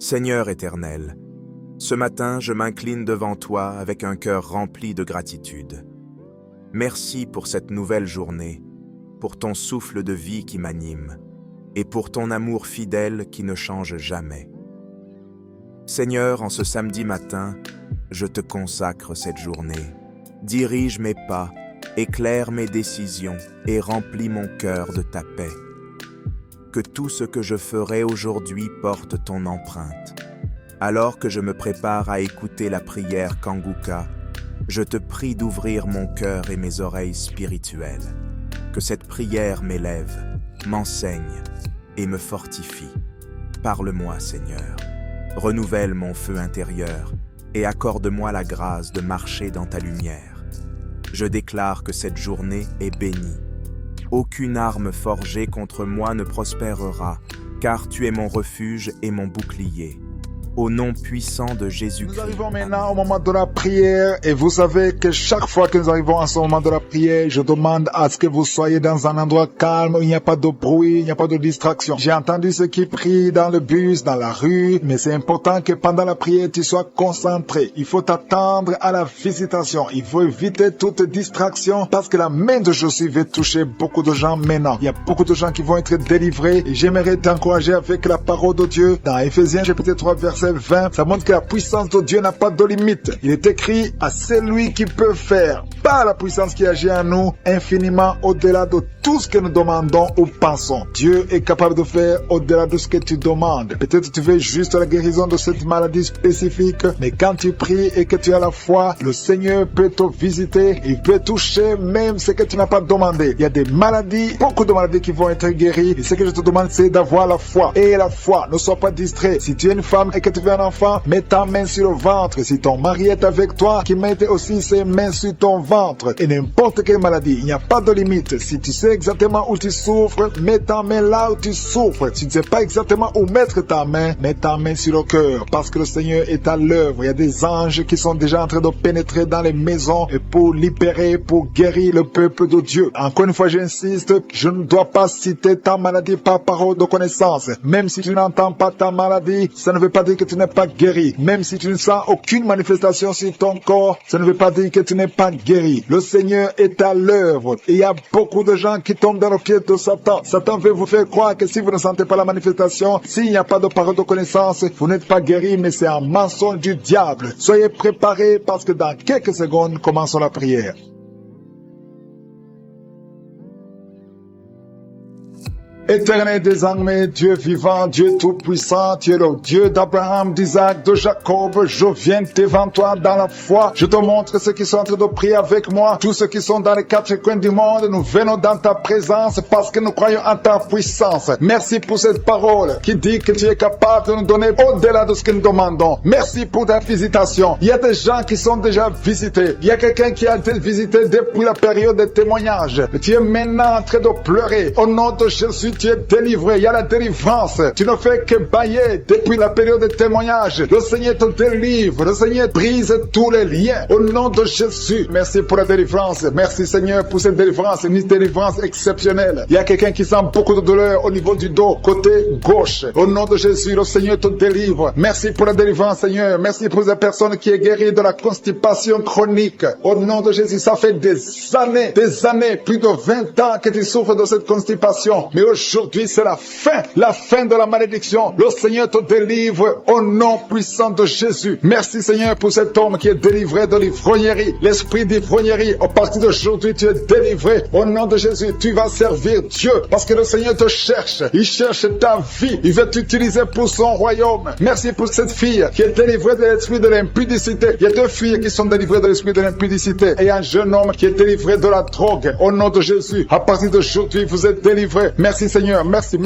Seigneur éternel, ce matin je m'incline devant toi avec un cœur rempli de gratitude. Merci pour cette nouvelle journée, pour ton souffle de vie qui m'anime, et pour ton amour fidèle qui ne change jamais. Seigneur, en ce samedi matin, je te consacre cette journée. Dirige mes pas, éclaire mes décisions et remplis mon cœur de ta paix. Que tout ce que je ferai aujourd'hui porte ton empreinte. Alors que je me prépare à écouter la prière Kanguka, je te prie d'ouvrir mon cœur et mes oreilles spirituelles. Que cette prière m'élève, m'enseigne et me fortifie. Parle-moi, Seigneur. Renouvelle mon feu intérieur et accorde-moi la grâce de marcher dans ta lumière. Je déclare que cette journée est bénie. Aucune arme forgée contre moi ne prospérera, car tu es mon refuge et mon bouclier. Au nom puissant de Jésus-Christ. Nous arrivons maintenant au moment de la prière et vous savez que chaque fois que nous arrivons à ce moment de la prière, je demande à ce que vous soyez dans un endroit calme où il n'y a pas de bruit, il n'y a pas de distraction. J'ai entendu ceux qui prient dans le bus, dans la rue, mais c'est important que pendant la prière, tu sois concentré. Il faut t'attendre à la visitation. Il faut éviter toute distraction parce que la main de Jésus va toucher beaucoup de gens maintenant. Il y a beaucoup de gens qui vont être délivrés et j'aimerais t'encourager avec la parole de Dieu. Dans Éphésiens chapitre 3 verset 20, ça montre que la puissance de Dieu n'a pas de limite. Il est écrit à celui qui peut faire, par la puissance qui agit en nous, infiniment au-delà de tout ce que nous demandons ou pensons. Dieu est capable de faire au-delà de ce que tu demandes. Peut-être tu veux juste la guérison de cette maladie spécifique, mais quand tu pries et que tu as la foi, le Seigneur peut te visiter, il peut toucher même ce que tu n'as pas demandé. Il y a des maladies, beaucoup de maladies qui vont être guéries. Et ce que je te demande, c'est d'avoir la foi. Et la foi, ne sois pas distrait. Si tu es une femme et que tu veux un enfant, mets ta main sur le ventre. Si ton mari est avec toi, qu'il mette aussi ses mains sur ton ventre. Et n'importe quelle maladie, il n'y a pas de limite. Si tu sais exactement où tu souffres, mets ta main là où tu souffres. Si tu ne sais pas exactement où mettre ta main, mets ta main sur le cœur. Parce que le Seigneur est à l'œuvre. Il y a des anges qui sont déjà en train de pénétrer dans les maisons et pour libérer, pour guérir le peuple de Dieu. Encore une fois, j'insiste, je ne dois pas citer ta maladie par parole de connaissance. Même si tu n'entends pas ta maladie, ça ne veut pas dire que tu n'es pas guéri. Même si tu ne sens aucune manifestation sur ton corps, ça ne veut pas dire que tu n'es pas guéri. Le Seigneur est à l'œuvre. Et il y a beaucoup de gens qui tombent dans le pied de Satan. Satan veut vous faire croire que si vous ne sentez pas la manifestation, s'il n'y a pas de parole de connaissance, vous n'êtes pas guéri, mais c'est un mensonge du diable. Soyez préparés parce que dans quelques secondes, commençons la prière. Éternel des armées, Dieu vivant, Dieu tout-puissant, tu es le Dieu d'Abraham, d'Isaac, de Jacob. Je viens devant toi dans la foi. Je te montre ceux qui sont en train de prier avec moi. Tous ceux qui sont dans les quatre coins du monde, nous venons dans ta présence parce que nous croyons en ta puissance. Merci pour cette parole qui dit que tu es capable de nous donner au-delà de ce que nous demandons. Merci pour ta visitation. Il y a des gens qui sont déjà visités. Il y a quelqu'un qui a été visité depuis la période de témoignage. Tu es maintenant en train de pleurer. Au nom de Jésus, tu es délivré, il y a la délivrance. Tu ne fais que bailler depuis la période de témoignage. Le Seigneur te délivre, le Seigneur brise tous les liens. Au nom de Jésus, merci pour la délivrance. Merci Seigneur pour cette délivrance, une délivrance exceptionnelle. Il y a quelqu'un qui sent beaucoup de douleur au niveau du dos, côté gauche. Au nom de Jésus, le Seigneur te délivre. Merci pour la délivrance Seigneur. Merci pour cette personne qui est guérie de la constipation chronique. Au nom de Jésus, ça fait des années, plus de 20 ans que tu souffres de cette constipation. Mais aujourd'hui, c'est la fin de la malédiction. Le Seigneur te délivre au nom puissant de Jésus. Merci Seigneur pour cet homme qui est délivré de l'ivrognerie. L'esprit d'ivrognerie, à partir d'aujourd'hui, tu es délivré. Au nom de Jésus, tu vas servir Dieu parce que le Seigneur te cherche. Il cherche ta vie. Il veut t'utiliser pour son royaume. Merci pour cette fille qui est délivrée de l'esprit de l'impudicité. Il y a deux filles qui sont délivrées de l'esprit de l'impudicité et un jeune homme qui est délivré de la drogue. Au nom de Jésus, à partir d'aujourd'hui, vous êtes délivrés. Merci Seigneur, merci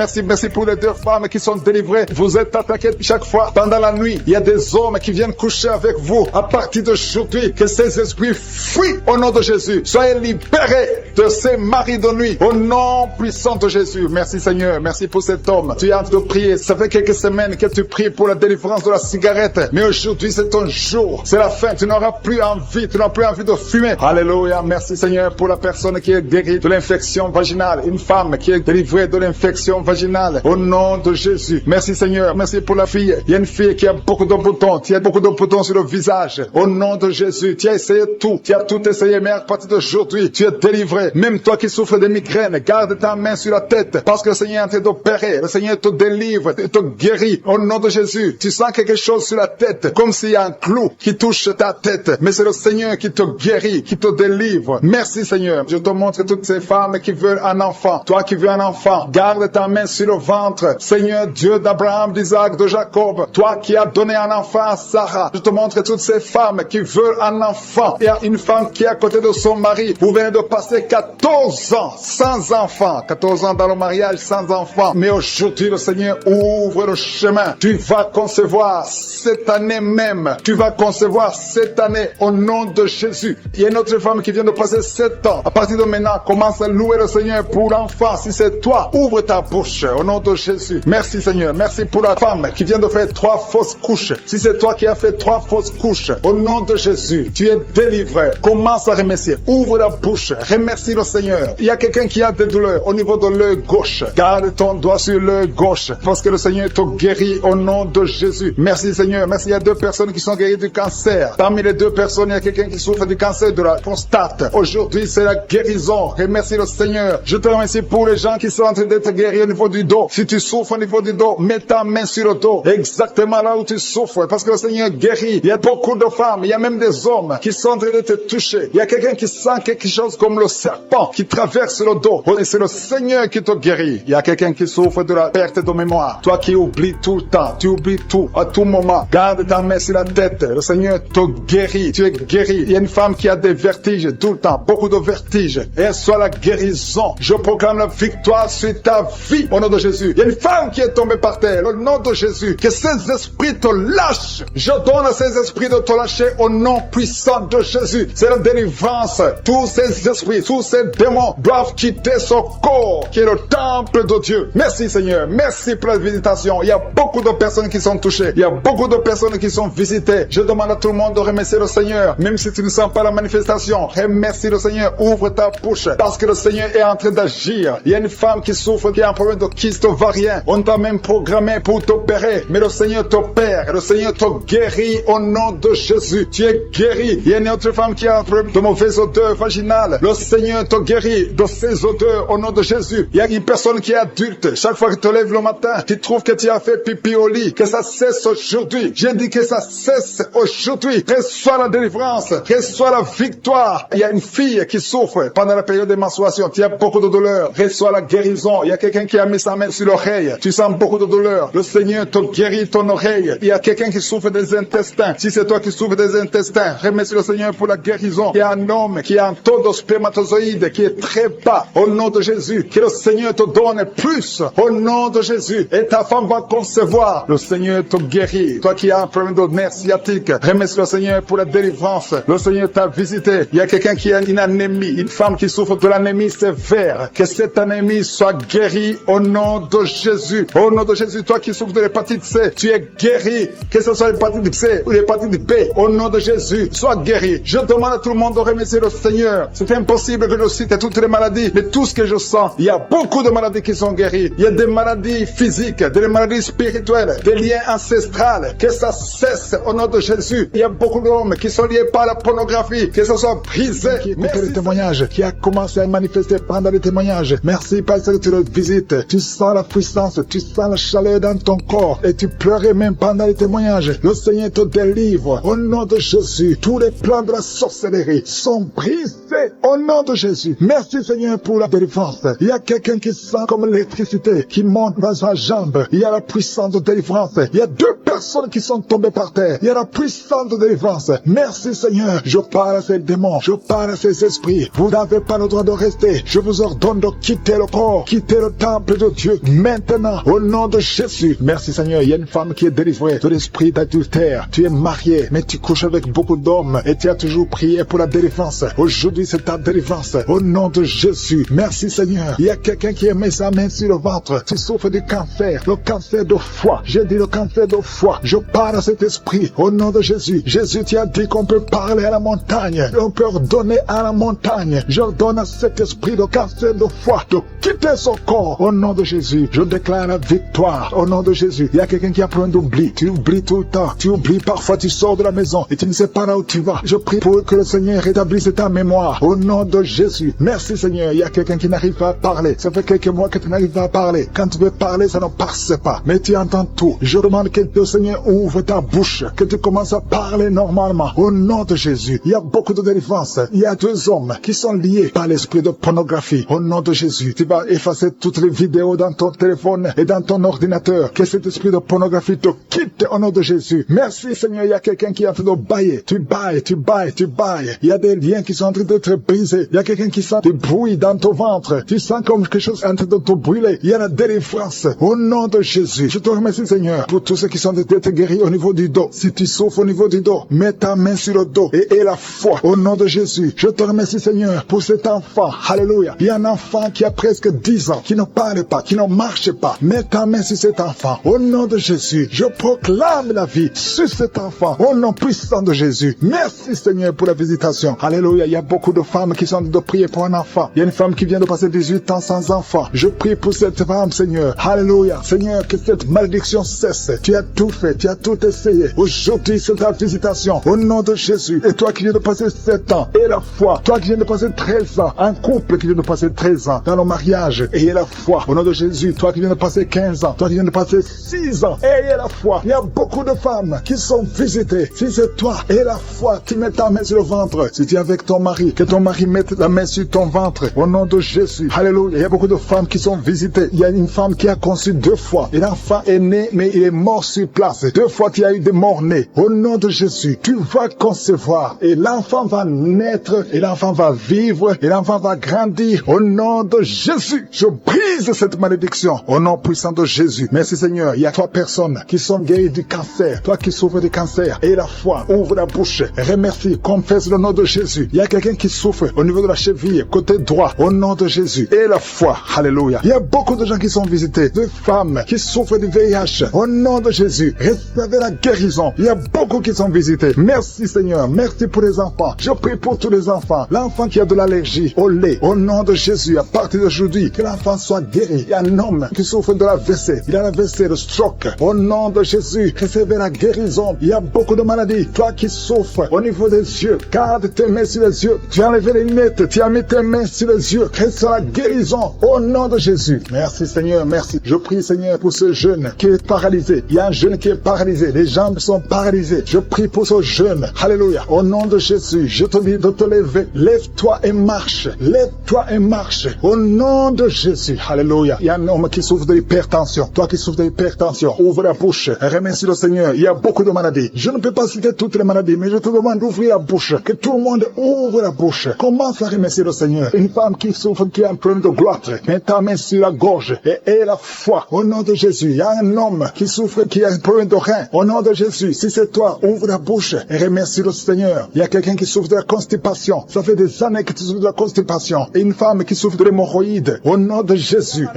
pour les deux femmes qui sont délivrées. Vous êtes attaquées chaque fois pendant la nuit. Il y a des hommes qui viennent coucher avec vous. À partir d'aujourd'hui, que ces esprits fuient au nom de Jésus. Soyez libérés de ces maris de nuit au nom puissant de Jésus. Merci Seigneur, merci pour cet homme. Tu es en train de prier. Ça fait quelques semaines que tu pries pour la délivrance de la cigarette. Mais aujourd'hui, c'est ton jour. C'est la fin. Tu n'auras plus envie. Tu n'auras plus envie de fumer. Alléluia. Merci Seigneur pour la personne qui est guérie de l'infection vaginale. Une femme qui est délivrée de l'infection vaginale. Au nom de Jésus. Merci Seigneur. Merci pour la fille. Il y a une fille qui a beaucoup de boutons. Tu as beaucoup de boutons sur le visage. Au nom de Jésus. Tu as essayé tout. Tu as tout essayé, mais à partir d'aujourd'hui, tu es délivré. Même toi qui souffres de migraines, garde ta main sur la tête. Parce que le Seigneur est en train d'opérer. Le Seigneur te délivre, te guérit. Au nom de Jésus. Tu sens quelque chose sur la tête. Comme s'il y a un clou qui touche ta tête. Mais c'est le Seigneur qui te guérit, qui te délivre. Merci Seigneur. Je te montre toutes ces femmes qui veulent un enfant. Toi qui veux un enfant, garde ta main sur le ventre. Seigneur Dieu d'Abraham, d'Isaac, de Jacob. Toi qui as donné un enfant à Sarah. Je te montre toutes ces femmes qui veulent un enfant. Il y a une femme qui est à côté de son mari. Vous venez de passer 14 ans sans enfant. 14 ans dans le mariage sans enfant. Mais aujourd'hui, le Seigneur ouvre le chemin. Tu vas concevoir cette année même. Tu vas concevoir cette année au nom de Jésus. Il y a une autre femme qui vient de passer 7 ans. À partir de maintenant, commence à louer le Seigneur pour l'enfant. Si c'est toi, ouvre ta bouche au nom de Jésus. Merci Seigneur. Merci pour la femme qui vient de faire 3 fausses couches. Si c'est toi qui as fait 3 fausses couches, au nom de Jésus, tu es délivré. Commence à remercier. Ouvre la bouche. Remercie le Seigneur. Il y a quelqu'un qui a des douleurs au niveau de l'œil gauche. Garde ton doigt sur l'œil gauche parce que le Seigneur te guérit au nom de Jésus. Merci Seigneur. Merci. Il y a 2 personnes qui sont guéries du cancer. Parmi les 2 personnes, il y a quelqu'un qui souffre du cancer de la prostate. Aujourd'hui, c'est la guérison. Remercie le Seigneur. Je te remercie pour les gens qui sont en train d'être guéris au niveau du dos. Si tu souffres au niveau du dos, mets ta main sur le dos. Exactement là où tu souffres. Parce que le Seigneur guérit. Il y a beaucoup de femmes. Il y a même des hommes qui sont en train de te toucher. Il y a quelqu'un qui sent quelque chose comme le serpent qui traverse le dos. Et c'est le Seigneur qui te guérit. Il y a quelqu'un qui souffre de la perte de mémoire. Toi qui oublies tout le temps. Tu oublies tout à tout moment. Garde ta main sur la tête. Le Seigneur te guérit. Tu es guéri. Il y a une femme qui a des vertiges tout le temps. Beaucoup de vertiges. Et soit la guérison. Je proclame la victoire sur ta vie au nom de Jésus. Il y a une femme qui est tombée par terre au nom de Jésus. Que ces esprits te lâchent. Je donne à ces esprits de te lâcher au nom puissant de Jésus. C'est la délivrance. Tous ces esprits, tous ces démons doivent quitter son corps qui est le temple de Dieu. Merci Seigneur. Merci pour la visitation. Il y a beaucoup de personnes qui sont touchées. Il y a beaucoup de personnes qui sont visitées. Je demande à tout le monde de remercier le Seigneur. Même si tu ne sens pas la manifestation, remercie le Seigneur. Ouvre ta bouche parce que le Seigneur est en train d'agir. Il y a une femme qui souffre, qui a un problème de kyste ovarien. On t'a même programmé pour t'opérer. Mais le Seigneur t'opère. Le Seigneur te guérit au nom de Jésus. Tu es guéri. Il y a une autre femme qui a un problème de mauvaise odeur vaginale. Le Seigneur te guérit de ces odeurs au nom de Jésus. Il y a une personne qui est adulte. Chaque fois que tu te lèves le matin, tu trouves que tu as fait pipi au lit. Que ça cesse aujourd'hui. J'ai dit que ça cesse aujourd'hui. Reçois la délivrance. Reçois la victoire. Il y a une fille qui souffre pendant la période de menstruation. Tu as beaucoup de douleur. Reçois la guérison. Il y a quelqu'un qui a mis sa main sur l'oreille. Tu sens beaucoup de douleur. Le Seigneur te guérit ton oreille. Il y a quelqu'un qui souffre des intestins. Si c'est toi qui souffres des intestins, remercie le Seigneur pour la guérison. Il y a un homme qui a un taux de spermatozoïdes qui est très bas. Au nom de Jésus, que le Seigneur te donne plus. Au nom de Jésus. Et ta femme va concevoir. Le Seigneur te guérit. Toi qui as un problème de nerf sciatique, remercie le Seigneur pour la délivrance. Le Seigneur t'a visité. Il y a quelqu'un qui a une anémie, une femme qui souffre de l'anémie sévère. Que cette anémie soit guérie au nom de Jésus. Au nom de Jésus, toi qui souffres de l'hépatite C, tu es guéri. Que ce soit l'hépatite C ou l'hépatite B, au nom de Jésus, sois guéri. Je demande à tout le monde de remercier le Seigneur. C'est impossible que je cite toutes les maladies, mais tout ce que je sens, il y a beaucoup de maladies qui sont guéries. Il y a des maladies physiques, des maladies spirituelles, des liens ancestrales. Que ça cesse au nom de Jésus. Il y a beaucoup d'hommes qui sont liés par la pornographie. Que ce soit brisé. Qui écoute le témoignage, qui a commencé à manifester pendant les témoignages. Merci parce que tu le visites. Tu sens la puissance, tu sens la chaleur dans ton corps et tu pleurais même pendant les témoignages. Le Seigneur te délivre. Au nom de Jésus, tous les plans de la sorcellerie sont brisés. Au nom de Jésus. Merci Seigneur pour la délivrance. Il y a quelqu'un qui sent comme l'électricité qui monte dans sa jambe. Il y a la puissance de délivrance. Il y a 2 personnes qui sont tombées par terre. Il y a la puissance de délivrance. Merci Seigneur. Je parle à ces démons. Je parle à ces esprits. Vous n'avez pas le droit de rester. Je vous ordonne de quitter le corps. Quitter le temple de Dieu. Maintenant. Au nom de Jésus. Merci Seigneur. Il y a une femme qui est délivrée de l'esprit d'adultère. Tu es marié, mais tu couches avec beaucoup d'hommes et tu as toujours prié pour la délivrance. Aujourd'hui, c'est ta délivrance. Au nom de Jésus. Merci Seigneur. Il y a quelqu'un qui a mis sa main sur le ventre. Tu souffres du cancer. Le cancer de foie. J'ai dit le cancer de foie. foi. Je parle à cet esprit au nom de Jésus. Jésus, tu as dit qu'on peut parler à la montagne. On peut ordonner à la montagne. J'ordonne à cet esprit de cancer de foi de quitter son corps au nom de Jésus. Je déclare la victoire au nom de Jésus. Il y a quelqu'un qui a plein d'oubli. Tu oublies tout le temps. Tu oublies parfois, tu sors de la maison et tu ne sais pas là où tu vas. Je prie pour que le Seigneur rétablisse ta mémoire au nom de Jésus. Merci Seigneur. Il y a quelqu'un qui n'arrive pas à parler. Ça fait quelques mois que tu n'arrives pas à parler. Quand tu veux parler, ça ne passe pas. Mais tu entends tout. Je demande que le Seigneur ouvre ta bouche, que tu commences à parler normalement au nom de Jésus. Il y a beaucoup de délivrance. Il y a 2 hommes qui sont liés par l'esprit de pornographie. Au nom de Jésus, tu vas effacer toutes les vidéos dans ton téléphone et dans ton ordinateur. Que cet esprit de pornographie te quitte au nom de Jésus. Merci Seigneur, il y a quelqu'un qui est en train de bailler. Tu bailles, tu bailles, tu bailles. Il y a des liens qui sont en train d'être brisés. Il y a quelqu'un qui sent du bruit dans ton ventre. Tu sens comme quelque chose en train de te brûler. Il y a la délivrance au nom de Jésus. Je te remercie Seigneur pour tous ceux qui sont d'être guéris au niveau du dos. Si tu souffres au niveau du dos, mets ta main sur le dos et aie la foi au nom de Jésus. Je te remercie Seigneur pour cet enfant. Alléluia. Il y a un enfant qui a presque 10 ans, qui ne parle pas, qui ne marche pas. Mets ta main sur cet enfant au nom de Jésus. Je proclame la vie sur cet enfant au nom puissant de Jésus. Merci Seigneur pour la visitation. Alléluia. Il y a beaucoup de femmes qui sont en train de prier pour un enfant. Il y a une femme qui vient de passer 18 ans sans enfant. Je prie pour cette femme Seigneur. Alléluia. Seigneur, que cette malédiction cesse. Tu as tout fait, tu as tout essayé. Aujourd'hui c'est ta visitation au nom de Jésus. Et toi qui viens de passer 7 ans, aie la foi. Toi qui viens de passer 13 ans, un couple qui vient de passer 13 ans dans le mariage, ayez la foi au nom de Jésus. Toi qui viens de passer 15 ans, toi qui viens de passer 6 ans, ayez la foi. Il y a beaucoup de femmes qui sont visitées. Si c'est toi, aie la foi. Tu mets ta main sur le ventre. Si tu es avec ton mari, que ton mari mette la main sur ton ventre au nom de Jésus. Alléluia. Il y a beaucoup de femmes qui sont visitées. Il y a une femme qui a conçu 2 fois. Et l'enfant est né, mais il est mort sur place. 2 fois tu as eu des morts-nés. Au nom de Jésus, tu vas concevoir. Et l'enfant va naître. Et l'enfant va vivre. Et l'enfant va grandir. Au nom de Jésus, je brise cette malédiction. Au nom puissant de Jésus. Merci Seigneur. Il y a 3 personnes qui sont guéries du cancer. Toi qui souffres du cancer. Et la foi. Ouvre la bouche. Remercie. Confesse le nom de Jésus. Il y a quelqu'un qui souffre au niveau de la cheville, côté droit. Au nom de Jésus. Et la foi. Alléluia. Il y a beaucoup de gens qui sont visités. De femmes qui souffrent du VIH. Au nom de Jésus. Recevez la guérison. Il y a beaucoup qui sont visités. Merci Seigneur. Merci pour les enfants. Je prie pour tous les enfants. L'enfant qui a de l'allergie au lait. Au nom de Jésus. À partir d'aujourd'hui, que l'enfant soit guéri. Il y a un homme qui souffre de la WC. Il a la WC, le stroke. Au nom de Jésus. Recevez la guérison. Il y a beaucoup de maladies. Toi qui souffres au niveau des yeux. Garde tes mains sur les yeux. Tu as enlevé les lunettes. Tu as mis tes mains sur les yeux. Reçois la guérison. Au nom de Jésus. Merci Seigneur. Merci. Je prie Seigneur pour ce jeune qui est paralysé. Il y a un jeune qui est paralysé. Les jambes sont paralysées. Je prie pour ce jeune. Alléluia. Au nom de Jésus. Je te dis de te lever. Lève-toi et marche. Lève-toi et marche. Au nom de Jésus. Alléluia. Il y a un homme qui souffre de l'hypertension. Toi qui souffres de l'hypertension, ouvre la bouche. Remercie le Seigneur. Il y a beaucoup de maladies. Je ne peux pas citer toutes les maladies, mais je te demande d'ouvrir la bouche. Que tout le monde ouvre la bouche. Commence à remercier le Seigneur. Une femme qui souffre, qui a un problème de gloire. Mets ta main sur la gorge et aie la foi. Au nom de Jésus. Il y a un homme qui souffre, qui a un problème de rein. Au nom de Jésus. Si c'est toi, ouvre la bouche et remercie le Seigneur. Il y a quelqu'un qui souffre de la constipation. Ça fait des années que tu souffres de la constipation. Et une femme qui souffre de l'hémorroïde. Au nom de Jésus.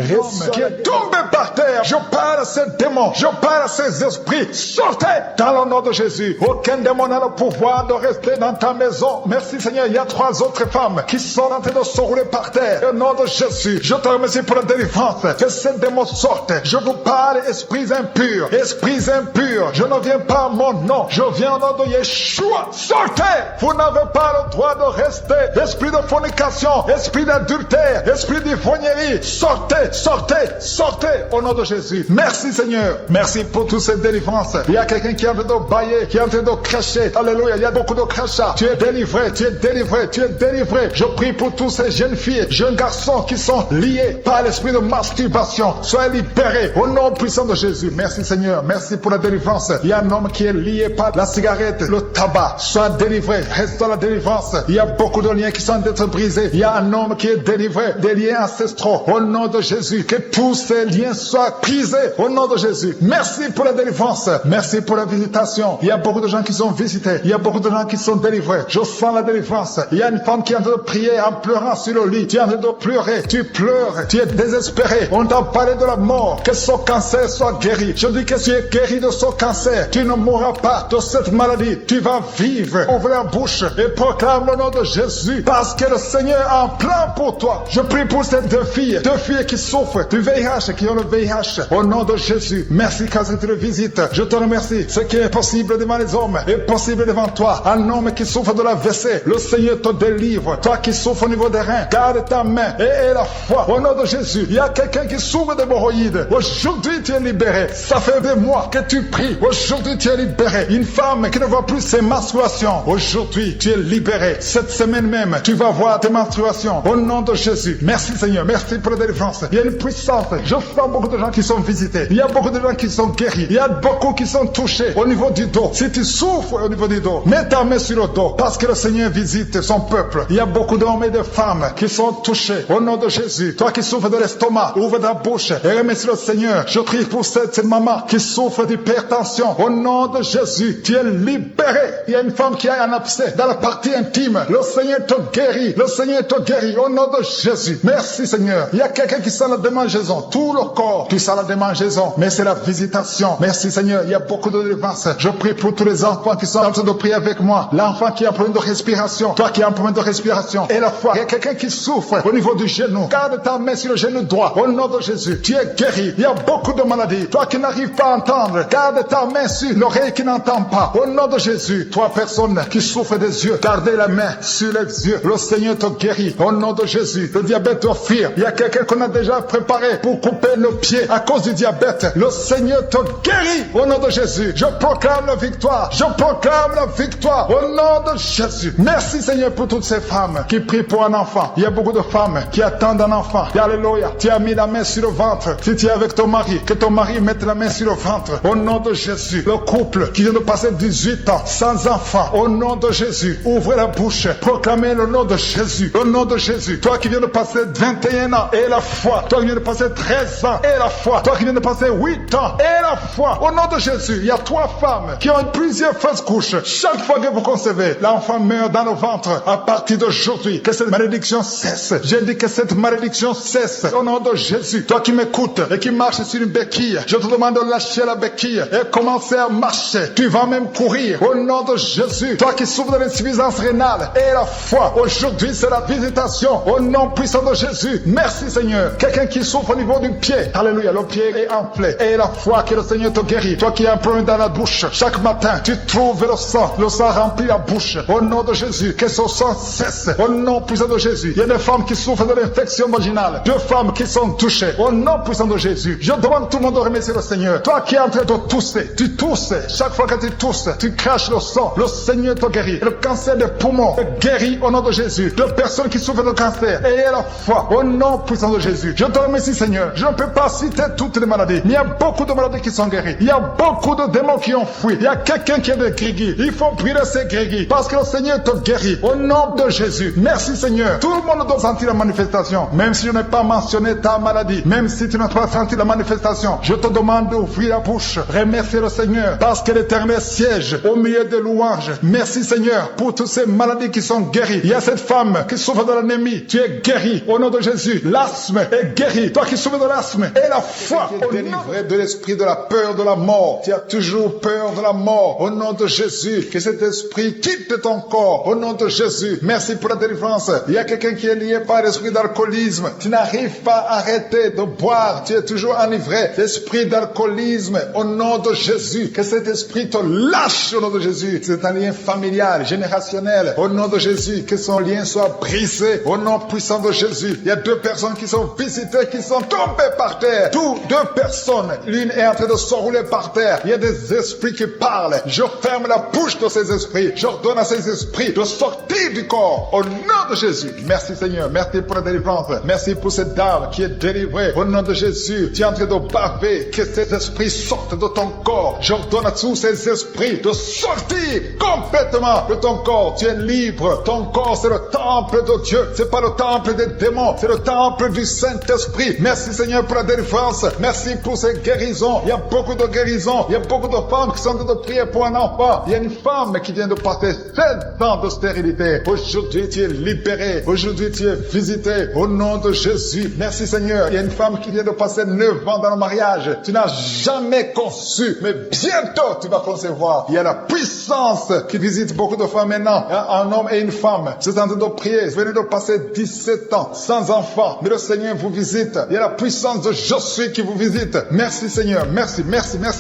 Qui est tombé par terre. Je parle à ces démons. Je parle à ces esprits. Sortez dans le nom de Jésus. Aucun démon n'a le pouvoir de rester dans ta maison. Merci Seigneur. Il y a 3 autres femmes qui sont en train de se rouler par terre. Au nom de Jésus. Je te remercie pour la délivrance. Que ces démons sortent. Je vous parle, esprits impurs. Esprits impurs. Je ne viens pas à mon nom. Je viens au nom de Yeshua. Sortez. Vous n'avez pas le droit de rester. Esprit de fornication. Esprit d'adultère. Esprit d'ivrognerie. Sortez. Sortez. Sortez. Au nom de Jésus. Merci Seigneur. Merci pour toutes ces délivrances. Il y a quelqu'un qui est en train de bailler, qui est en train de cracher. Alléluia. Il y a beaucoup de crachats. Tu es délivré. Tu es délivré. Tu es délivré. Je prie pour tous ces jeunes filles, jeunes garçons qui sont liés par l'esprit de masturbation. Soyez libérés. Au nom puissant de Jésus. Merci Seigneur. Merci pour la délivrance. Il y a un homme qui est lié par la cigarette, le tabac. Sois délivré. Reste dans la délivrance. Il y a beaucoup de liens qui sont d'être brisés. Il y a un homme qui est délivré des liens ancestraux. Au nom de Jésus. Que tous ces liens soient brisés. Au nom de Jésus. Merci pour la délivrance. Merci pour la visitation. Il y a beaucoup de gens qui sont visités. Il y a beaucoup de gens qui sont délivrés. Je sens la délivrance. Il y a une femme qui est en train de prier en pleurant sur le lit. Tu es en train de pleurer. Tu pleures. Tu es désespéré. On t'a parlé de la mort. Que son cancer soit guéri. Je dis que tu es guéri de son cancer. Tu ne mourras pas de cette maladie. Tu vas vivre. Ouvre la bouche et proclame le nom de Jésus. Parce que le Seigneur a un plan pour toi. Je prie pour ces deux filles qui souffrent du VIH, qui ont le VIH. Au nom de Jésus, merci car tu le visites. Je te remercie. Ce qui est possible devant les hommes est possible devant toi. Un homme qui souffre de la WC, le Seigneur te délivre. Toi qui souffres au niveau des reins, garde ta main et aie la foi. Au nom de Jésus, il y a quelqu'un qui souffre d'hémorroïdes. Aujourd'hui, tu es libéré. Ça fait des mois que tu pries. Aujourd'hui, tu es libéré. Une femme qui ne voit plus ses menstruations. Aujourd'hui, tu es libéré. Cette semaine même, tu vas voir tes menstruations. Au nom de Jésus. Merci Seigneur. Merci pour la délivrance. Il y a une puissance. Je sens beaucoup de gens qui sont visités. Il y a beaucoup de gens qui sont guéris. Il y a beaucoup qui sont touchés au niveau du dos. Si tu souffres au niveau du dos, mets ta main sur le dos. Parce que le Seigneur visite son peuple. Il y a beaucoup d'hommes et de femmes qui sont touchés. Au nom de Jésus. Toi qui souffres de l'estomac, ouvre ta bouche et remercie le Seigneur. Je prie pour cette maman qui souffre d'hypertension. Au nom de Jésus, tu es libéré. Il y a une femme qui a un abcès dans la partie intime. Le Seigneur te guérit. Le Seigneur te guérit. Au nom de Jésus. Merci Seigneur. Il y a quelqu'un qui sent la démangeaison. Tout le corps, tu sens la démangeaison. Mais c'est la visitation. Merci Seigneur. Il y a beaucoup de délivrance. Je prie pour tous les enfants qui sont en train de prier avec moi. L'enfant qui a un problème de respiration. Toi qui as un problème de respiration. Et la foi. Il y a quelqu'un qui souffre au niveau du genou. Garde ta main sur le genou droit. Au nom de Jésus. Tu es guéri. Il y a beaucoup de maladies. Toi qui n'arrives pas à entendre. Garde ta main sur l'oreille qui n'entend pas. Au nom de Jésus. Toi personne qui souffre des yeux. Gardez la main sur les yeux. Le Seigneur te guérit. Au nom de Jésus. Le diabète doit fuir. Il y a quelqu'un qu'on a déjà préparé pour couper le pied à cause du diabète. Le Seigneur te guérit. Au nom de Jésus. Je proclame la victoire. Je proclame la victoire. Au nom de Jésus. Merci Seigneur pour toutes ces femmes qui prient pour un enfant. Il y a beaucoup de femmes qui attendent un enfant. Alléluia. Tu as mis la main sur le ventre. Si tu es avec ton mari, que ton mari mette la main sur le ventre. Au nom de Jésus. Le couple qui vient de passer 18 ans sans enfant. Au nom de Jésus. Ouvrez la bouche. Proclamez le nom de Jésus. Le nom de Jésus. Toi qui viens de passer 21 ans et la foi. Toi qui viens de passer 13 ans et la foi. Toi qui viens de passer 8 ans et la foi. Au nom de Jésus. Il y a 3 femmes qui ont plusieurs fausses couches. Chaque fois que vous concevez, l'enfant meurt dans le ventre. À partir d'aujourd'hui, que cette malédiction cesse. J'ai dit que cette malédiction cesse. Au nom de Jésus. Toi qui m'écoutes et qui marches sur une béquille, je te demande de lâcher la béquille et commencer à marcher. Tu vas même courir. Au nom de Jésus. Toi qui souffres de l'insuffisance rénale et la foi. Aujourd'hui, c'est la visitation. Au nom puissant de Jésus. Merci Seigneur. Quelqu'un qui souffre au niveau du pied. Alléluia. Le pied est enflé. Et la foi que le Seigneur te guérit. Toi qui as un problème dans la bouche. Chaque matin, tu trouves le sang. Le sang remplit la bouche. Au nom de Jésus. Que ce sang cesse. Au nom puissant de Jésus. Il y a des femmes qui souffrent de l'infection vaginale. 2 femmes qui sont touchées. Au nom puissant de Jésus. Je demande tout le monde de remercier le Seigneur. Toi qui es en train de tousser. Tu tousses. Chaque fois que tu tousses, tu craches le sang. Le Seigneur te guérit. Le cancer des poumons est guéri au nom de Jésus. De personnes qui souffrent de cancer. Ayez la foi. Au nom puissant de Jésus. Je te remercie Seigneur. Je ne peux pas citer toutes les maladies. Il y a beaucoup de maladies qui sont guéries. Il y a beaucoup de démons qui ont fui. Il y a quelqu'un qui est de grégui. Il faut prier ces grégui. Parce que le Seigneur te guérit. Au nom de Jésus. Merci Seigneur. Tout le monde doit sentir la manifestation. Même si je n'ai pas mentionné ta maladie. Même si tu n'as pas senti la manifestation. Je te demande d'ouvrir la bouche. Remercier le Seigneur. Parce que l'Éternel siège au milieu des louanges. Merci Seigneur pour toutes ces maladies qui sont guéries. Il y a cette femme qui souffre de l'anémie. Tu es guéri au nom de Jésus. L'asthme est guéri. Toi qui souffres de l'asthme. Et la foi. Tu es délivré de l'esprit de la peur de la mort. Tu as toujours peur de la mort. Au nom de Jésus. Que cet esprit quitte ton corps. Au nom de Jésus. Merci pour la délivrance. Il y a quelqu'un qui est lié par l'esprit d'alcoolisme. Tu n'arrives pas à arrêter de boire. Tu es toujours enivré. L'esprit d'alcoolisme. Au nom de Jésus. Que cet esprit te lâche au nom de Jésus. C'est un lien familial, générationnel. Au nom de Jésus. Que son lien soit brisé. Au nom puissant de Jésus. Il y a 2 personnes qui sont visitées, qui sont tombées par terre. 2 personnes. L'une est en train de se rouler par terre. Il y a des esprits qui parlent. Je ferme la bouche de ces esprits. J'ordonne à ces esprits de sortir du corps. Au nom de Jésus. Merci Seigneur. Merci pour la délivrance. Merci pour cette dame qui est délivrée. Au nom de Jésus. Tu es en train de baver. Que ces esprits sortent de ton corps. J'ordonne à tous ces esprits de sortir complètement de ton corps. Tu es libre. Ton corps, c'est le temple de Dieu. C'est pas le temple des démons. C'est le temple du Saint-Esprit. Merci Seigneur pour la délivrance. Merci pour ces guérisons. Il y a beaucoup de guérisons. Il y a beaucoup de femmes qui sont en train de prier pour un enfant. Il y a une femme qui vient de passer 7 ans de stérilité. Aujourd'hui, tu es libéré. Aujourd'hui, tu es visité. Au nom de Jésus. Merci Seigneur. Il y a une femme qui vient de passer 9 ans dans le mariage. Tu n'as jamais rien conçu, mais bientôt tu vas concevoir. Il y a la puissance qui visite beaucoup de femmes maintenant. Un homme et une femme, c'est en train de prier, venez de passer 17 ans sans enfant, mais le Seigneur vous visite. Il y a la puissance de Je suis qui vous visite. Merci Seigneur, merci.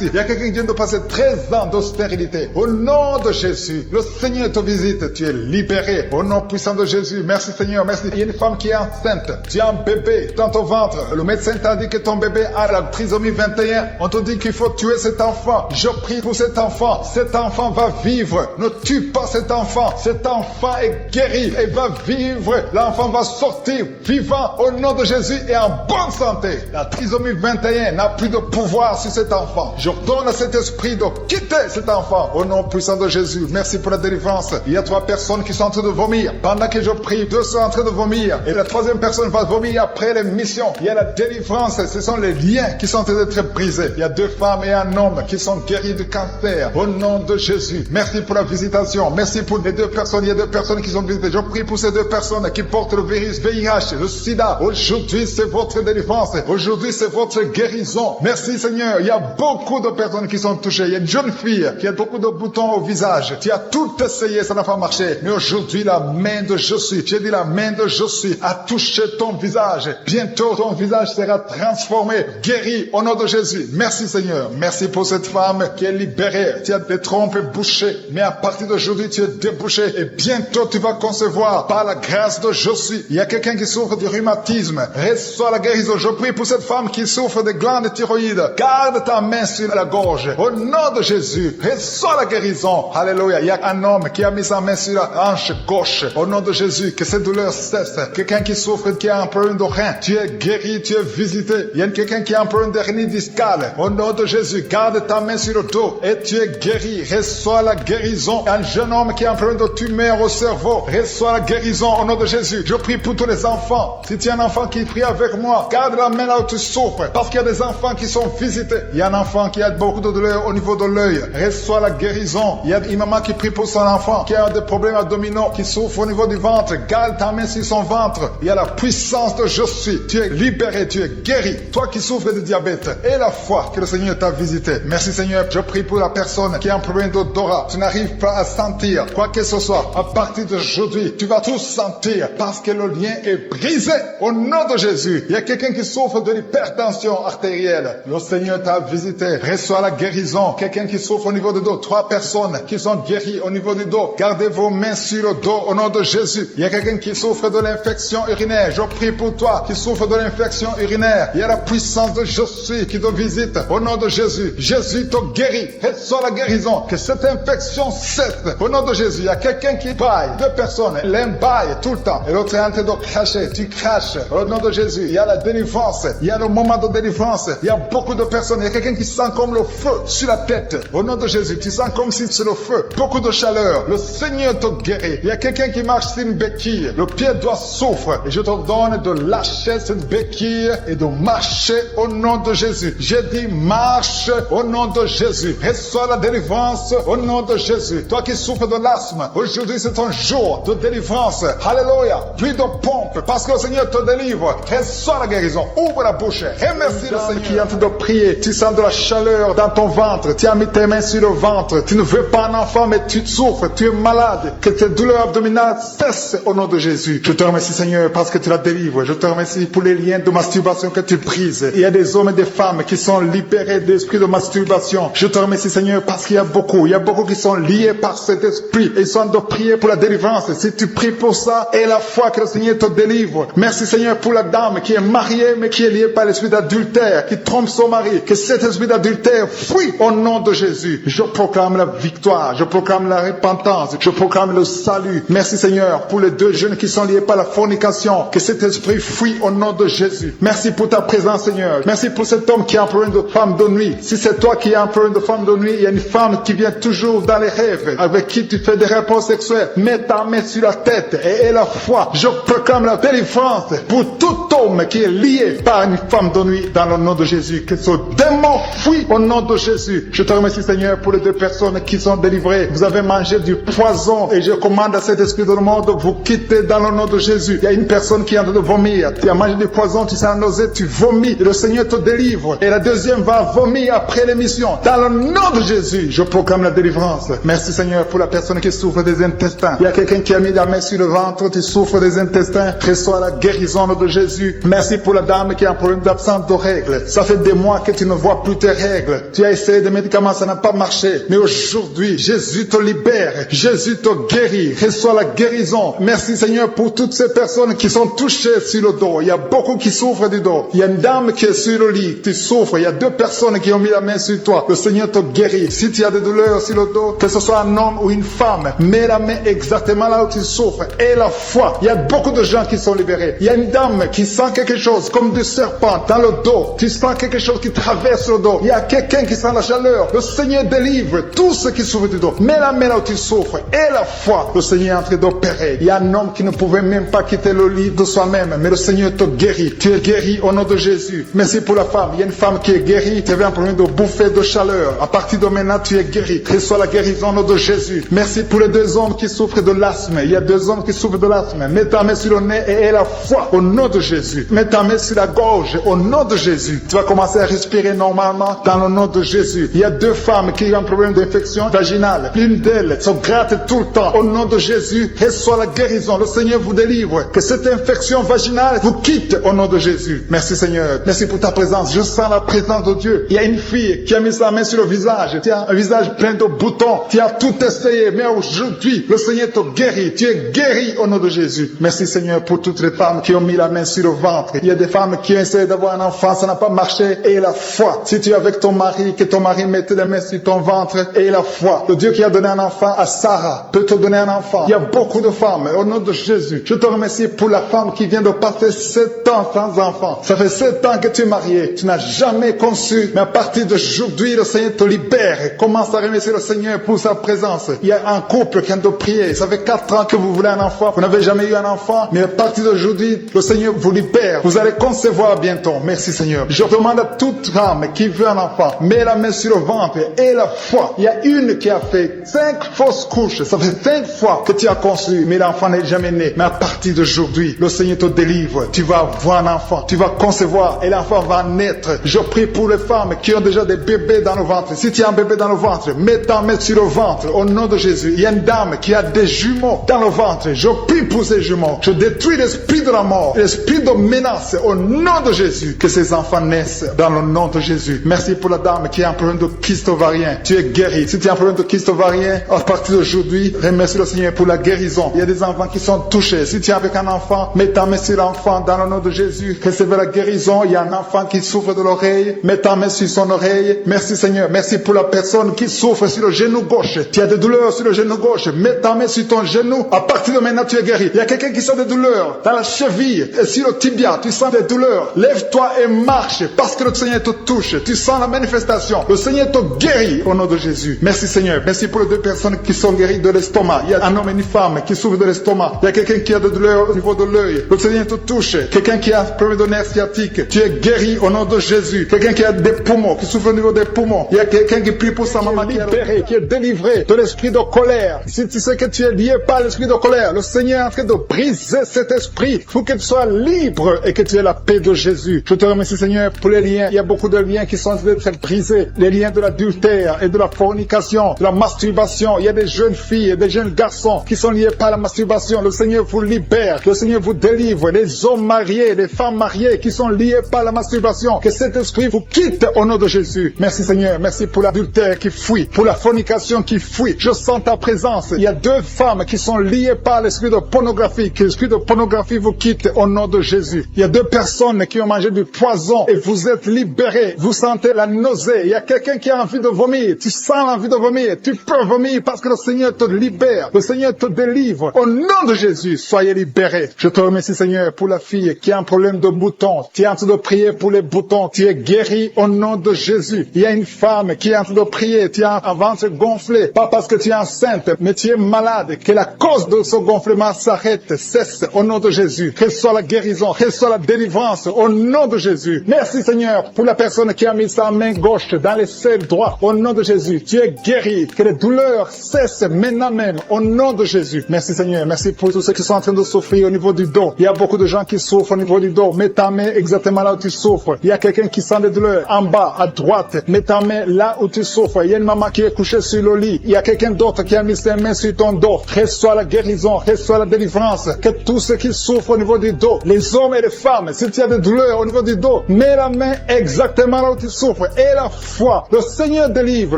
Il y a quelqu'un qui vient de passer 13 ans d'austérité. Au nom de Jésus, le Seigneur te visite, tu es libéré. Au nom puissant de Jésus, merci Seigneur, merci. Il y a une femme qui est enceinte, tu as un bébé dans ton ventre. Le médecin t'a dit que ton bébé a la trisomie 21. On te dit qu'il faut tuer cet enfant. Je prie pour cet enfant. Cet enfant va vivre. Ne tue pas cet enfant. Cet enfant est guéri et va vivre. L'enfant va sortir vivant au nom de Jésus et en bonne santé. La trisomie 21 n'a plus de pouvoir sur cet enfant. Je donne à cet esprit de quitter cet enfant au nom puissant de Jésus. Merci pour la délivrance. Il y a 3 personnes qui sont en train de vomir. Pendant que je prie, 2 sont en train de vomir. Et la 3e personne va vomir après l'émission. Il y a la délivrance. Ce sont les liens qui sont en train d'être brisés. Il y a 2 femmes et un homme qui sont guéris du cancer au nom de Jésus. Merci pour la visitation. Merci pour les 2 personnes. Il y a 2 personnes qui sont visitées. Je prie pour ces 2 personnes qui portent le virus VIH, le sida. Aujourd'hui, c'est votre délivrance. Aujourd'hui, c'est votre guérison. Merci Seigneur. Il y a beaucoup de personnes qui sont touchées. Il y a une jeune fille qui a beaucoup de boutons au visage. Tu as tout essayé, ça n'a pas marché. Mais aujourd'hui, la main de Je suis, j'ai dit la main de Je suis, a touché ton visage. Bientôt, ton visage sera transformé, guéri au nom de Jésus. Merci Seigneur. Merci pour cette femme qui est libérée. Tu as des trompes bouchées, mais à partir d'aujourd'hui, tu es débouché. Et bientôt, tu vas concevoir par la grâce de Je suis. Il y a quelqu'un qui souffre du rhumatisme. Reçois la guérison. Je prie pour cette femme qui souffre de glandes thyroïdes. Garde ta main sur la gorge. Au nom de Jésus, reçois la guérison. Alléluia. Il y a un homme qui a mis sa main sur la hanche gauche. Au nom de Jésus, que cette douleur cesse. Quelqu'un qui souffre, qui a un problème de rein. Tu es guéri, tu es visité. Il y a quelqu'un qui a un problème d'hernie discale. Au nom de Jésus, garde ta main sur le dos et tu es guéri. Reçois la guérison. Un jeune homme qui a un problème de tumeur au cerveau. Reçois la guérison au nom de Jésus. Je prie pour tous les enfants. Si tu es un enfant qui prie avec moi, garde la main là où tu souffres. Parce qu'il y a des enfants qui sont visités. Il y a un enfant qui a beaucoup de douleur au niveau de l'œil. Reçois la guérison. Il y a une maman qui prie pour son enfant qui a des problèmes abdominaux, qui souffre au niveau du ventre. Garde ta main sur son ventre. Il y a la puissance de Je suis. Tu es libéré, tu es guéri. Toi qui souffres de diabète et la foi que le Seigneur t'a visité. Merci Seigneur. Je prie pour la personne qui a un problème d'odorat. Tu n'arrives pas à sentir quoi que ce soit. À partir d'aujourd'hui, tu vas tout sentir parce que le lien est brisé. Au nom de Jésus. Il y a quelqu'un qui souffre de l'hypertension artérielle. Le Seigneur t'a visité. Reçois la guérison. Quelqu'un qui souffre au niveau du dos. 3 personnes qui sont guéries au niveau du dos. Gardez vos mains sur le dos au nom de Jésus. Il y a quelqu'un qui souffre de l'infection urinaire. Je prie pour toi qui souffre de l'infection urinaire. Il y a la puissance de Je suis qui te visite au nom de Jésus. Jésus te guérit. Reçois la guérison. Que cette infection cesse au nom de Jésus. Il y a quelqu'un qui baille. 2 personnes. L'un baille tout le temps. Et l'autre est en train de cracher. Tu craches au nom de Jésus. Il y a la délivrance. Il y a le moment de délivrance. Il y a beaucoup de personnes. Il y a quelqu'un qui sent comme le feu sur la tête. Au nom de Jésus. Tu sens comme si c'est le feu. Beaucoup de chaleur. Le Seigneur te guérit. Il y a quelqu'un qui marche sur une béquille. Le pied doit souffre. Et je te donne de lâcher cette béquille et de marcher au nom de Jésus. J'ai dit marche au nom de Jésus. Reçois la délivrance au nom de Jésus. Toi qui souffres de l'asthme, aujourd'hui c'est un jour de délivrance. Alléluia. Plus de pompe parce que le Seigneur te délivre. Reçois la guérison. Ouvre la bouche. Remercie le Seigneur qui est en train de prier. Tu sens de la chaleur dans ton ventre. Tu as mis tes mains sur le ventre. Tu ne veux pas un enfant mais tu souffres. Tu es malade. Que tes douleurs abdominales cessent au nom de Jésus. Je te remercie Seigneur parce que tu la délivres. Je te remercie pour les liens de masturbation que tu brises. Il y a des hommes et des femmes qui sont libérés de l'esprit de masturbation. Je te remercie Seigneur parce qu'il y a beaucoup qui sont liés par cet esprit et ils sont de prier pour la délivrance. Si tu pries pour ça et la foi que le Seigneur te délivre. Merci Seigneur pour la dame qui est mariée mais qui est liée par l'esprit d'adultère, qui trompe son mari. Que cet esprit d'adultère fuit au nom de Jésus. Je proclame la victoire. Je proclame la repentance. Je proclame le salut. Merci Seigneur pour les 2 jeunes qui sont liés par la fornication. Que cet esprit fuit au nom de Jésus. Merci pour ta présence Seigneur. Merci pour cet homme qui a un problème de femme de nuit. Si c'est toi qui as un problème de femme de nuit, il y a une femme qui vient toujours dans les rêves, avec qui tu fais des rapports sexuels. Mets ta main sur la tête et aie la foi. Je proclame la délivrance pour tout homme qui est lié par une femme de nuit dans le nom de Jésus. Que ce démon fuit au nom de Jésus. Je te remercie Seigneur pour les 2 personnes qui sont délivrées. Vous avez mangé du poison et je commande à cet esprit de monde de vous quitter dans le nom de Jésus. Il y a une personne qui est en train de vomir. Tu as mangé du poison, tu sens nausée, tu vomis et le Seigneur te délivre. Et la deuxième va vomi après l'émission. Dans le nom de Jésus, je proclame la délivrance. Merci Seigneur pour la personne qui souffre des intestins. Il y a quelqu'un qui a mis la main sur le ventre, tu souffres des intestins. Reçois la guérison au nom de Jésus. Merci pour la dame qui a un problème d'absence de règles. Ça fait des mois que tu ne vois plus tes règles. Tu as essayé des médicaments, ça n'a pas marché. Mais aujourd'hui, Jésus te libère. Jésus te guérit. Reçois la guérison. Merci Seigneur pour toutes ces personnes qui sont touchées sur le dos. Il y a beaucoup qui souffrent du dos. Il y a une dame qui est sur le lit. Tu souffres. Il y a 2 personnes qui ont mis la main sur toi. Le Seigneur te guérit. Si tu as des douleurs sur le dos, que ce soit un homme ou une femme, mets la main exactement là où tu souffres. Et la foi. Il y a beaucoup de gens qui sont libérés. Il y a une dame qui sent quelque chose comme du serpent dans le dos. Tu sens quelque chose qui traverse le dos. Il y a quelqu'un qui sent la chaleur. Le Seigneur délivre tous ceux qui souffrent du dos. Mets la main là où tu souffres. Et la foi. Le Seigneur est en train d'opérer. Il y a un homme qui ne pouvait même pas quitter le lit de soi-même. Mais le Seigneur te guérit. Tu es guéri au nom de Jésus. Merci pour la femme. Il y a une femme qui est guérie. Tu avais un problème de bouffée de chaleur. À partir de maintenant, tu es guéri. Reçois la guérison au nom de Jésus. Merci pour les 2 hommes qui souffrent de l'asthme. Il y a 2 hommes qui souffrent de l'asthme. Mets ta main sur le nez et aie la foi au nom de Jésus. Mets ta main sur la gorge au nom de Jésus. Tu vas commencer à respirer normalement dans le nom de Jésus. Il y a 2 femmes qui ont un problème d'infection vaginale. L'une d'elles se gratte tout le temps. Au nom de Jésus, reçois la guérison. Le Seigneur vous délivre. Que cette infection vaginale vous quitte au nom de Jésus. Merci Seigneur. Merci pour ta présence. Je sens la présence de Dieu. Il y a une fille qui a mis sa main sur le visage. Tu as un visage plein de boutons. Tu as tout essayé. Mais aujourd'hui, le Seigneur te guérit. Tu es guéri au nom de Jésus. Merci Seigneur pour toutes les femmes qui ont mis la main sur le ventre. Il y a des femmes qui ont essayé d'avoir un enfant. Ça n'a pas marché. Et la foi. Si tu es avec ton mari, que ton mari mette les mains sur ton ventre. Et la foi. Le Dieu qui a donné un enfant à Sarah peut te donner un enfant. Il y a beaucoup de femmes. Au nom de Jésus. Je te remercie pour la femme qui vient de passer 7 ans sans enfant. Ça fait 7 ans que tu es marié. Tu n'as jamais conçu. Mais à partir d'aujourd'hui, le Seigneur te libère. Commence à remercier le Seigneur pour sa présence. Il y a un couple qui vient de prier. Ça fait 4 ans que vous voulez un enfant. Vous n'avez jamais eu un enfant. Mais à partir d'aujourd'hui, le Seigneur vous libère. Vous allez concevoir bientôt. Merci Seigneur. Je demande à toute femme qui veut un enfant, mets la main sur le ventre et la foi. Il y a une qui a fait 5 fausses couches. Ça fait 5 fois que tu as conçu, mais l'enfant n'est jamais né. Mais à partir d'aujourd'hui, le Seigneur te délivre. Tu vas avoir un enfant. Tu vas concevoir et l'enfant va naître. Je prie pour les femmes qui ont déjà des bébés dans le ventre. Si tu as un bébé dans le ventre, mets ta main sur le ventre au nom de Jésus. Il y a une dame qui a des jumeaux dans le ventre. Je prie pour ces jumeaux. Je détruis l'esprit de la mort, l'esprit de menace au nom de Jésus. Que ces enfants naissent dans le nom de Jésus. Merci pour la dame qui a un problème de kyste ovarien. Tu es guéri. Si tu as un problème de kyste ovarien, à partir d'aujourd'hui, remercie le Seigneur pour la guérison. Il y a des enfants qui sont touchés. Si tu es avec un enfant, mets ta main sur l'enfant dans le nom de Jésus. Recevez la guérison. Il y a un enfant qui souffre de l'oreille. Mets ta main sur son oreille. Merci Seigneur. Merci pour la personne qui souffre sur le genou gauche. Tu as des douleurs sur le genou gauche. Mets ta main sur ton genou. À partir de maintenant, tu es guéri. Il y a quelqu'un qui sent des douleurs dans la cheville et sur le tibia. Tu sens des douleurs. Lève-toi et marche parce que le Seigneur te touche. Tu sens la manifestation. Le Seigneur te guérit au nom de Jésus. Merci Seigneur. Merci pour les 2 personnes qui sont guéries de l'estomac. Il y a un homme et une femme qui souffrent de l'estomac. Il y a quelqu'un qui a des douleurs au niveau de l'œil. Le Seigneur te touche. Quelqu'un qui a un problème de nerf sciatique. Tu es guéri au nom de Jésus. Quelqu'un qui a des poumons, qui souffre au niveau des poumons. Il y a quelqu'un qui prie pour sa maman qui est libéré, qui est délivré de l'esprit de colère. Si tu sais que tu es lié par l'esprit de colère, le Seigneur est en train de briser cet esprit pour que tu sois libre et que tu aies la paix de Jésus. Je te remercie Seigneur pour les liens. Il y a beaucoup de liens qui sont en train d'être brisés. Les liens de l'adultère et de la fornication, de la masturbation. Il y a des jeunes filles et des jeunes garçons qui sont liés par la masturbation. Le Seigneur vous libère. Le Seigneur vous délivre. Les hommes mariés, les femmes mariées qui sont liés par la masturbation. Que cet esprit vous quitte au nom de Jésus. Merci Seigneur. Merci pour l'adultère qui fuit. Pour la fornication qui fuit. Je sens ta présence. Il y a 2 femmes qui sont liées par l'esprit de pornographie. Que l'esprit de pornographie vous quitte au nom de Jésus. Il y a 2 personnes qui ont mangé du poison et vous êtes libérés. Vous sentez la nausée. Il y a quelqu'un qui a envie de vomir. Tu sens l'envie de vomir. Tu peux vomir parce que le Seigneur te libère. Le Seigneur te délivre. Au nom de Jésus, soyez libérés. Je te remercie Seigneur pour la fille qui a un problème de boutons. Tu es en train de prier pour les boutons. Tu es guéri au nom de Jésus. Il y a une femme qui est en train de prier. Tu as un ventre gonflé. Pas parce que tu es enceinte, mais tu es malade. Que la cause de ce gonflement s'arrête, cesse au nom de Jésus. Reçois la guérison, reçois la délivrance au nom de Jésus. Merci Seigneur pour la personne qui a mis sa main gauche dans les selles droits. Au nom de Jésus, tu es guéri. Que les douleurs cessent maintenant même au nom de Jésus. Merci Seigneur. Merci pour tous ceux qui sont en train de souffrir au niveau du dos. Il y a beaucoup de gens qui souffrent au niveau du dos. Mets ta main exactement là où tu souffres. Il y a quelqu'un qui sent des douleurs en bas, à droite. Mets ta main là où tu souffres. Il y a une maman qui est couchée sur le lit. Il y a quelqu'un d'autre qui a mis ses mains sur ton dos. Reçois la guérison, reçois la délivrance. Que tous ceux qui souffrent au niveau du dos, les hommes et les femmes, si tu as des douleurs au niveau du dos, mets la main exactement là où tu souffres. Et la foi, le Seigneur délivre.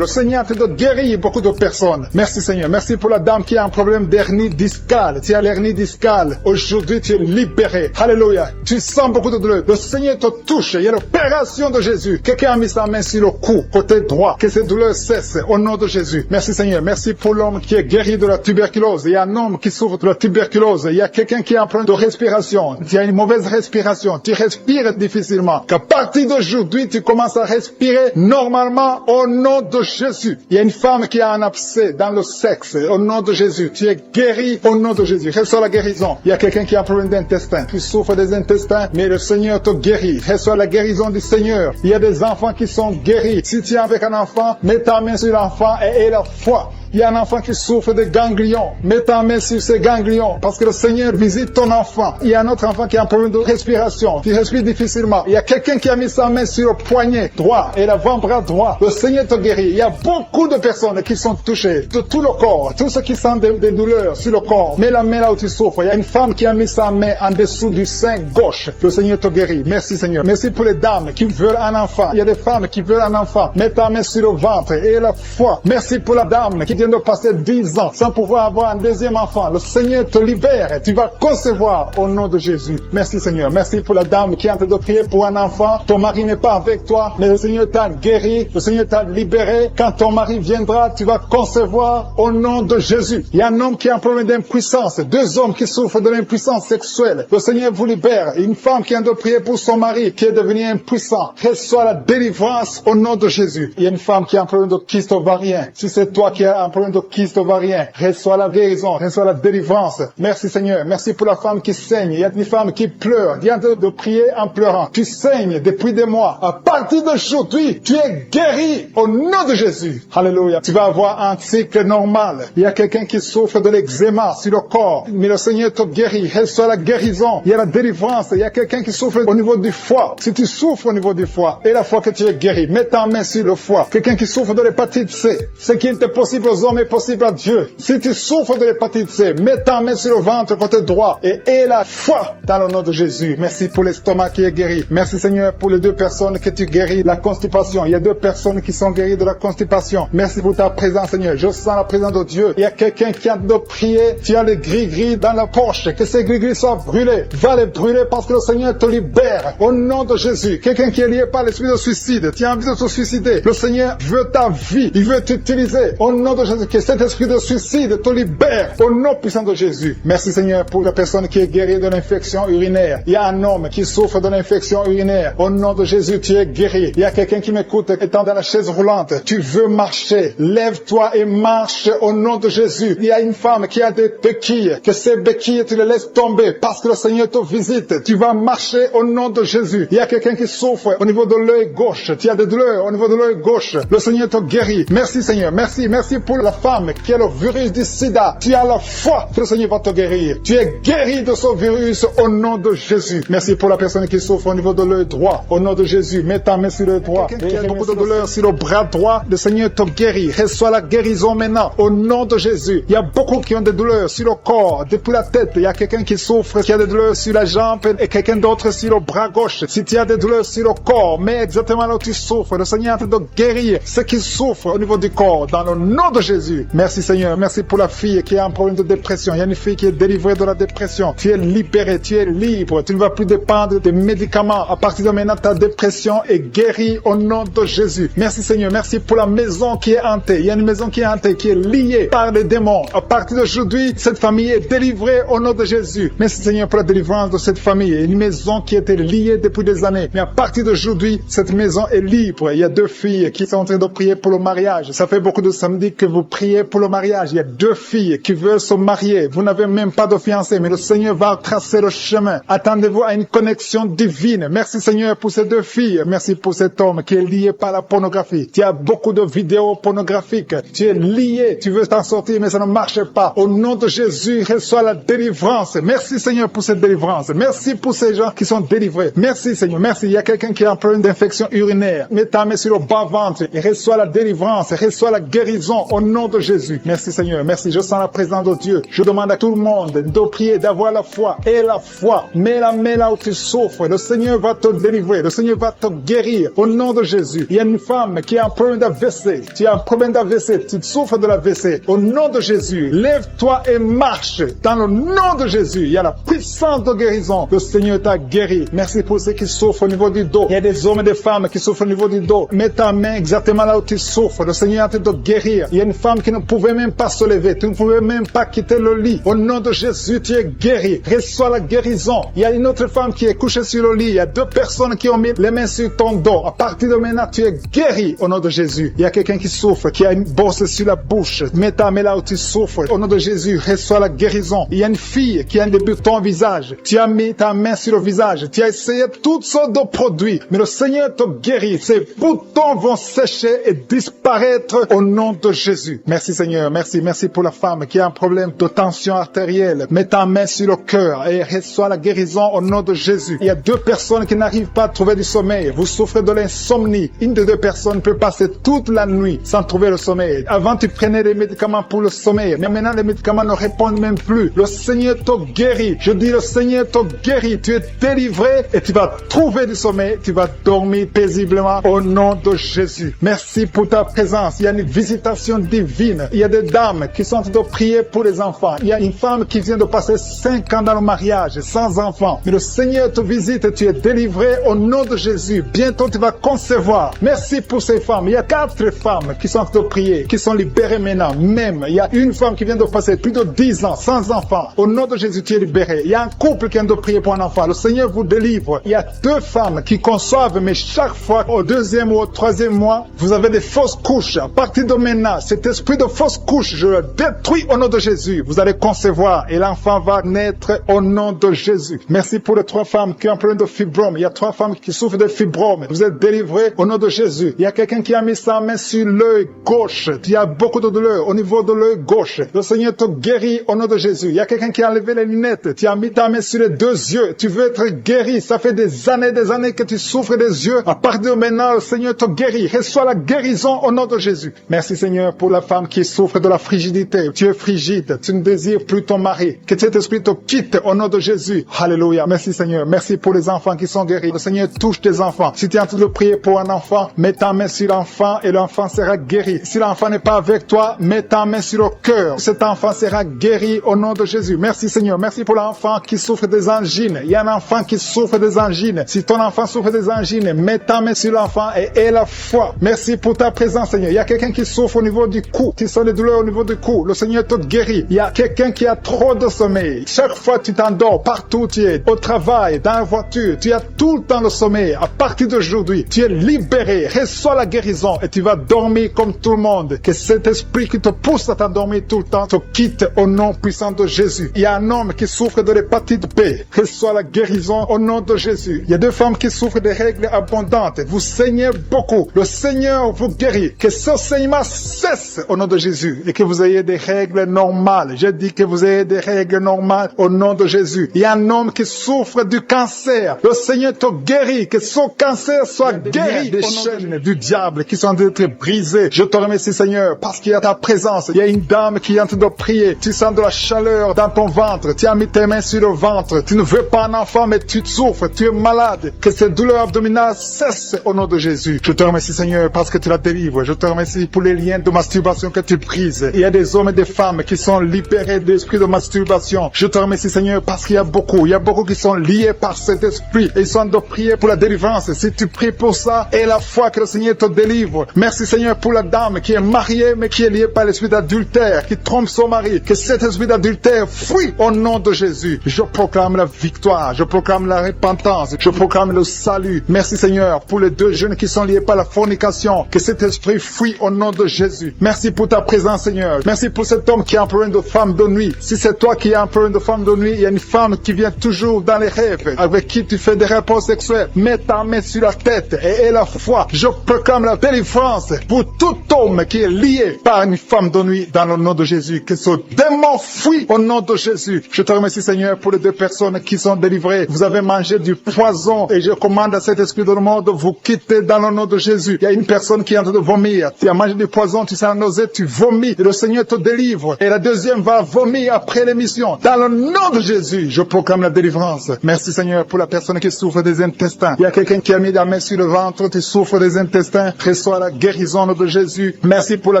Le Seigneur te guérit beaucoup de personnes. Merci Seigneur. Merci pour la dame qui a un problème d'hernie discale. Tu as l'hernie discale. Aujourd'hui, tu es libéré. Alléluia. Tu sens beaucoup de douleur. Le Seigneur te touche. Il y a l'opération de Jésus. Quelqu'un a mis sa main sur le cou, côté droit. Que ces douleurs cessent au nom de Jésus. Merci Seigneur. Merci pour l'homme qui est guéri de la tuberculose. Il y a un homme qui souffre de la tuberculose. Il y a quelqu'un qui a un problème de respiration. Tu as une mauvaise respiration. Tu respires difficilement. Qu'à partir d'aujourd'hui, tu commences à respirer normalement au nom de Jésus. Il y a une femme qui a un abcès dans le sexe. Au nom de Jésus. Tu es guéri au nom de Jésus. Reçois la guérison. Il y a quelqu'un qui a un problème d'intestin. Tu souffres des intestins, mais le Seigneur te guérit. Reçois la guérison du Seigneur. Il y a des enfants qui sont guéris. Si tu es avec un enfant, mets ta main sur l'enfant et aie la foi. Il y a un enfant qui souffre de ganglions. Mets ta main sur ces ganglions parce que le Seigneur visite ton enfant. Il y a un autre enfant qui a un problème de respiration. Tu respires difficilement. Il y a quelqu'un qui a mis sa main sur le poignet droit et l'avant-bras droit. Le Seigneur te guérit. Il y a beaucoup de personnes qui sont touchées de tout le corps. Tous ceux qui sentent des douleurs sur le corps. Mets la main là où tu souffres. Il y a une femme qui a mis sa main en dessous du sein gauche. Le Seigneur te guérit. Merci Seigneur. Merci pour les dames qui veulent un enfant. Il y a des femmes qui veulent un enfant. Mets ta main sur le ventre et la foi. Merci pour la dame qui vient de passer 10 ans sans pouvoir avoir un deuxième enfant. Le Seigneur te libère. Tu vas concevoir au nom de Jésus. Merci Seigneur. Merci pour la dame qui est en train de prier pour un enfant. Ton mari n'est pas avec toi, mais le Seigneur t'a guéri. Le Seigneur t'a libéré. Quand ton mari viendra, tu vas concevoir au nom de Jésus. Il y a un homme qui a un problème d'impuissance. 2 hommes qui souffrent de l'impuissance sexuelle. Le Seigneur vous libère. Une femme qui a de prier pour son mari qui est devenu impuissant. Reçois la délivrance au nom de Jésus. Il y a une femme qui a un problème de kyste ovarien. Si c'est toi qui as un problème de kyste ovarien, reçois la guérison, reçois la délivrance. Merci Seigneur. Merci pour la femme qui saigne. Il y a une femme qui pleure. Viens de prier en pleurant. Tu saignes depuis des mois. À partir d'aujourd'hui, tu es guéri au nom de Jésus. Alléluia. Tu vas avoir un cycle normal. Il y a quelqu'un qui souffre de l'eczéma sur le corps. Mais le Seigneur te guérit. Reçois la guérison. Il y a la délivrance. Il y a quelqu'un qui souffre au niveau du foie. Si tu souffres au niveau du foie, et la fois que tu es guéri, mets ta main sur le foie. Quelqu'un qui souffre de l'hépatite C. Ce qui est possible aux hommes est possible à Dieu. Si tu souffres de l'hépatite C, mets ta main sur le ventre côté droit et aie la foi dans le nom de Jésus. Merci pour l'estomac qui est guéri. Merci Seigneur pour les 2 personnes que tu guéris la constipation. Il y a 2 personnes qui sont guéries de la constipation. Merci pour ta présence Seigneur. Je sens la présence de Dieu. Il y a quelqu'un qui a de prier. Tu as les gris-gris dans la poche. Que ces gris-gris soient brûlés. Va les brûler parce que le Seigneur te libère. Au nom de Jésus. Quelqu'un qui est lié par l'esprit de suicide. Tu as envie de te suicider. Le Seigneur veut ta vie. Il veut t'utiliser. Au nom de Jésus. Que cet esprit de suicide te libère au nom puissant de Jésus. Merci Seigneur pour la personne qui est guérie de l'infection urinaire. Il y a un homme qui souffre de l'infection urinaire. Au nom de Jésus, tu es guéri. Il y a quelqu'un qui m'écoute étant dans la chaise roulante. Tu veux marcher. Lève-toi et marche au nom de Jésus. Il y a une femme qui a des béquilles. Que ces béquilles, tu les laisses tomber parce que le Seigneur te visite. Tu vas marcher au nom de Jésus. Il y a quelqu'un qui souffre au niveau de l'œil gauche. Tu as des douleurs au niveau de l'œil gauche. Le Seigneur te guérit. Merci Seigneur. Merci. Merci pour la femme qui a le virus du sida. Tu as la foi que le Seigneur va te guérir. Tu es guéri de ce virus au nom de Jésus. Merci pour la personne qui souffre au niveau de l'œil droit. Au nom de Jésus, mets ta main sur l'œil droit. Il y a beaucoup de douleurs sur le bras droit. Le Seigneur te guérit. Reçois la guérison maintenant. Au nom de Jésus. Il y a beaucoup qui ont des douleurs sur le corps, depuis la tête. Il y a quelqu'un qui souffre, qui a des douleurs sur la jambe et quelqu'un d'autre sur le bras gauche. Si tu as des douleurs sur le corps, mets exactement là où tu souffres. Le Seigneur est en train de guérir ceux qui souffrent au niveau du corps. Dans le nom de Jésus. Merci Seigneur. Merci pour la fille qui a un problème de dépression. Il y a une fille qui est délivrée de la dépression. Tu es libéré, tu es libre. Tu ne vas plus dépendre des médicaments. À partir de maintenant, ta dépression est guérie au nom de Jésus. Merci Seigneur. Merci pour la maison qui est hantée. Il y a une maison qui est hantée, qui est liée par les démons. À partir d'aujourd'hui, cette famille est délivrée au nom de Jésus. Merci Seigneur pour la délivrance de cette famille. Une maison qui était liée depuis des années. Mais à partir d'aujourd'hui, cette maison est libre. Il y a 2 filles qui sont en train de prier pour le mariage. Ça fait beaucoup de samedis que vous vous prier pour le mariage. Il y a 2 filles qui veulent se marier. Vous n'avez même pas de fiancé, mais le Seigneur va tracer le chemin. Attendez-vous à une connexion divine. Merci Seigneur pour ces 2 filles. Merci pour cet homme qui est lié par la pornographie. Tu as beaucoup de vidéos pornographiques. Tu es lié. Tu veux t'en sortir, mais ça ne marche pas. Au nom de Jésus, reçois la délivrance. Merci Seigneur pour cette délivrance. Merci pour ces gens qui sont délivrés. Merci Seigneur. Merci. Il y a quelqu'un qui a un problème d'infection urinaire. Mets ta main sur le bas-ventre et reçois la délivrance. Reçois la guérison au nom de Jésus. Merci Seigneur. Merci. Je sens la présence de Dieu. Je demande à tout le monde de prier, d'avoir la foi. Et la foi. Mets la main là où tu souffres. Le Seigneur va te délivrer. Le Seigneur va te guérir au nom de Jésus. Il y a une femme qui a un problème d'AVC. Tu as un problème d'AVC. Tu souffres de l'AVC. Au nom de Jésus, lève-toi et marche. Dans le nom de Jésus, il y a la puissance de guérison. Le Seigneur t'a guéri. Merci pour ceux qui souffrent au niveau du dos. Il y a des hommes et des femmes qui souffrent au niveau du dos. Mets ta main exactement là où tu souffres. Le Seigneur est en train de guérir. Il y a une femme qui ne pouvait même pas se lever. Tu ne pouvais même pas quitter le lit. Au nom de Jésus, tu es guéri. Reçois la guérison. Il y a une autre femme qui est couchée sur le lit. Il y a 2 personnes qui ont mis les mains sur ton dos. À partir de maintenant, tu es guéri au nom de Jésus. Il y a quelqu'un qui souffre, qui a une bosse sur la bouche. Mets ta main là où tu souffres. Au nom de Jésus, reçois la guérison. Il y a une fille qui a un débutant au visage. Tu as mis ta main sur le visage. Tu as essayé toutes sortes de produits. Mais le Seigneur te guérit. Ces boutons vont sécher et disparaître au nom de Jésus. Merci Seigneur. Merci. Merci pour la femme qui a un problème de tension artérielle. Mets ta main sur le cœur et reçois la guérison au nom de Jésus. Il y a 2 personnes qui n'arrivent pas à trouver du sommeil. Vous souffrez de l'insomnie. Une des 2 personnes peut passer toute la nuit sans trouver le sommeil. Avant, tu prenais des médicaments pour le sommeil. Mais maintenant, les médicaments ne répondent même plus. Le Seigneur te guérit. Je dis, le Seigneur te guérit. Tu es délivré et tu vas trouver du sommeil. Tu vas dormir paisiblement au nom de Jésus. Merci pour ta présence. Il y a une visitation divine. Il y a des dames qui sont en train de prier pour les enfants. Il y a une femme qui vient de passer 5 ans dans le mariage sans enfant. Mais le Seigneur te visite et tu es délivré au nom de Jésus. Bientôt, tu vas concevoir. Merci pour ces femmes. Il y a 4 femmes qui sont en train de prier, qui sont libérées maintenant. Même, il y a une femme qui vient de passer plus de 10 ans sans enfant. Au nom de Jésus, tu es libéré. Il y a un couple qui vient de prier pour un enfant. Le Seigneur vous délivre. Il y a 2 femmes qui conçoivent, mais chaque fois, au 2e ou au 3e mois, vous avez des fausses couches. À partir de maintenant, cet esprit de fausses couches, je le détruis au nom de Jésus. Vous allez concevoir et l'enfant va naître au nom de Jésus. Merci pour les 3 femmes qui ont un problème de fibrome. Il y a 3 femmes qui souffrent de fibrome. Vous êtes délivrés au nom de Jésus. Il y a quelqu'un qui a mis sa main sur l'œil gauche. Il y a beaucoup de douleur au niveau de l'œil gauche. Le Seigneur te guérit au nom de Jésus. Il y a quelqu'un qui a enlevé les lunettes. Tu as mis ta main sur les 2 yeux. Tu veux être guéri. Ça fait des années que tu souffres des yeux. À partir de maintenant, le Seigneur te guérit. Reçois la guérison au nom de Jésus. Merci Seigneur pour la femme qui souffre de la frigidité. Tu es frigide. Tu ne désires plus ton mari. Que cet esprit te quitte au nom de Jésus. Alléluia. Merci Seigneur. Merci pour les enfants qui sont guéris. Le Seigneur touche tes enfants. Si tu es en train de prier pour un enfant, mets ta main sur l'enfant et l'enfant sera guéri. Si l'enfant n'est pas avec toi, mets ta main sur le cœur. Cet enfant sera guéri au nom de Jésus. Merci Seigneur. Merci pour l'enfant qui souffre des angines. Il y a un enfant qui souffre des angines. Si ton enfant souffre des angines, mets ta main sur l'enfant et aie la foi. Merci pour ta présence Seigneur. Il y a quelqu'un qui souffre au niveau du cou. Tu sens des douleurs au niveau du cou. Le Seigneur te guérit. Il y a quelqu'un qui a trop de sommeil. Chaque fois tu t'endors, partout tu es, au travail, dans la voiture, tu as tout le temps le sommeil. À partir d'aujourd'hui, tu es libéré. Reçois la guérison et tu vas dormir comme tout le monde. Que cet esprit qui te pousse à t'endormir tout le temps te quitte au nom puissant de Jésus. Il y a un homme qui souffre de l'hépatite B. Reçois la guérison au nom de Jésus. Il y a 2 femmes qui souffrent de règles abondantes. Vous saignez beaucoup. Le Seigneur vous guérit. Que ce saignement cesse au nom de Jésus et que vous ayez des règles normales. Je dis que vous ayez des règles normales au nom de Jésus. Il y a un homme qui souffre du cancer. Le Seigneur te guérit. Que son cancer soit guéri. Des chaînes du diable qui sont en train d'être brisées. Je te remercie Seigneur parce qu'il y a ta présence. Il y a une dame qui est en train de prier. Tu sens de la chaleur dans ton ventre. Tu as mis tes mains sur le ventre. Tu ne veux pas un enfant mais tu souffres. Tu es malade. Que cette douleur abdominale cesse au nom de Jésus. Je te remercie Seigneur parce que tu la délivres. Je te remercie pour les liens de masturbation que tu brises. Il y a des hommes et des femmes qui sont libérés de l'esprit de masturbation. Je te remercie Seigneur parce qu'il y a beaucoup qui sont liés par cet esprit et ils sont de prier pour la délivrance. Si tu pries pour ça, et la foi que le Seigneur te délivre. Merci Seigneur pour la dame qui est mariée mais qui est liée par l'esprit d'adultère, qui trompe son mari. Que cet esprit d'adultère fuit au nom de Jésus. Je proclame la victoire, je proclame la repentance, je proclame le salut. Merci Seigneur pour les 2 jeunes qui sont liés par la fornication. Que cet esprit fuit au nom de Jésus. Merci pour ta présence, Seigneur. Merci pour cet homme qui est un problème de femme de nuit. Si c'est toi qui as un problème de femme de nuit, il y a une femme qui vient toujours dans les rêves, avec qui tu fais des rapports sexuels. Mets ta main sur la tête et aie la foi. Je proclame la délivrance pour tout homme qui est lié par une femme de nuit dans le nom de Jésus. Que ce démon fuit au nom de Jésus. Je te remercie, Seigneur, pour les deux personnes qui sont délivrées. Vous avez mangé du poison et je commande à cet esprit de le monde de vous quitter dans le nom de Jésus. Il y a une personne qui est en train de vomir. Tu as mangé du poison, tu sens la nausée, tu vomis et le Seigneur te délivre. Et la deuxième va vomir après l'émission. Dans le nom de Jésus, je proclame la délivrance. Merci, Seigneur, pour la personne qui souffre des intestins. Il y a quelqu'un qui a mis la main sur le ventre, tu souffres des intestins. Reçois la guérison de Jésus. Merci pour la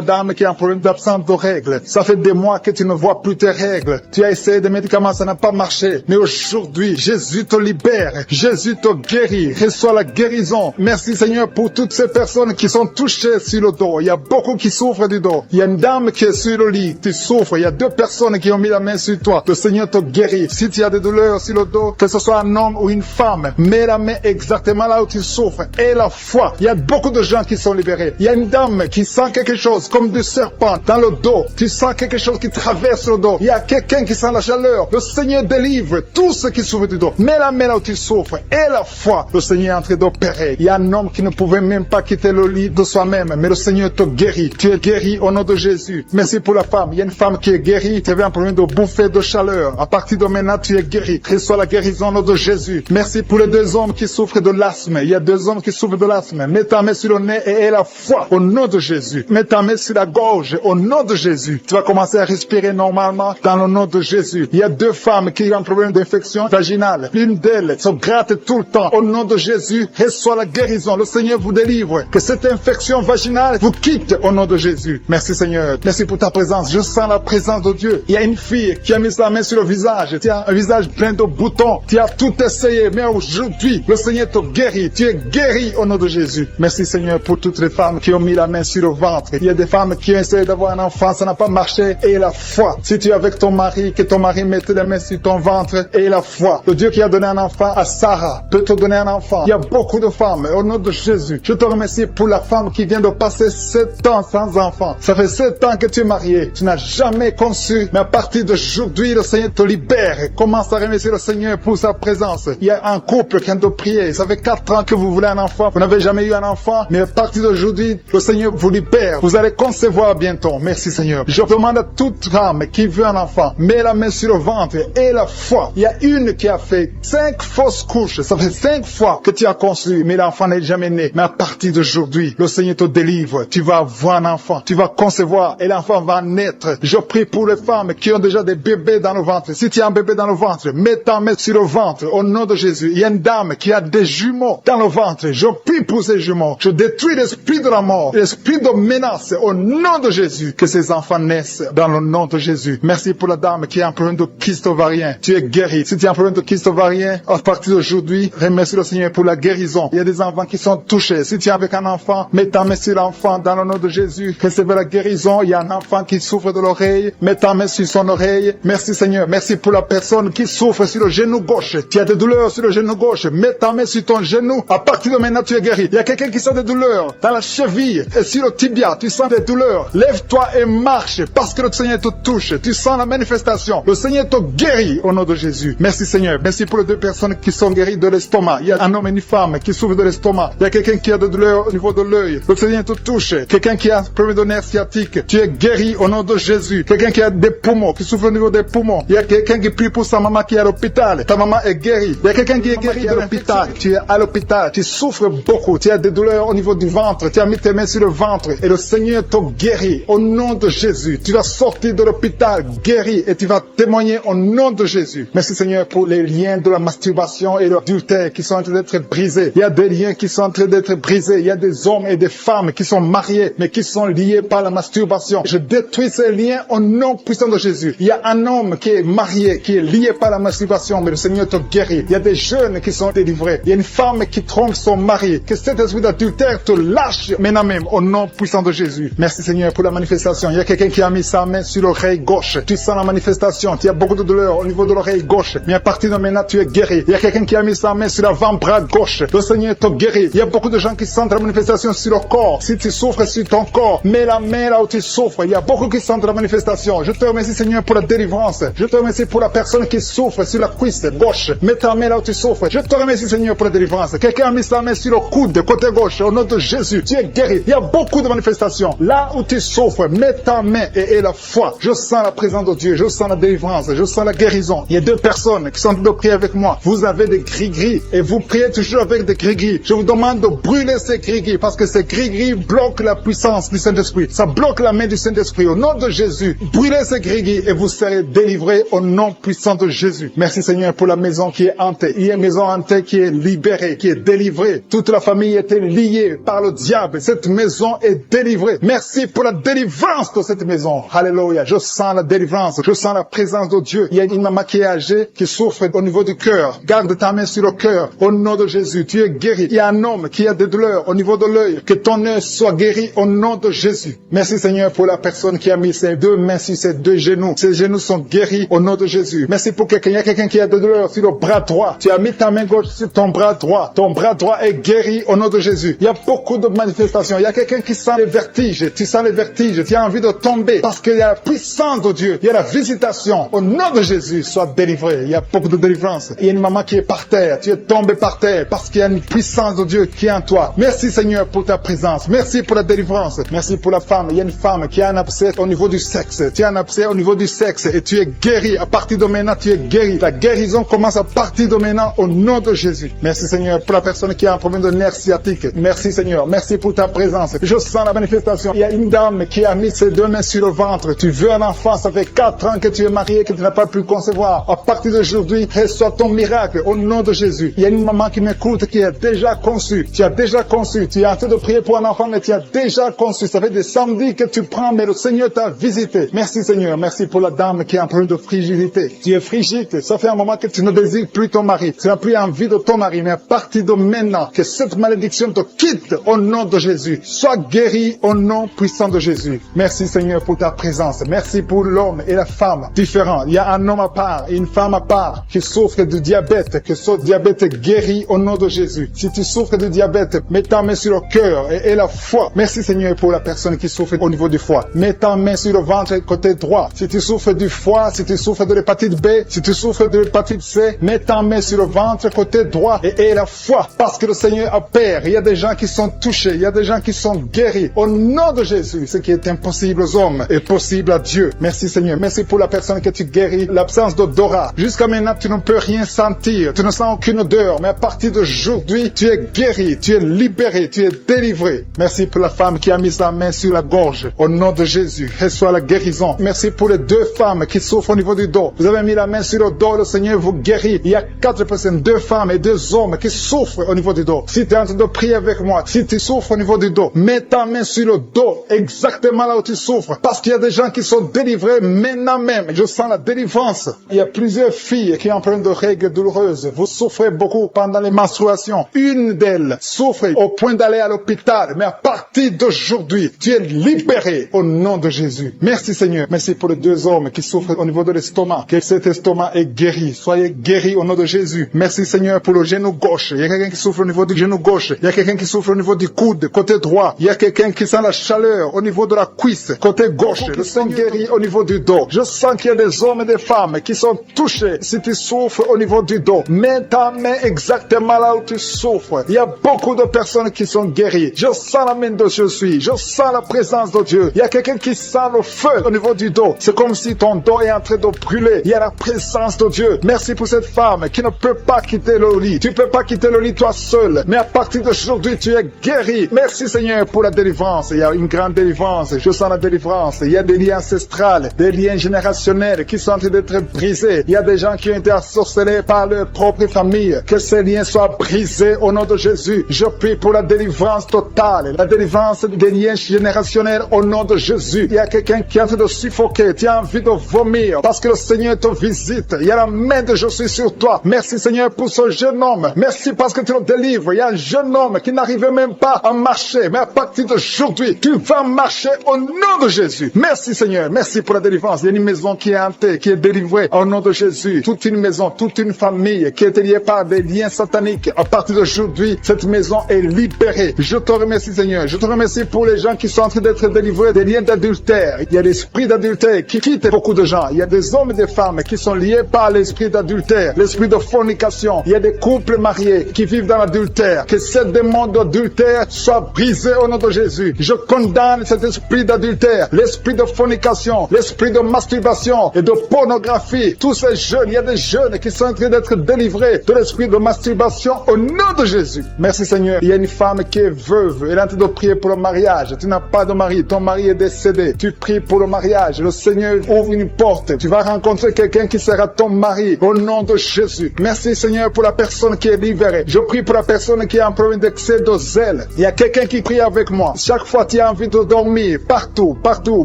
dame qui a un problème d'absence de règles. Ça fait des mois que tu ne vois plus tes règles. Tu as essayé des médicaments, ça n'a pas marché. Mais aujourd'hui, Jésus te libère. Jésus te guérit. Reçois la guérison. Merci, Seigneur, pour toutes ces personnes qui sont touchées sur le dos. Il y a beaucoup qui souffrent du dos. Il y a une dame qui est sur le lit. Tu souffres. Il y a deux personnes qui ont mis la main sur toi. Le Seigneur te guérit. Si tu as des douleurs sur le dos, que ce soit un homme ou une femme, mets la main exactement là où tu souffres. Et la foi. Il y a beaucoup de gens qui sont libérés. Il y a une dame qui sent quelque chose comme du serpent dans le dos. Tu sens quelque chose qui traverse le dos. Il y a quelqu'un qui sent la chaleur. Le Seigneur délivre tous ceux qui souffrent du dos. Mets la main là où tu souffres. Et la foi. Le Seigneur est en train d'opérer. Il y a un homme qui ne pouvait même pas quitter le lit de soi-même. Mais le Seigneur te guérit. Tu es guéri au nom de Jésus. Merci pour la femme. Il y a une femme qui est guérie. Tu avais un problème de bouffée de chaleur. À partir de maintenant, tu es guéri. Reçois la guérison au nom de Jésus. Merci pour les deux hommes qui souffrent de l'asthme. Il y a deux hommes qui souffrent de l'asthme. Mets ta main sur le nez et aie la foi au nom de Jésus. Mets ta main sur la gorge au nom de Jésus. Tu vas commencer à respirer normalement dans le nom de Jésus. Il y a deux femmes qui ont un problème d'infection vaginale. L'une d'elles se gratte tout le temps. Au nom de Jésus, reçois la guérison. Le Seigneur vous délivre. Que cette infection vaginale vous quitte au nom de Jésus. Merci, Seigneur. Merci pour ta présence. Je sens la présence de Dieu. Il y a une fille qui a mis sa main sur le visage. Tu as un visage plein de boutons. Tu as tout essayé. Mais aujourd'hui, le Seigneur te guérit. Tu es guéri au nom de Jésus. Merci, Seigneur, pour toutes les femmes qui ont mis la main sur le ventre. Il y a des femmes qui ont essayé d'avoir un enfant. Ça n'a pas marché. Et la foi. Si tu es avec ton mari, que ton mari mette les mains sur ton ventre. Et la foi. Le Dieu qui a donné un enfant à Sarah peut te donner un enfant. Il y a beaucoup de femmes. Au nom de Jésus, je te remercie pour la femme qui vient de passer 7 ans sans enfant. Ça fait 7 ans que tu es marié. Tu n'as jamais conçu. Mais à partir d'aujourd'hui, le Seigneur te libère. Commence à remercier le Seigneur pour sa présence. Il y a un couple qui vient de prier. Ça fait 4 ans que vous voulez un enfant. Vous n'avez jamais eu un enfant. Mais à partir d'aujourd'hui, le Seigneur vous libère. Vous allez concevoir bientôt. Merci, Seigneur. Je demande à toute femme qui veut un enfant, mets la main sur le ventre et la foi. Il y a une qui a fait 5 fausses couches. Ça fait 5 fois que tu as conçu, mais l'enfant n'est jamais né. Mais à partir d'aujourd'hui, le Seigneur te délivre. Tu vas avoir un enfant. Tu vas concevoir et l'enfant va naître. Je prie pour les femmes qui ont déjà des bébés dans le ventre. Si tu as un bébé dans le ventre, mets ta main sur le ventre au nom de Jésus. Il y a une dame qui a des jumeaux dans le ventre. Je prie pour ces jumeaux. Je détruis l'esprit de la mort, l'esprit de menace au nom de Jésus. Que ces enfants naissent dans le nom de Jésus. Merci pour la dame qui a un problème de kyste ovarien. Tu es guéri. Si tu as un problème de kyste ovarien, à partir d'aujourd'hui, remercie le Seigneur pour la guérison. Il y a des enfants qui sont touchés. Si tu es avec un enfant, mets ta main sur l'enfant dans le nom de Jésus. Recevez la guérison. Il y a un enfant qui souffre de l'oreille. Mets ta main sur son oreille. Merci, Seigneur. Merci pour la personne qui souffre sur le genou gauche. Tu as des douleurs sur le genou gauche. Mets ta main sur ton genou. À partir de maintenant, tu es guéri. Il y a quelqu'un qui sent des douleurs dans la cheville et sur le tibia. Tu sens des douleurs. Lève-toi et marche parce que le Seigneur te touche. Tu sens la manifestation. Le Seigneur te guérit au nom de Jésus. Merci, Seigneur. Merci pour les deux personnes qui sont guéries de l'estomac. Il y a un homme et une femme qui souffrent de l'estomac. Il y a quelqu'un qui a des douleurs au niveau de l'œil. Le Seigneur te touche. Quelqu'un qui a un problème de nerf sciatique. Tu es guéri au nom de Jésus. Quelqu'un qui a des poumons, qui souffre au niveau des poumons. Il y a quelqu'un qui prie pour sa maman qui est à l'hôpital. Ta maman est guérie. Il y a quelqu'un qui est guéri à l'hôpital. Tu es à l'hôpital. Tu souffres beaucoup. Tu as des douleurs au niveau du ventre. Tu as mis tes mains sur le ventre. Et le Seigneur te guérit au nom de Jésus. Tu vas sortir de l'hôpital guéri et tu vas témoigner au nom de Jésus. Merci, Seigneur, pour les liens de la masturbation et l'adultère qui sont en train d'être brisés. Il y a des liens qui sont en train d'être brisés. Il y a des hommes et des femmes qui sont mariés mais qui sont liés par la masturbation. Je détruis ces liens au nom puissant de Jésus. Il y a un homme qui est marié, qui est lié par la masturbation, mais le Seigneur te guérit. Il y a des jeunes qui sont délivrés. Il y a une femme qui trompe son mari. Que cet esprit d'adultère te lâche maintenant même au nom puissant de Jésus. Merci, Seigneur, pour la manifestation. Il y a quelqu'un qui a mis sa main sur l'oreille gauche. Tu sens la manifestation. Tu as beaucoup de douleur au niveau de l'oreille gauche. Mais à partir de maintenant, tu es guéri. Il y a quelqu'un qui a mis sa main sur l'avant-bras gauche. Le Seigneur te guérit. Il y a beaucoup de gens qui sentent la manifestation sur le corps. Si tu souffres sur ton corps, Mets la main là où tu souffres. Il y a beaucoup qui sentent la manifestation. Je te remercie, Seigneur, pour la délivrance. Je te remercie pour la personne qui souffre sur la cuisse gauche. Mets ta main là où tu souffres. Je te remercie, Seigneur, pour la délivrance. Quelqu'un a mis sa main sur le coude, côté gauche. Au nom de Jésus, tu es guéri. Il y a beaucoup de manifestations. Là où tu souffres, mets ta main et la foi. Je sens la présence de Dieu. Je sens la délivrance. Je sens la guérison. Il y a deux personnes qui sont en train de prier avec moi. Vous avez des gris-gris et vous priez toujours avec des gris-gris. Je vous demande de brûler ces gris-gris parce que ces gris-gris bloquent la puissance du Saint-Esprit. Ça bloque la main du Saint-Esprit. Au nom de Jésus, brûlez ces gris-gris et vous serez délivrés au nom puissant de Jésus. Merci Seigneur pour la maison qui est hantée. Il y a une maison hantée qui est libérée, qui est délivrée. Toute la famille était liée par le diable. Cette maison est délivrée. Merci pour la délivrance de cette maison. Alléluia. Je sens la délivrance. Je sens la présence de Dieu. Il y a une maman qui est âgée, qui souffre au niveau du cœur. Garde ta main sur le cœur. Au nom de Jésus, tu es guéri. Il y a un homme qui a des douleurs au niveau de l'œil. Que ton œil soit guéri au nom de Jésus. Merci Seigneur pour la personne qui a mis ses deux mains sur ses deux genoux. Ses genoux sont guéris au nom de Jésus. Merci pour quelqu'un. Il y a quelqu'un qui a des douleurs sur le bras droit. Tu as mis ta main gauche sur ton bras droit. Ton bras droit est guéri au nom de Jésus. Il y a beaucoup de manifestations. Il y a quelqu'un qui sent les vertiges. Tu sens les vertiges. Tu as envie de tomber parce qu'il y a la puissance de Dieu. Il y a la visitation. Au nom de Jésus, sois délivré. Il y a beaucoup de délivrance. Il y a une maman qui est par terre. Tu es tombé par terre parce qu'il y a une puissance de Dieu qui est en toi. Merci Seigneur pour ta présence. Merci pour la délivrance. Merci pour la femme. Il y a une femme qui a un abcès au niveau du sexe. Tu as un abcès au niveau du sexe et tu es guéri. À partir de maintenant, tu es guéri. La guérison commence à partir de maintenant au nom de Jésus. Merci Seigneur pour la personne qui a un problème de nerf sciatique. Merci Seigneur. Merci pour ta présence. Je sens la manifestation. Il y a une dame qui a mis ses deux mains sur le ventre. Tu veux un enfant. Ça fait 4 ans que tu es marié, que tu n'as pas pu concevoir. À partir d'aujourd'hui, reçois ton miracle au nom de Jésus. Il y a une maman qui m'écoute qui a déjà conçu. Tu as déjà conçu. Tu es en train de prier pour un enfant, mais tu as déjà conçu. Ça fait des samedis que tu prends, mais le Seigneur t'a visité. Merci Seigneur. Merci pour la dame qui est en train de frigidité. Tu es frigide. Ça fait un moment que tu ne désires plus ton mari. Tu n'as plus envie de ton mari, mais à partir de maintenant, que cette malédiction te quitte au nom de Jésus. Sois guéri au nom puissant de Jésus. Merci Seigneur pour ta présence. Merci pour l'homme et la femme différents. Il y a un homme à part et une femme à part qui souffre de diabète, que ce diabète est guéri au nom de Jésus. Si tu souffres de diabète, mets ta main sur le cœur et la foi. Merci Seigneur pour la personne qui souffre au niveau du foie. Mets ta main sur le ventre côté droit. Si tu souffres du foie, si tu souffres de l'hépatite B, si tu souffres de l'hépatite C, mets ta main sur le ventre côté droit et la foi. Parce que le Seigneur opère. Il y a des gens qui sont touchés. Il y a des gens qui sont guéris. Au nom de Jésus, ce qui est impossible aux hommes est possible à Dieu. Merci Seigneur. Merci pour la personne que tu guéris. L'absence d'odorat. Jusqu'à maintenant, tu ne peux rien sentir. Tu ne sens aucune odeur. Mais à partir d'aujourd'hui, tu es guéri. Tu es libéré. Tu es délivré. Merci pour la femme qui a mis sa main sur la gorge. Au nom de Jésus, reçois la guérison. Merci pour les 2 femmes qui souffrent au niveau du dos. Vous avez mis la main sur le dos. Le Seigneur vous guérit. Il y a 4 personnes, 2 femmes et 2 hommes qui souffrent au niveau du dos. Si tu es en train de prier avec moi, si tu souffres au niveau du dos, mets ta main sur le dos, exactement là où tu souffres. Parce qu'il y a des gens qui sont délivrés maintenant même. Je sens la délivrance. Il y a plusieurs filles qui ont un problème de règles douloureuses. Vous souffrez beaucoup pendant les menstruations. Une d'elles souffre au point d'aller à l'hôpital. Mais à partir d'aujourd'hui, tu es libéré au nom de Jésus. Merci Seigneur. Merci pour les 2 hommes qui souffrent au niveau de l'estomac. Que cet estomac est guéri. Soyez guéris au nom de Jésus. Merci Seigneur pour le genou gauche. Il y a quelqu'un qui souffre au niveau du genou gauche. Il y a quelqu'un qui souffre au niveau du coude, côté droit. Il y a quelqu'un qui sent la chaleur au niveau de la cuisse, côté gauche. Le Seigneur guérit au niveau du dos. Je sens qu'il y a des hommes et des femmes qui sont touchés. Si tu souffres au niveau du dos, mets ta main exactement là où tu souffres. Il y a beaucoup de personnes qui sont guéries. Je sens la main de Jésus. Je sens la présence de Dieu. Il y a quelqu'un qui sent le feu au niveau du dos. C'est comme si ton dos est en train de brûler. Il y a la présence de Dieu. Merci pour cette femme qui ne peut pas quitter le lit. Tu ne peux pas quitter le lit toi seul. Mais à partir d'aujourd'hui, tu es guéri. Merci Seigneur pour la délivrance. Il y a une grande délivrance. Je sens la délivrance. Il y a des liens ancestrales, des liens générationnels qui sont en train d'être brisés. Il y a des gens qui ont été ensorcelés par leur propre famille. Que ces liens soient brisés au nom de Jésus. Je prie pour la délivrance totale, la délivrance des liens générationnels au nom de Jésus. Il y a quelqu'un qui est en train de suffoquer. Tu as envie de vomir parce que le Seigneur te visite. Il y a la main de Jésus sur toi. Merci Seigneur pour ce jeune homme. Merci parce que tu le délivres. Il y a un jeune homme qui n'arrivait même pas à marcher. Mais à partir d'aujourd'hui, tu vas marcher au nom de Jésus. Merci Seigneur. Merci pour la délivrance. Il y a une maison qui est hantée, qui est délivrée au nom de Jésus. Toute une maison, toute une famille qui est liée par des liens sataniques. À partir d'aujourd'hui, cette maison est libérée. Je te remercie Seigneur. Je te remercie pour les gens qui sont en train d'être délivrés des liens d'adultère. Il y a l'esprit d'adultère qui quitte beaucoup de gens. Il y a des hommes et des femmes qui sont liés par l'esprit d'adultère, l'esprit de fornication. Il y a des couples mariés qui vivent dans l'adultère. Que ce démon d'adultère soit brisé au nom de Jésus. Je condamne cet esprit d'adultère, l'esprit de fornication, l'esprit de masturbation et de pornographie. Tous ces jeunes, il y a des jeunes qui sont en train d'être délivrés de l'esprit de masturbation au nom de Jésus. Merci Seigneur. Il y a une femme qui est veuve. Elle est en train de prier pour le mariage. Tu n'as pas de mari. Ton mari est décédé. Tu pries pour le mariage. Le Seigneur ouvre une porte. Tu vas rencontrer quelqu'un qui sera ton mari au nom de Jésus. Merci Seigneur pour la personne qui est libérée. Je prie pour la personne qui a un problème d'excès de zèle. Il y a quelqu'un qui prie avec moi. Chaque fois tu as envie de dormir. Partout,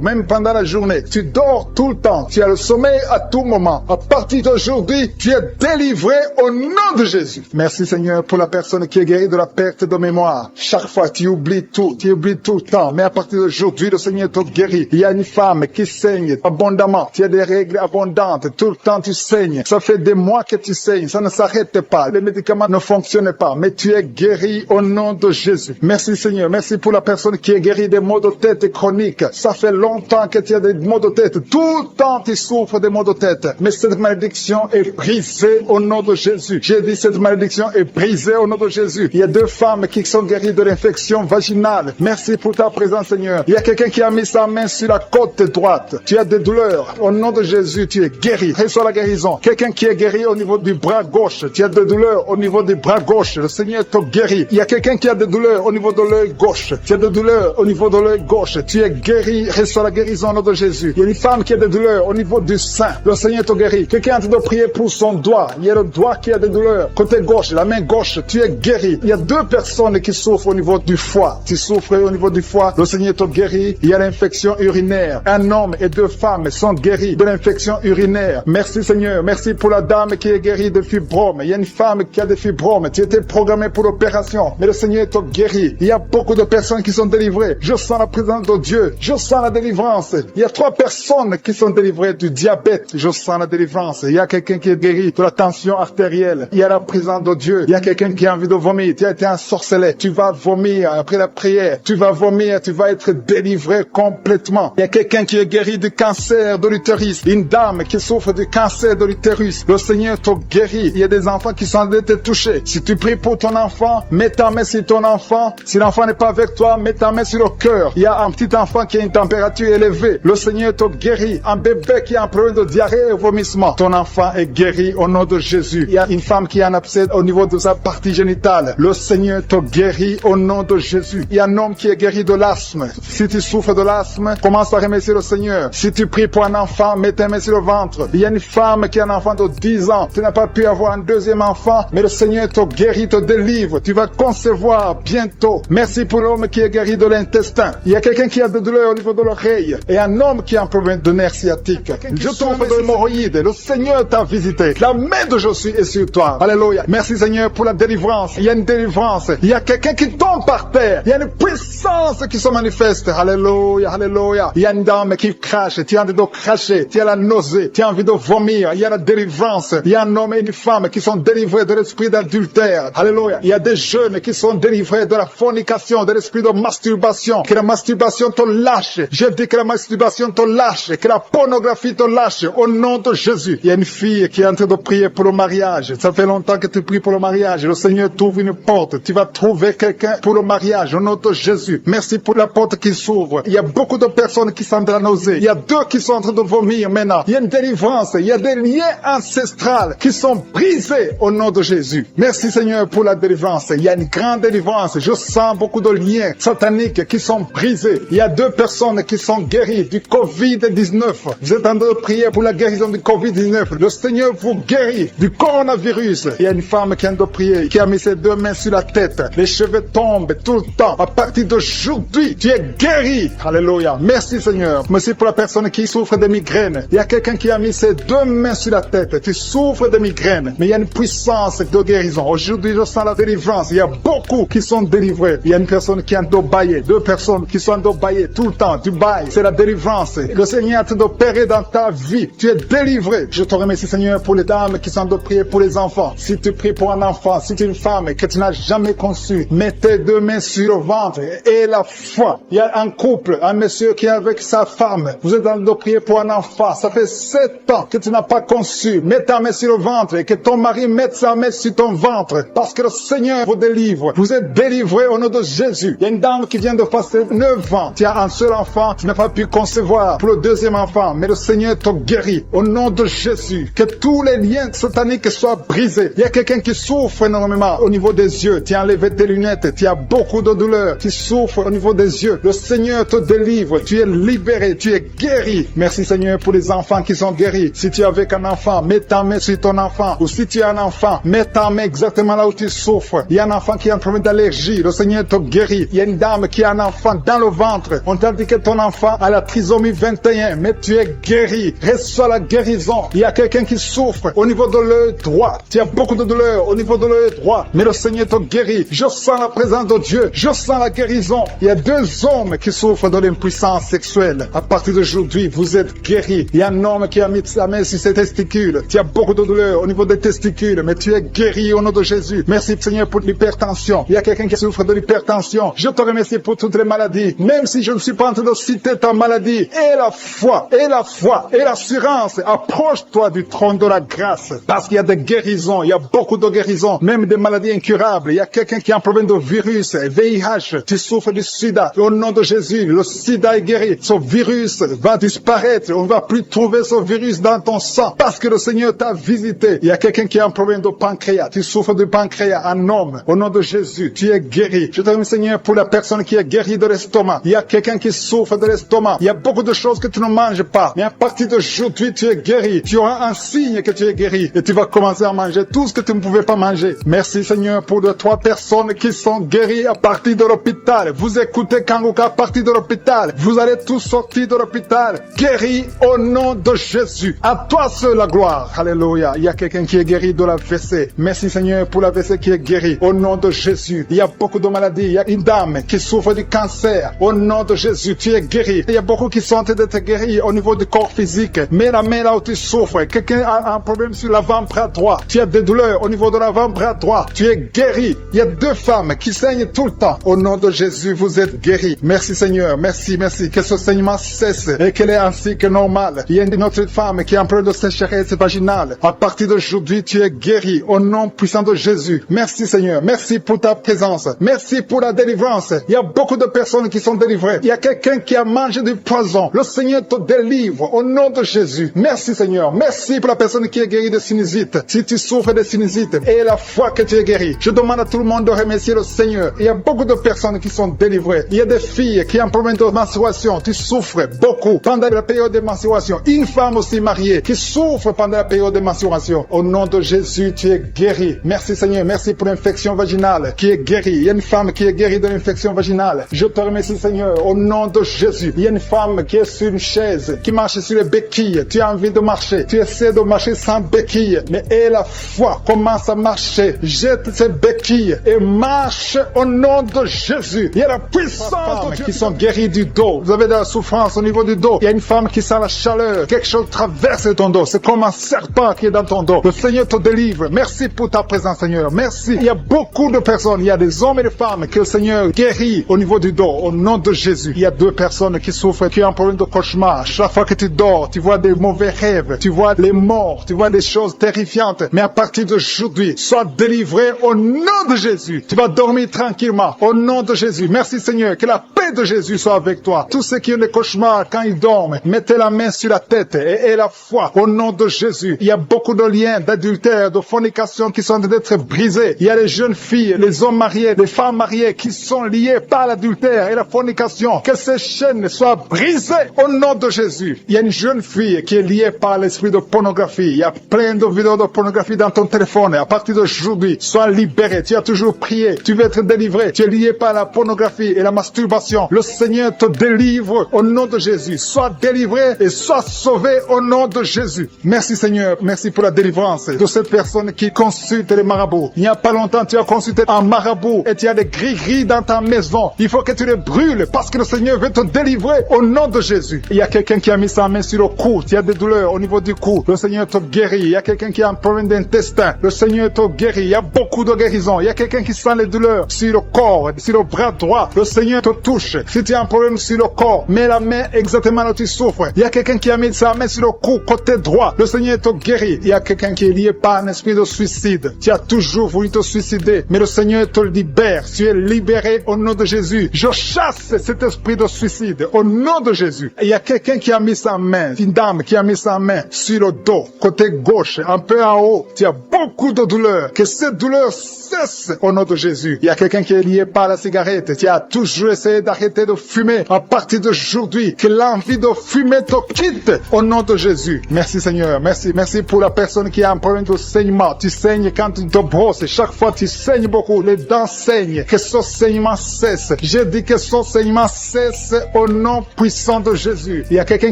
même pendant la journée. Tu dors tout le temps. Tu as le sommeil à tout moment. À partir d'aujourd'hui, tu es délivré au nom de Jésus. Merci Seigneur pour la personne qui est guérie de la perte de mémoire. Chaque fois tu oublies tout le temps. Mais à partir d'aujourd'hui, le Seigneur te guérit. Il y a une femme qui saigne abondamment. Tu as des règles abondantes. Tout le temps tu saignes. Ça fait des mois que tu saignes. Ça ne s'arrête pas. Les médicaments ne fonctionnent pas. Mais tu es guéri au nom de Jésus. Merci Seigneur. Merci pour la personne qui est guérie des maux de tête chroniques. Ça fait longtemps que tu as des maux de tête. Tout le temps tu souffres des maux de tête. Mais cette malédiction est brisée au nom de Jésus. J'ai dit cette malédiction est brisée au nom de Jésus. Il y a 2 femmes qui sont guéries de l'infection vaginale. Merci pour ta présence Seigneur. Il y a quelqu'un qui a mis sa main sur la côte droite. Tu as des douleurs. Au nom de Jésus, tu es guéri. Reçois la guérison. Quelqu'un qui est guéri au niveau du bras gauche. Tu as des douleurs au niveau du bras gauche. Le Seigneur te guérit. Il y a quelqu'un qui a des douleurs au niveau de l'œil gauche. Tu as des douleurs au niveau de l'œil gauche. Tu es guéri. Reçois la guérison au nom de Jésus. Il y a une femme qui a des douleurs au niveau du sein. Le Seigneur te guérit. Quelqu'un est en train de prier pour son doigt. Il y a le doigt qui a des douleurs. Côté gauche, la main gauche, tu es guéri. Il y a 2 personnes qui souffrent au niveau du foie. Tu souffres au niveau du foie. Le Seigneur te guérit. Il y a l'infection urinaire. Un homme et 2 femmes sont guéris de l'infection urinaire. Merci Seigneur. Merci pour la dame qui est guérie de fibromes. Il y a une femme qui a des fibromes. Tu étais programmé pour l'opération. Mais le Seigneur te guérit. Il y a beaucoup de personnes qui sont délivrées. Je sens la présence de Dieu. Je sens la délivrance. Il y a 3 personnes qui sont délivrées du diabète. Je sens la délivrance. Il y a quelqu'un qui est guéri de la tension artérielle. Il y a la présence de Dieu. Il y a quelqu'un qui a envie de vomir. Tu as été ensorcelé. Tu vas vomir après la prière. Tu vas vomir. Tu vas être délivré complètement. Il y a quelqu'un qui est guéri du cancer de l'utérus. Une dame qui souffre du cancer de l'utérus. Le Seigneur te guérit. Il y a des enfants qui sont en train de te toucher. Si tu pries pour ton enfant, mets ta main sur ton enfant. Si l'enfant n'est pas avec toi, mets ta main sur le cœur. Il y a un petit enfant qui a une température élevée. Le Seigneur te guérit. Un bébé qui a un problème de diarrhée et vomissement. Ton enfant est guéri au nom de Jésus. Il y a une femme qui a un abcès au niveau de sa partie génitale. Le Seigneur te guérit au nom de Jésus. Il y a un homme qui est guéri de l'asthme. Si tu souffres de l'asthme, commence à remercier le Seigneur. Si tu pries pour un enfant, mets ta main sur le ventre. Il y a une femme qui a un enfant de 10 ans. Tu n'as pas pu avoir un 2e enfant, mais le Seigneur te guérit, te délivre. Tu vas concevoir bientôt. Merci pour l'homme qui est guéri de l'intestin. Il y a quelqu'un qui a des douleurs au niveau de l'oreille et un homme qui a un problème de nerf sciatique. Je tombe de l'hémorroïde. Le Seigneur t'a visité. La main de Jésus est sur toi. Alléluia. Merci Seigneur pour la délivrance. Il y a une délivrance. Il y a quelqu'un qui tombe par terre. Il y a une puissance qui se manifeste. Alléluia. Alléluia. Il y a une dame qui crache. Tu as envie de cracher. Tu as la nausée. Tu as envie de vomir. Il y a la délivrance. Il y a un homme et une femme qui sont délivrés de l'esprit d'adultère. Alléluia. Il y a des jeunes qui sont délivrés de la fornication, de l'esprit de masturbation. Que la masturbation te lâche. Je dis que la masturbation te lâche. Que la pornographie te lâche. Au nom de Jésus. Il y a une fille qui est en train de prier pour le mariage. Ça fait longtemps que tu pries pour le mariage. Le Seigneur t'ouvre une porte. Tu vas trouver quelqu'un pour le mariage. Au nom de Jésus. Merci pour la porte qui s'ouvre. Il y a beaucoup de personnes qui sentent la nausée. Il y a 2 qui sont en train de vomir maintenant. Il y a une délivrance. Il y a des liens ancestrales qui sont brisés au nom de Jésus. Merci Seigneur pour la délivrance. Il y a une grande délivrance. Je sens beaucoup de liens sataniques qui sont brisés. Il y a 2 personnes qui sont guéries du Covid-19. Vous êtes en train de prier pour la guérison du Covid-19. Le Seigneur vous guérit du coronavirus. Il y a une femme qui est en train de prier, qui a mis ses 2 mains sur la tête. Les cheveux tombent tout le temps. À partir d'aujourd'hui, tu es guéri. Alléluia. Merci Seigneur. Merci pour la personne qui souffre de migraines. Il y a quelqu'un qui a mis ses 2 mains sur la tête. Tu souffres de migraines. Mais il y a une puissance de guérison. Aujourd'hui, je sens la délivrance. Il y a beaucoup qui sont délivrés. Il y a une personne qui est en train de bailler. 2 personnes qui sont en train de bailler tout le temps. Tu bailles. C'est la délivrance. Le Seigneur est en train d'opérer dans ta vie. Tu es délivré. Je te remercie Seigneur pour les dames qui sont en train de prier pour les enfants. Si tu pries pour un enfant, si tu es une femme que tu n'as jamais conçue, mets tes 2 mains sur le ventre et la foi. Il y a un couple, un monsieur qui est avec sa femme. Vous êtes en train de prier pour un enfant. Ça fait 7 ans que tu n'as pas conçu. Mets ta main sur le ventre et que ton mari mette sa main sur ton ventre. Parce que le Seigneur vous délivre. Vous êtes délivrés au nom de Jésus. Il y a une dame qui vient de passer 9 ans. Tu as un seul enfant. Tu n'as pas pu concevoir pour le deuxième enfant. Mais le Seigneur te guérit. Au nom de Jésus. Que tous les liens sataniques soient brisés. Il y a quelqu'un qui souffre énormément au niveau des yeux. Tu as enlevé tes lunettes. Tu as beaucoup de douleur. Tu souffres au niveau des yeux. Le Seigneur te délivre. Tu es libéré. Tu es guéri. Merci Seigneur pour les enfants qui sont guéris. Si tu es avec un enfant, mets ta main sur ton enfant. Ou si tu es un enfant, mets ta main exactement là où tu souffres. Il y a un enfant qui a un problème d'allergie. Le Seigneur te guérit. Il y a une dame qui a un enfant dans le ventre. On t'a dit que ton enfant a la trisomie 21. Mais tu es guéri. Reçois la guérison. Il y a quelqu'un qui souffre au niveau de l'œil droit. Tu as beaucoup de douleur au niveau de l'œil droit. Mais le Seigneur te guérit. Je sens la présence de Dieu. Je sens la guérison. Il y a 2 hommes qui souffrent de l'impuissance sexuelle. À partir d'aujourd'hui, vous êtes guéris. Il y a un homme qui a mis sa main sur ses testicules. Tu as beaucoup de douleur au niveau des testicules, mais tu es guéri au nom de Jésus. Merci Seigneur pour l'hypertension. Il y a quelqu'un qui souffre de l'hypertension. Je te remercie pour toutes les maladies. Même si je ne suis pas en train de citer ta maladie, et la foi, et l'assurance, approche-toi du trône de la grâce. Parce qu'il y a des guérisons, il y a beaucoup de guérisons, même des maladies incurables. Il y a quelqu'un qui a un problème de virus, VIH, tu souffres du sida. Au nom de Jésus, le sida est guéri. Ce virus va disparaître. On ne va plus trouver ce virus dans ton sang parce que le Seigneur t'a visité. Il y a quelqu'un qui a un problème de pancréas. Tu souffres du pancréas, un homme. Au nom de Jésus, tu es guéri. Je te remercie Seigneur pour la personne qui est guérie de l'estomac. Il y a quelqu'un qui souffre de l'estomac. Il y a beaucoup de choses que tu ne manges pas. Mais à partir d'aujourd'hui, tu es guéri. Tu auras un signe que tu es guéri. Et tu vas commencer à manger tout ce que tu ne pouvais pas manger. Merci Seigneur pour les 3 personnes qui sont guéries à partir de l'hôpital. Vous écoutez Kanguka à partir de l'hôpital. Vous allez tous sortir de l'hôpital. Guéris au nom de Jésus. À toi seul la gloire. Alléluia. Il y a quelqu'un qui est guéri de l'AVC. Merci Seigneur pour l'AVC qui est guéri. Au nom de Jésus. Il y a beaucoup de maladies. Il y a une dame qui souffre du cancer. Au nom de Jésus, tu es guéri. Il y a beaucoup qui sont en train d'être guéris au niveau du corps physique. Mets la main là où tu souffres. Quelqu'un a un problème sur l'avant-bras droit. Tu as des douleurs au niveau de l'avant-bras droit. Tu es guéri. Il y a 2 femmes qui saignent tout le temps. Au nom de Jésus, vous êtes guéris. Merci Seigneur. Merci. Que ce saignement cesse et qu'elle est ainsi que normal. Il y a une autre femme qui a un problème de sécheresse vaginale. À partir d'aujourd'hui, tu es guéri au nom puissant de Jésus. Merci Seigneur. Merci pour ta présence. Merci pour la délivrance. Il y a beaucoup de personnes qui sont délivrées. Il y a quelqu'un qui a mangé du poison. Le Seigneur te délivre au nom de Jésus. Merci Seigneur. Merci pour la personne qui est guérie de sinusite. Si tu souffres de sinusite et la foi que tu es guéri, je demande à tout le monde de remercier le Seigneur. Il y a beaucoup de personnes qui sont délivrées. Il y a des filles qui ont un problème de menstruation. Tu souffres beaucoup pendant la période de menstruation. Une femme aussi mariée qui souffre pendant la période de menstruation. Au nom de Jésus, tu es guéri. Merci Seigneur. Merci pour l'infection vaginale qui est guérie. Il y a une femme qui est guérie de l'infection vaginale. Je te remercie Seigneur. Au nom de Jésus. Il y a une femme qui est sur une chaise, qui marche sur les béquilles. Tu as envie de marcher. Tu essaies de marcher sans béquilles. Mais aie la foi. Commence à marcher. Jette ces béquilles et marche au nom de Jésus. Il y a la puissance de Dieu qui sont guéries du dos. Vous avez de la souffrance au niveau du dos. Il y a une femme qui sent la chaleur. Quelque chose traverse ton dos. C'est comme un serpent qui est dans ton dos. Le Seigneur te délivre. Merci pour ta présence, Seigneur. Merci. Il y a beaucoup de personnes. Il y a des hommes et des femmes que le Seigneur guérit au niveau du dos. Au nom de Jésus. Il y a 2 personnes qui souffrent, qui ont un problème de cauchemar. Chaque fois que tu dors, tu vois des mauvais rêves. Tu vois les morts. Tu vois des choses terrifiantes. Mais à partir d'aujourd'hui, sois délivré au nom de Jésus. Tu vas dormir tranquillement. Au nom de Jésus. Merci, Seigneur. Que la paix de Jésus soit avec toi. Tous ceux qui ont des cauchemars quand ils dorment, mettez la main sur la tête et la foi au nom de Jésus. Il y a beaucoup de liens d'adultère, de fornication qui sont en train d'être brisés. Il y a les jeunes filles, les hommes mariés, les femmes mariées qui sont liés par l'adultère et la fornication. Que ces chaînes soient brisées au nom de Jésus. Il y a une jeune fille qui est liée par l'esprit de pornographie. Il y a plein de vidéos de pornographie dans ton téléphone. À partir d'aujourd'hui, sois libéré. Tu as toujours prié. Tu veux être délivré. Tu es lié par la pornographie et la masturbation. Le Seigneur te délivre au nom de Jésus. Sois délivré et sois sauvé au nom de Jésus. Merci Seigneur. Merci pour la délivrance de cette personne qui consulte les marabouts. Il n'y a pas longtemps, tu as consulté un marabout et tu as des gris-gris dans ta maison. Il faut que tu les brûles parce que le Seigneur veut te délivrer au nom de Jésus. Il y a quelqu'un qui a mis sa main sur le cou. Tu as des douleurs au niveau du cou. Le Seigneur te guérit. Il y a quelqu'un qui a un problème d'intestin. Le Seigneur te guérit. Il y a beaucoup de guérisons. Il y a quelqu'un qui sent les douleurs sur le corps, sur le bras droit. Le Seigneur te touche. Si tu as un problème sur le corps, mets la main exactement là où tu souffres. Il y a quelqu'un qui a mis sa main sur le cou, côté droit. Le Seigneur te guérit. Il y a quelqu'un qui est lié par un esprit de suicide. Tu as toujours voulu te suicider, mais le Seigneur te libère. Tu es libéré au nom de Jésus. Je chasse cet esprit de suicide au nom de Jésus. Il y a quelqu'un qui a mis sa main, une dame qui a mis sa main sur le dos, côté gauche, un peu en haut. Tu as beaucoup de douleur. Que cette douleur cesse au nom de Jésus. Il y a quelqu'un qui est lié par la cigarette. Tu as toujours essayé d'arrêter de fumer. À partir d'aujourd'hui, que l'envie de fumer te quitte au nom de Jésus. Merci Seigneur. Merci. Merci pour la personne qui a un problème de saignement. Tu saignes quand tu te brosses. Chaque fois tu saignes beaucoup. Les dents saignent. Que ce saignement cesse. Je dis que ce saignement cesse au nom puissant de Jésus. Il y a quelqu'un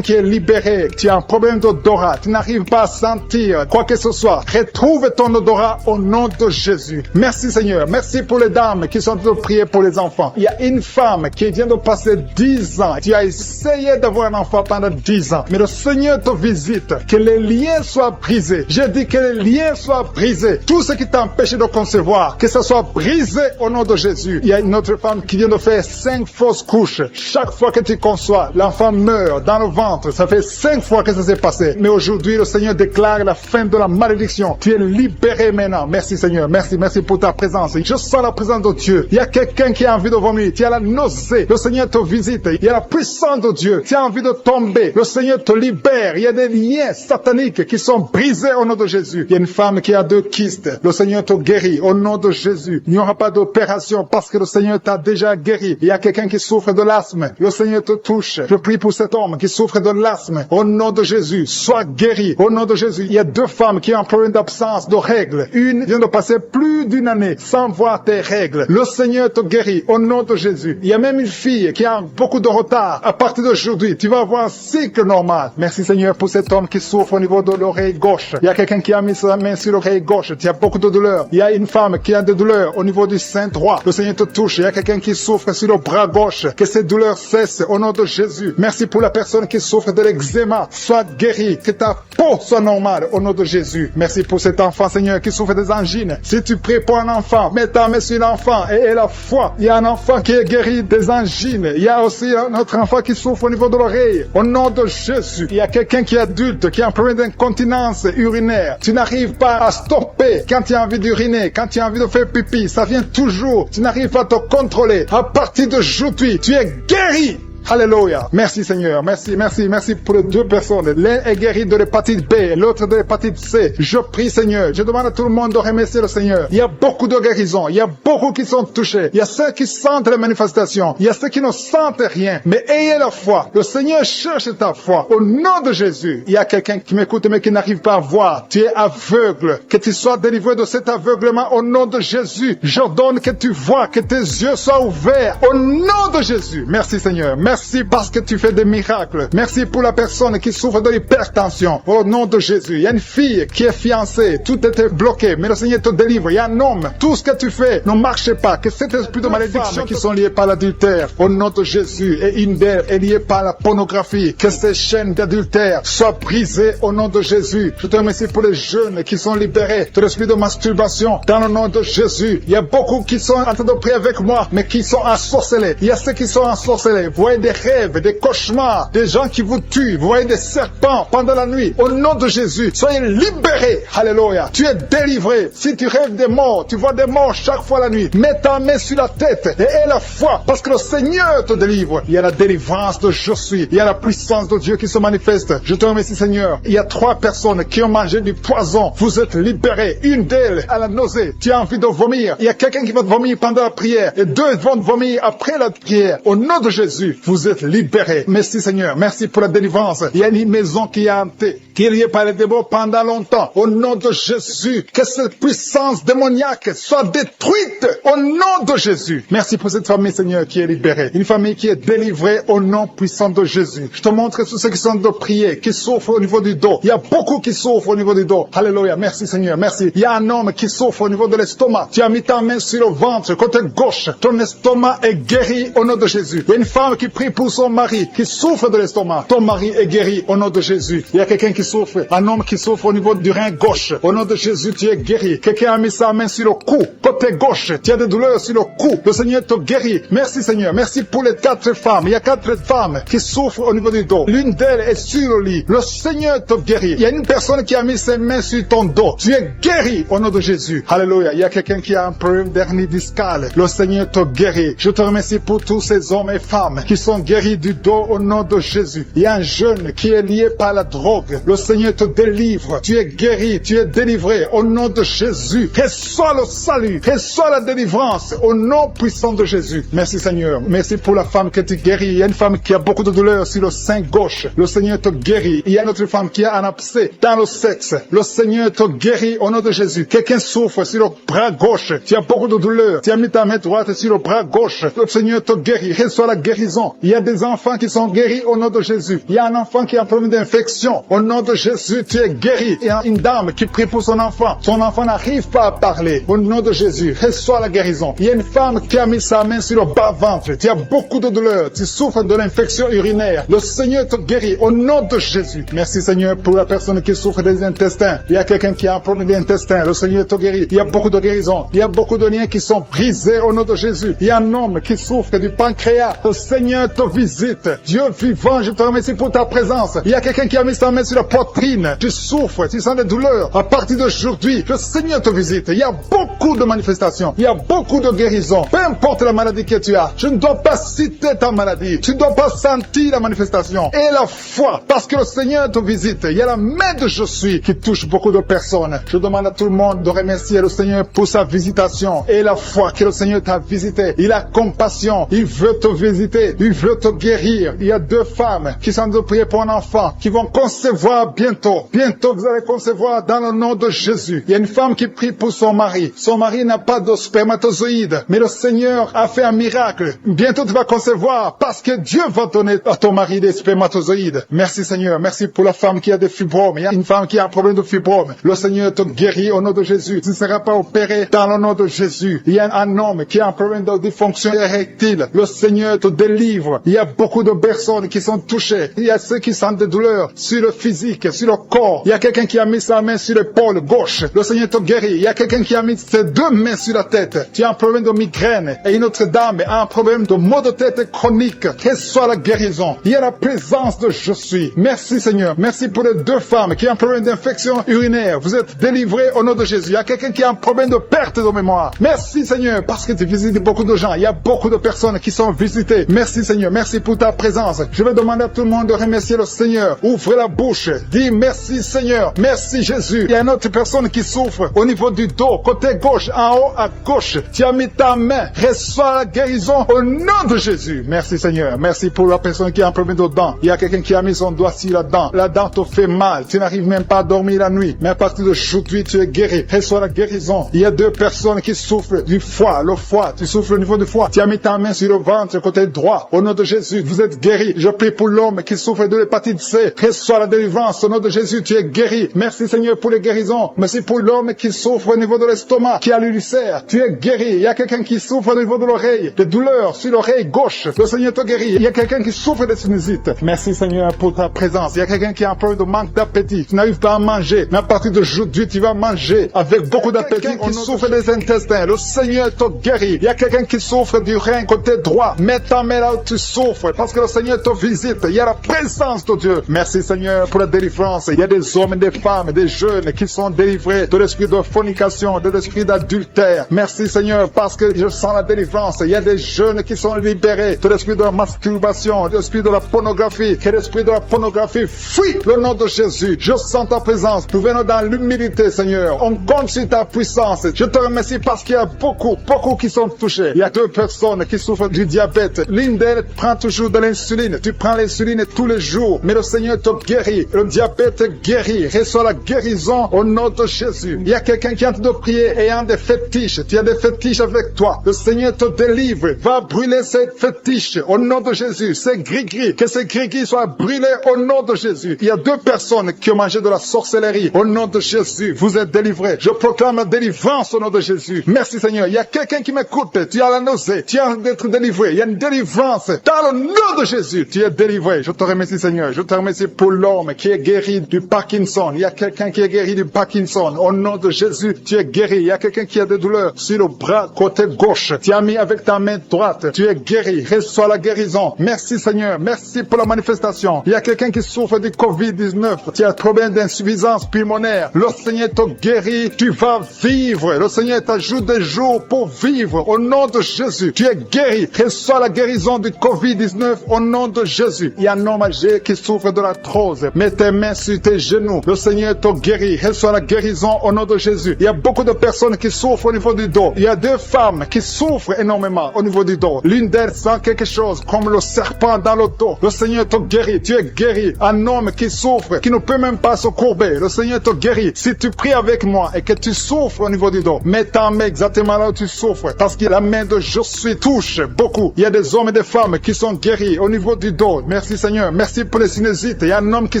qui est libéré. Tu as un problème d'odorat. Tu n'arrives pas à sentir quoi que ce soit. Retrouve ton odorat au nom de Jésus. Merci Seigneur. Merci pour les dames qui sont en train de prier pour les enfants. Il y a une femme qui vient de passer 10 ans. Tu as essayé d'avoir un enfant pendant 10 ans. Mais le Seigneur te visite. Que les liens soient brisés. Je dis que les liens soient brisés. Tout ce qui t'empêche de concevoir, que ça soit brisé au nom de Jésus. Il y a une autre femme qui vient de faire 5 fausses couches. Chaque fois que tu conçois, l'enfant meurt dans le ventre. Ça fait 5 fois que ça s'est passé. Mais aujourd'hui, le Seigneur déclare la fin de la malédiction. Tu es libéré maintenant. Merci Seigneur. Merci pour ta présence. Je sens la présence de Dieu. Il y a quelqu'un qui a envie de vomir. Tu as la nausée. Le Seigneur te visite. Il y a la puissance de Dieu. Tu as envie de tomber. Le Seigneur te libère. Il y a des liens sataniques qui sont brisés au nom de Jésus. Il y a une femme qui a 2 kystes. Le Seigneur te guérit au nom de Jésus. Il n'y aura pas d'opération parce que le Seigneur t'a déjà guéri. Il y a quelqu'un qui souffre de l'asthme. Le Seigneur te touche. Je prie pour cet homme qui souffre de l'asthme. Au nom de Jésus, sois guéri. Au nom de Jésus. Il y a 2 femmes qui ont un problème d'absence de règles. Une vient de passer plus d'une année sans voir tes règles. Le Seigneur te guérit au nom de Jésus. Il y a même une fille qui a beaucoup de retard. À partir d'aujourd'hui, tu vas avoir un cycle normal. Merci Seigneur pour cet homme qui souffre au niveau de l'oreille gauche. Il y a quelqu'un qui a mis sa main sur l'oreille gauche. Tu as beaucoup de douleurs. Il y a une femme qui a des douleurs au niveau du sein droit. Le Seigneur te touche. Il y a quelqu'un qui souffre sur le bras gauche. Que ces douleurs cessent au nom de Jésus. Merci pour la personne qui souffre de l'eczéma. Sois guéri. Que ta peau soit normale au nom de Jésus. Merci pour cet enfant Seigneur qui souffre des angines. Si tu pries pour un enfant, mets ta main sur l'enfant et la foi. Il y a un enfant qui est guéri des angines. Il y a aussi un autre enfant qui souffre au niveau de l'oreille. Au nom de Jésus. Il y a quelqu'un qui est adulte, qui a un problème d'incontinence urinaire. Tu n'arrives pas à stopper quand tu as envie d'uriner, quand tu as envie de faire pipi. Ça vient toujours. Tu n'arrives pas à te contrôler. À partir d'aujourd'hui, tu es guéri. Alléluia. Merci Seigneur. Merci pour les 2 personnes. L'un est guéri de l'hépatite B, l'autre de l'hépatite C. Je prie Seigneur. Je demande à tout le monde de remercier le Seigneur. Il y a beaucoup de guérisons. Il y a beaucoup qui sont touchés. Il y a ceux qui sentent les manifestations. Il y a ceux qui ne sentent rien. Mais ayez la foi. Le Seigneur cherche ta foi. Au nom de Jésus. Il y a quelqu'un qui m'écoute mais qui n'arrive pas à voir. Tu es aveugle. Que tu sois délivré de cet aveuglement au nom de Jésus. J'ordonne que tu vois, que tes yeux soient ouverts. Au nom de Jésus. Merci Seigneur. Merci parce que tu fais des miracles. Merci pour la personne qui souffre de l'hypertension. Au nom de Jésus. Il y a une fille qui est fiancée. Tout était bloqué. Mais le Seigneur te délivre. Il y a un homme. Tout ce que tu fais ne marche pas. Que cet esprit de malédiction qui sont liés par l'adultère. Au nom de Jésus. Et une d'elles est liée par la pornographie. Que ces chaînes d'adultère soient brisées au nom de Jésus. Je te remercie pour les jeunes qui sont libérés de l'esprit de masturbation. Dans le nom de Jésus. Il y a beaucoup qui sont en train de prier avec moi. Mais qui sont ensorcelés. Il y a ceux qui sont ensorcelés. Vous voyez des rêves, des cauchemars, des gens qui vous tuent, vous voyez des serpents pendant la nuit. Au nom de Jésus, soyez libérés. Alléluia. Tu es délivré. Si tu rêves des morts, tu vois des morts chaque fois la nuit, mets ta main sur la tête et aie la foi parce que le Seigneur te délivre. Il y a la délivrance de je suis. Il y a la puissance de Dieu qui se manifeste. Je te remercie Seigneur. Il y a 3 personnes qui ont mangé du poison. Vous êtes libérés. Une d'elles a la nausée. Tu as envie de vomir. Il y a quelqu'un qui va te vomir pendant la prière et 2 vont te vomir après la prière. Au nom de Jésus, vous êtes libérés. Merci Seigneur. Merci pour la délivrance. Il y a une maison qui est hantée, qui est liée par les démons pendant longtemps. Au nom de Jésus, que cette puissance démoniaque soit détruite. Au nom de Jésus. Merci pour cette famille Seigneur qui est libérée. Une famille qui est délivrée au nom puissant de Jésus. Je te montre tous ceux qui sont de prier, qui souffrent au niveau du dos. Il y a beaucoup qui souffrent au niveau du dos. Alléluia. Merci Seigneur. Merci. Il y a un homme qui souffre au niveau de l'estomac. Tu as mis ta main sur le ventre, côté gauche. Ton estomac est guéri au nom de Jésus. Il y a une femme qui prie prie pour son mari qui souffre de l'estomac. Ton mari est guéri au nom de Jésus. Il y a quelqu'un qui souffre, un homme qui souffre au niveau du rein gauche. Au nom de Jésus, tu es guéri. Quelqu'un a mis sa main sur le cou, côté gauche. Tu as des douleurs sur le cou. Le Seigneur te guérit. Merci Seigneur. Merci pour les 4 femmes. Il y a 4 femmes qui souffrent au niveau du dos. L'une d'elles est sur le lit. Le Seigneur te guérit. Il y a une personne qui a mis ses mains sur ton dos. Tu es guéri au nom de Jésus. Alléluia. Il y a quelqu'un qui a un problème d'hernie discale. Le Seigneur te guérit. Je te remercie pour tous ces hommes et femmes qui sont guéris du dos au nom de Jésus. Il y a un jeune qui est lié par la drogue. Le Seigneur te délivre. Tu es guéri. Tu es délivré au nom de Jésus. Reçois le salut. Reçois la délivrance au nom puissant de Jésus. Merci Seigneur. Merci pour la femme que tu guéris. Il y a une femme qui a beaucoup de douleur sur le sein gauche. Le Seigneur te guérit. Il y a une autre femme qui a un abcès dans le sexe. Le Seigneur te guérit au nom de Jésus. Quelqu'un souffre sur le bras gauche. Tu as beaucoup de douleur. Tu as mis ta main droite sur le bras gauche. Le Seigneur te guérit. Reçois la guérison. Il y a des enfants qui sont guéris au nom de Jésus. Il y a un enfant qui a un problème d'infection. Au nom de Jésus, tu es guéri. Il y a une dame qui prie pour son enfant. Son enfant n'arrive pas à parler. Au nom de Jésus, reçois la guérison. Il y a une femme qui a mis sa main sur le bas-ventre. Tu as beaucoup de douleur. Tu souffres de l'infection urinaire. Le Seigneur te guérit au nom de Jésus. Merci Seigneur pour la personne qui souffre des intestins. Il y a quelqu'un qui a un problème d'intestin. Le Seigneur te guérit. Il y a beaucoup de guérisons. Il y a beaucoup de liens qui sont brisés au nom de Jésus. Il y a un homme qui souffre du pancréas. Le Seigneur te visite. Dieu vivant, je te remercie pour ta présence. Il y a quelqu'un qui a mis sa main sur la poitrine. Tu souffres, tu sens des douleurs. À partir d'aujourd'hui, le Seigneur te visite. Il y a beaucoup de manifestations. Il y a beaucoup de guérisons. Peu importe la maladie que tu as, je ne dois pas citer ta maladie. Tu ne dois pas sentir la manifestation. Et la foi, parce que le Seigneur te visite. Il y a la main de Je suis qui touche beaucoup de personnes. Je demande à tout le monde de remercier le Seigneur pour sa visitation. Et la foi que le Seigneur t'a visité. Il a compassion. Il veut te visiter. Il veut te guérir. Il y a 2 femmes qui sont de prier pour un enfant, qui vont concevoir bientôt. Bientôt, vous allez concevoir dans le nom de Jésus. Il y a une femme qui prie pour son mari. Son mari n'a pas de spermatozoïdes, mais le Seigneur a fait un miracle. Bientôt, tu vas concevoir parce que Dieu va donner à ton mari des spermatozoïdes. Merci Seigneur. Merci pour la femme qui a des fibromes. Il y a une femme qui a un problème de fibromes. Le Seigneur te guérit au nom de Jésus. Tu ne seras pas opéré dans le nom de Jésus. Il y a un homme qui a un problème de dysfonction érectile. Le Seigneur te délivre. Il y a beaucoup de personnes qui sont touchées. Il y a ceux qui sentent des douleurs sur le physique, sur le corps. Il y a quelqu'un qui a mis sa main sur l'épaule gauche. Le Seigneur te guérit. Il y a quelqu'un qui a mis ses 2 mains sur la tête. Tu as un problème de migraine. Et une autre dame a un problème de maux de tête chronique. Quelle soit la guérison. Il y a la présence de Je suis. Merci Seigneur. Merci pour les 2 femmes qui ont un problème d'infection urinaire. Vous êtes délivrés au nom de Jésus. Il y a quelqu'un qui a un problème de perte de mémoire. Merci Seigneur parce que tu visites beaucoup de gens. Il y a beaucoup de personnes qui sont visitées. Merci Seigneur. Merci pour ta présence. Je vais demander à tout le monde de remercier le Seigneur. Ouvrez la bouche. Dis merci Seigneur. Merci Jésus. Il y a une autre personne qui souffre au niveau du dos, côté gauche, en haut à gauche. Tu as mis ta main. Reçois la guérison au nom de Jésus. Merci Seigneur. Merci pour la personne qui a un problème de dents. Il y a quelqu'un qui a mis son doigt sur la dent. La dent te fait mal. Tu n'arrives même pas à dormir la nuit. Mais à partir d'aujourd'hui, tu es guéri. Reçois la guérison. Il y a 2 personnes qui souffrent du foie. Le foie. Tu souffres au niveau du foie. Tu as mis ta main sur le ventre, côté droit. Au nom de Jésus, vous êtes guéri. Je prie pour l'homme qui souffre de l'hépatite C. Reçois la délivrance. Au nom de Jésus, tu es guéri. Merci Seigneur pour les guérisons. Merci pour l'homme qui souffre au niveau de l'estomac, qui a l'ulcère. Tu es guéri. Il y a quelqu'un qui souffre au niveau de l'oreille, des douleurs sur l'oreille gauche. Le Seigneur te guérit. Il y a quelqu'un qui souffre de sinusite. Merci Seigneur pour ta présence. Il y a quelqu'un qui a un problème de manque d'appétit. Tu n'arrives pas à manger. Mais à partir d'aujourd'hui, tu vas manger avec beaucoup d'appétit. Qui souffre des intestins. Le Seigneur te guérit. Il y a quelqu'un qui souffre du rein côté droit. Mets ta main là où tu souffres parce que le Seigneur te visite. Il y a la présence de Dieu. Merci Seigneur pour la délivrance. Il y a des hommes et des femmes, des jeunes qui sont délivrés de l'esprit de fornication, de l'esprit d'adultère. Merci Seigneur parce que je sens la délivrance. Il y a des jeunes qui sont libérés de l'esprit de la masturbation, de l'esprit de la pornographie. Que l'esprit de la pornographie fuit le nom de Jésus. Je sens ta présence. Nous venons dans l'humilité Seigneur. On compte sur ta puissance. Je te remercie parce qu'il y a beaucoup qui sont touchés. Il y a 2 personnes qui souffrent du diabète. L'une d'elles prend toujours de l'insuline. Tu prends l'insuline tous les jours. Mais le Seigneur te guérit. Le diabète guérit. Reçois la guérison au nom de Jésus. Il y a quelqu'un qui est en train de prier ayant des fétiches. Tu as des fétiches avec toi. Le Seigneur te délivre. Va brûler ces fétiches au nom de Jésus. Ces gris-gris. Que ces gris-gris soient brûlés au nom de Jésus. Il y a 2 personnes qui ont mangé de la sorcellerie. Au nom de Jésus, vous êtes délivrés. Je proclame la délivrance au nom de Jésus. Merci Seigneur. Il y a quelqu'un qui m'écoute. Tu as la nausée. Tu as d'être délivré. Il y a une délivrance dépassé. Dans le nom de Jésus, tu es délivré. Je te remercie, Seigneur. Je te remercie pour l'homme qui est guéri du Parkinson. Il y a quelqu'un qui est guéri du Parkinson. Au nom de Jésus, tu es guéri. Il y a quelqu'un qui a des douleurs sur le bras côté gauche. Tu as mis avec ta main droite. Tu es guéri. Reçois la guérison. Merci, Seigneur. Merci pour la manifestation. Il y a quelqu'un qui souffre du COVID-19. Tu as problème d'insuffisance pulmonaire. Le Seigneur te guérit. Tu vas vivre. Le Seigneur t'ajoute des jours pour vivre. Au nom de Jésus, tu es guéri. Reçois la guérison du COVID-19 au nom de Jésus. Il y a un homme âgé qui souffre de l'arthrose. Mets tes mains sur tes genoux. Le Seigneur te guérit. Reçois la guérison au nom de Jésus. Il y a beaucoup de personnes qui souffrent au niveau du dos. Il y a 2 femmes qui souffrent énormément au niveau du dos. L'une d'elles sent quelque chose comme le serpent dans le dos. Le Seigneur te guérit. Tu es guéri. Un homme qui souffre, qui ne peut même pas se courber. Le Seigneur te guérit. Si tu pries avec moi et que tu souffres au niveau du dos, mets ta main exactement là où tu souffres. Parce que la main de je suis touche beaucoup. Il y a des hommes et des femmes qui sont guéris au niveau du dos. Merci Seigneur. Merci pour les sinusites. Il y a un homme qui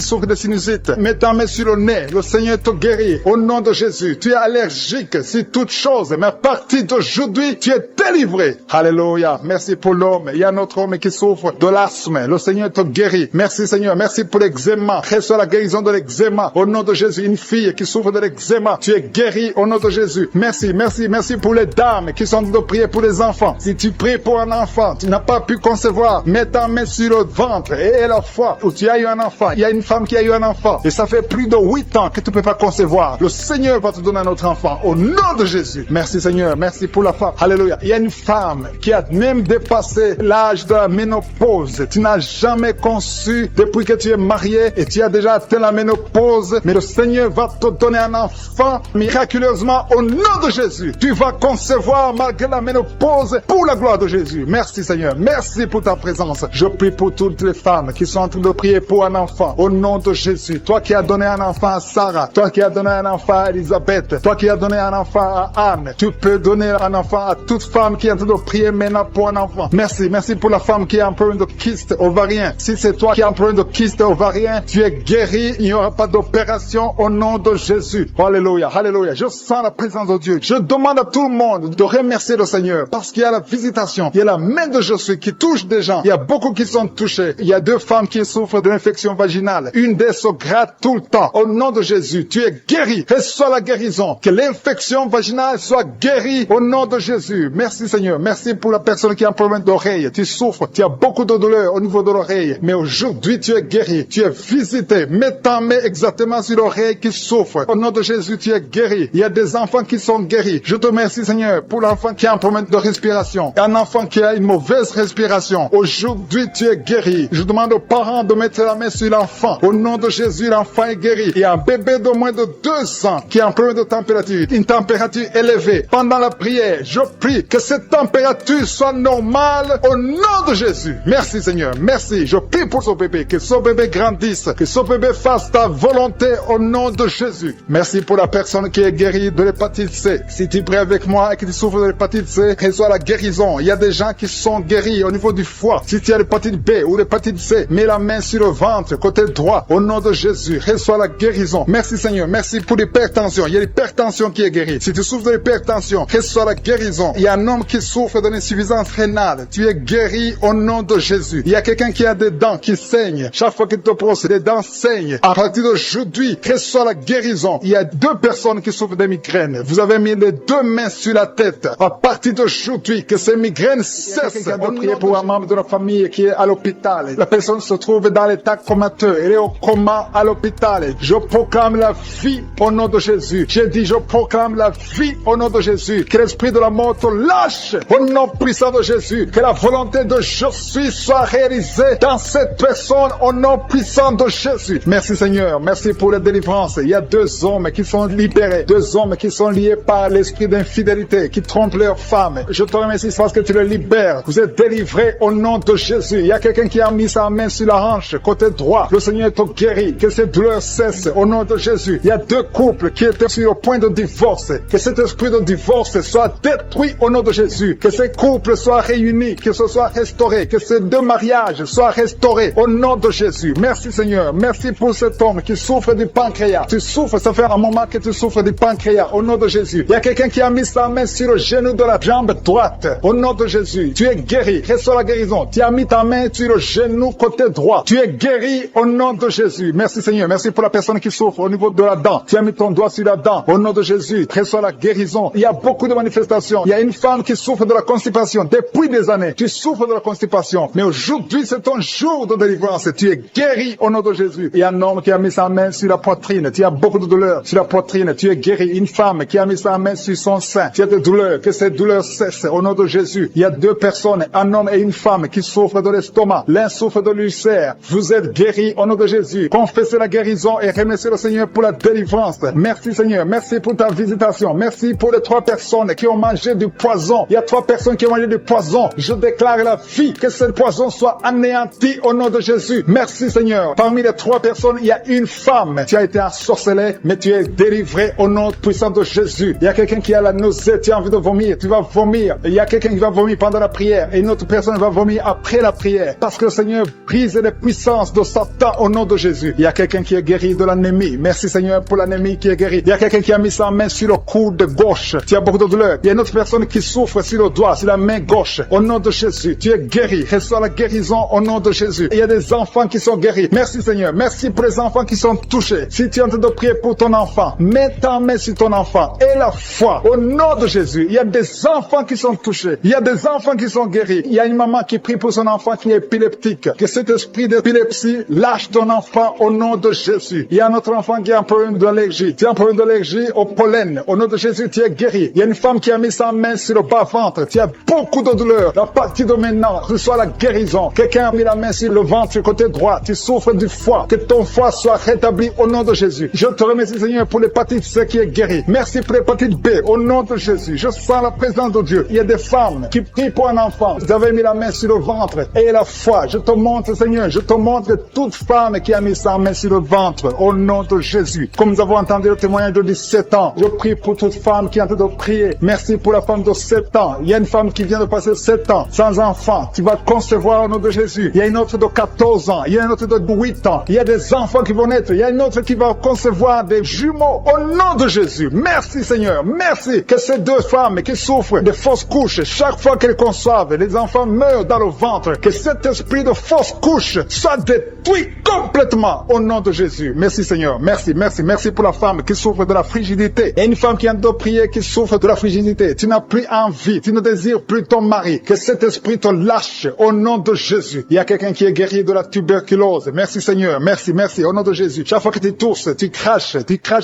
souffre de sinusite. Mets ta main sur le nez. Le Seigneur te guérit. Au nom de Jésus. Tu es allergique sur toute chose. Mais à partir d'aujourd'hui, tu es délivré. Alléluia. Merci pour l'homme. Il y a un autre homme qui souffre de l'asthme. Le Seigneur te guérit. Merci Seigneur. Merci pour l'eczéma. Reçois la guérison de l'eczéma. Au nom de Jésus. Une fille qui souffre de l'eczéma. Tu es guéri au nom de Jésus. Merci, merci, merci pour les dames qui sont en train de prier pour les enfants. Si tu pries pour un enfant, tu n'as pas pu concevoir, mets ta main sur le ventre et la fois où tu as eu un enfant. Il y a une femme qui a eu un enfant et ça fait plus de 8 ans que tu ne peux pas concevoir. Le Seigneur va te donner un autre enfant au nom de Jésus. Merci Seigneur, merci pour la femme. Alléluia. Il y a une femme qui a même dépassé l'âge de la ménopause. Tu n'as jamais conçu depuis que tu es marié et tu as déjà atteint la ménopause. Mais le Seigneur va te donner un enfant miraculeusement au nom de Jésus. Tu vas concevoir malgré la ménopause pour la gloire de Jésus. Merci Seigneur. Merci pour ta présence. Je prie pour toutes les femmes qui sont en train de prier pour un enfant au nom de Jésus. Toi qui as donné un enfant à Sarah, toi qui as donné un enfant à Elisabeth, toi qui as donné un enfant à Anne, tu peux donner un enfant à toute femme qui est en train de prier maintenant pour un enfant. Merci, merci pour la femme qui a un problème de kyste ovarien. Si c'est toi qui as un problème de kyste ovarien, tu es guéri, il n'y aura pas d'opération au nom de Jésus. Alléluia, alléluia. Je sens la présence de Dieu. Je demande à tout le monde de remercier le Seigneur parce qu'il y a la visitation, il y a la main de Jésus qui touche des gens. Il y a beaucoup qui sont touchés. Il y a 2 femmes qui souffrent de l'infection vaginale. Une d'elles se gratte tout le temps. Au nom de Jésus, tu es guéri. Reçois la guérison. Que l'infection vaginale soit guérie au nom de Jésus. Merci Seigneur. Merci pour la personne qui a un problème d'oreille. Tu souffres. Tu as beaucoup de douleur au niveau de l'oreille. Mais aujourd'hui, tu es guéri. Tu es visité. Mets ta main exactement sur l'oreille qui souffre. Au nom de Jésus, tu es guéri. Il y a des enfants qui sont guéris. Je te remercie Seigneur pour l'enfant qui a un problème de respiration. Un enfant qui a une mauvaise respiration. Aujourd'hui, tu es guéri. Je demande aux parents de mettre la main sur l'enfant. Au nom de Jésus, l'enfant est guéri. Il y a un bébé de moins de 2 ans qui a un problème de température. Une température élevée. Pendant la prière, je prie que cette température soit normale au nom de Jésus. Merci Seigneur. Merci. Je prie pour ce bébé. Que ce bébé grandisse. Que ce bébé fasse ta volonté au nom de Jésus. Merci pour la personne qui est guérie de l'hépatite C. Si tu pries avec moi et que tu souffres de l'hépatite C, reçois la guérison. Il y a des gens qui sont guéris au niveau du foie. Si tu as l'hépatite B ou l'hépatite C, mets la main sur le ventre, côté droit, au nom de Jésus. Reçois la guérison. Merci Seigneur. Merci pour l'hypertension. Il y a l'hypertension qui est guérie. Si tu souffres de l'hypertension, reçois la guérison. Il y a un homme qui souffre de l'insuffisance rénale. Tu es guéri au nom de Jésus. Il y a quelqu'un qui a des dents qui saignent. Chaque fois que tu te brosses, les dents saignent. À partir d'aujourd'hui, reçois la guérison. Il y a 2 personnes qui souffrent de migraines. Vous avez mis les 2 mains sur la tête. À partir d'aujourd'hui, que ces migraines cessent. On va prier pour un membre de la famille qui est à l'hôpital. La personne se trouve dans l'état comateux. Elle est au coma à l'hôpital. Je proclame la vie au nom de Jésus. J'ai dit, je proclame la vie au nom de Jésus. Que l'esprit de la mort te lâche au nom puissant de Jésus. Que la volonté de Jésus soit réalisée dans cette personne au nom puissant de Jésus. Merci Seigneur. Merci pour la délivrance. Il y a 2 hommes qui sont libérés. 2 hommes qui sont liés par l'esprit d'infidélité, qui trompent leurs femmes. Je te remercie parce que tu les libères. Vous êtes délivrés au nom de Jésus. Il y a quelqu'un qui a mis sa main sur la hanche, côté droit. Le Seigneur te guérit. Que ces douleurs cessent au nom de Jésus. Il y a 2 couples qui étaient sur le point de divorce. Que cet esprit de divorce soit détruit au nom de de Jésus. Que ces couples soient réunis, que ce soit restauré, que ces deux mariages soient restaurés au nom de Jésus. Merci Seigneur. Merci pour cet homme qui souffre du pancréas. Tu souffres, ça fait un moment que tu souffres du pancréas au nom de Jésus. Il y a quelqu'un qui a mis sa main sur le genou de la jambe droite au nom de Jésus. Tu es guéri. Reçois la guérison. Tu as mis ta main sur le genou côté droit. Tu es guéri au nom de Jésus. Merci Seigneur. Merci pour la personne qui souffre au niveau de la dent. Tu as mis ton doigt sur la dent au nom de Jésus. Reçois la guérison. Il y a beaucoup de manifestations. Il y a une femme qui souffre de la constipation depuis des années. Tu souffres de la constipation. Mais aujourd'hui, c'est ton jour de délivrance. Tu es guéri au nom de Jésus. Il y a un homme qui a mis sa main sur la poitrine. Tu as beaucoup de douleurs sur la poitrine. Tu es guéri. Une femme qui a mis sa main sur son sein. Tu as des douleurs. Que ces douleurs cessent au nom de Jésus. Il y a deux personnes, un homme et une femme qui souffrent de l'estomac. L'un souffre de l'ulcère. Vous êtes guéris au nom de Jésus. Confessez la guérison et remerciez le Seigneur pour la délivrance. Merci Seigneur. Merci pour ta visitation. Merci pour les 3 personnes qui ont mangé du poison. Il y a 3 personnes qui ont mangé du poison. Je déclare la vie. Que ce poison soit anéanti au nom de Jésus. Merci Seigneur. Parmi les 3 personnes, il y a une femme. Tu as été ensorcelée, mais tu es délivré au nom puissant de Jésus. Il y a quelqu'un qui a la nausée. Tu as envie de vomir. Tu vas vomir. Il y a quelqu'un qui va vomir pendant la prière. Et une autre personne va vomir après la prière. Parce que le Seigneur brise les puissances de Satan au nom de Jésus. Il y a quelqu'un qui est guéri de l'anémie. Merci Seigneur pour l'anémie qui est guérie. Il y a quelqu'un qui a mis sa main sur le coude gauche. Tu as beaucoup de douleur. Il y a une autre personne qui souffre sur le doigt, sur la main gauche. Au nom de Jésus, tu es guéri. Reçois la guérison au nom de Jésus. Il y a des enfants qui sont guéris. Merci Seigneur. Merci pour les enfants qui sont touchés. Si tu es en train de prier pour ton enfant, mets ta main sur ton enfant et la foi. Au nom de Jésus, il y a des enfants qui sont touchés. Il y a des enfants qui sont guéris. Il y a une maman qui prie pour son enfant qui est épileptique. Que cet esprit d'épilepsie lâche ton enfant au nom de Jésus. Il y a un autre enfant qui a un problème d'allergie. Tu as un problème d'allergie au pollen. Au nom de Jésus, tu es guéri. Il y a une femme qui a mis sa main sur le bas-ventre. Tu as beaucoup de douleur. À partir de maintenant, reçois la guérison. Quelqu'un a mis la main sur le ventre côté droit. Tu souffres du foie. Que ton foie soit rétabli au nom de Jésus. Je te remercie Seigneur pour l'hépatite C qui est guérie. Merci pour l'hépatite B au nom de Jésus. Je sens la présence de Dieu. Il y a des femmes qui prient pour un enfant. Vous avez mis la main sur le ventre et la foi. Je te montre Seigneur. Je te montre toute femme qui a mis sa main sur le ventre au nom de Jésus. Comme nous avons entendu le témoignage de 17 ans, je prie pour toute femme qui est en train de prier. Merci pour la femme de 7 ans. Il y a une femme qui vient de passer 7 ans sans enfant. Tu vas concevoir au nom de Jésus. Il y a une autre de 14 ans. Il y a une autre de 8 ans. Il y a des enfants qui vont naître. Il y a une autre qui va concevoir des jumeaux au nom de Jésus. Merci Seigneur. Merci que ces 2 femmes qui souffrent de fausses couches, chaque fois qu'elles conçoivent, les enfants meurent dans le ventre. Que cet esprit de fausse couche soit détruit complètement au nom de Jésus. Merci Seigneur. Merci, merci, merci pour la femme qui souffre de la frigidité. Il y a une femme qui a de prier qui souffre de la frigidité. Tu n'as plus envie, tu ne désires plus ton mari. Que cet esprit te lâche au nom de Jésus. Il y a quelqu'un qui est guéri de la tuberculose. Merci Seigneur. Merci, merci au nom de Jésus. Chaque fois que tu tousses, tu craches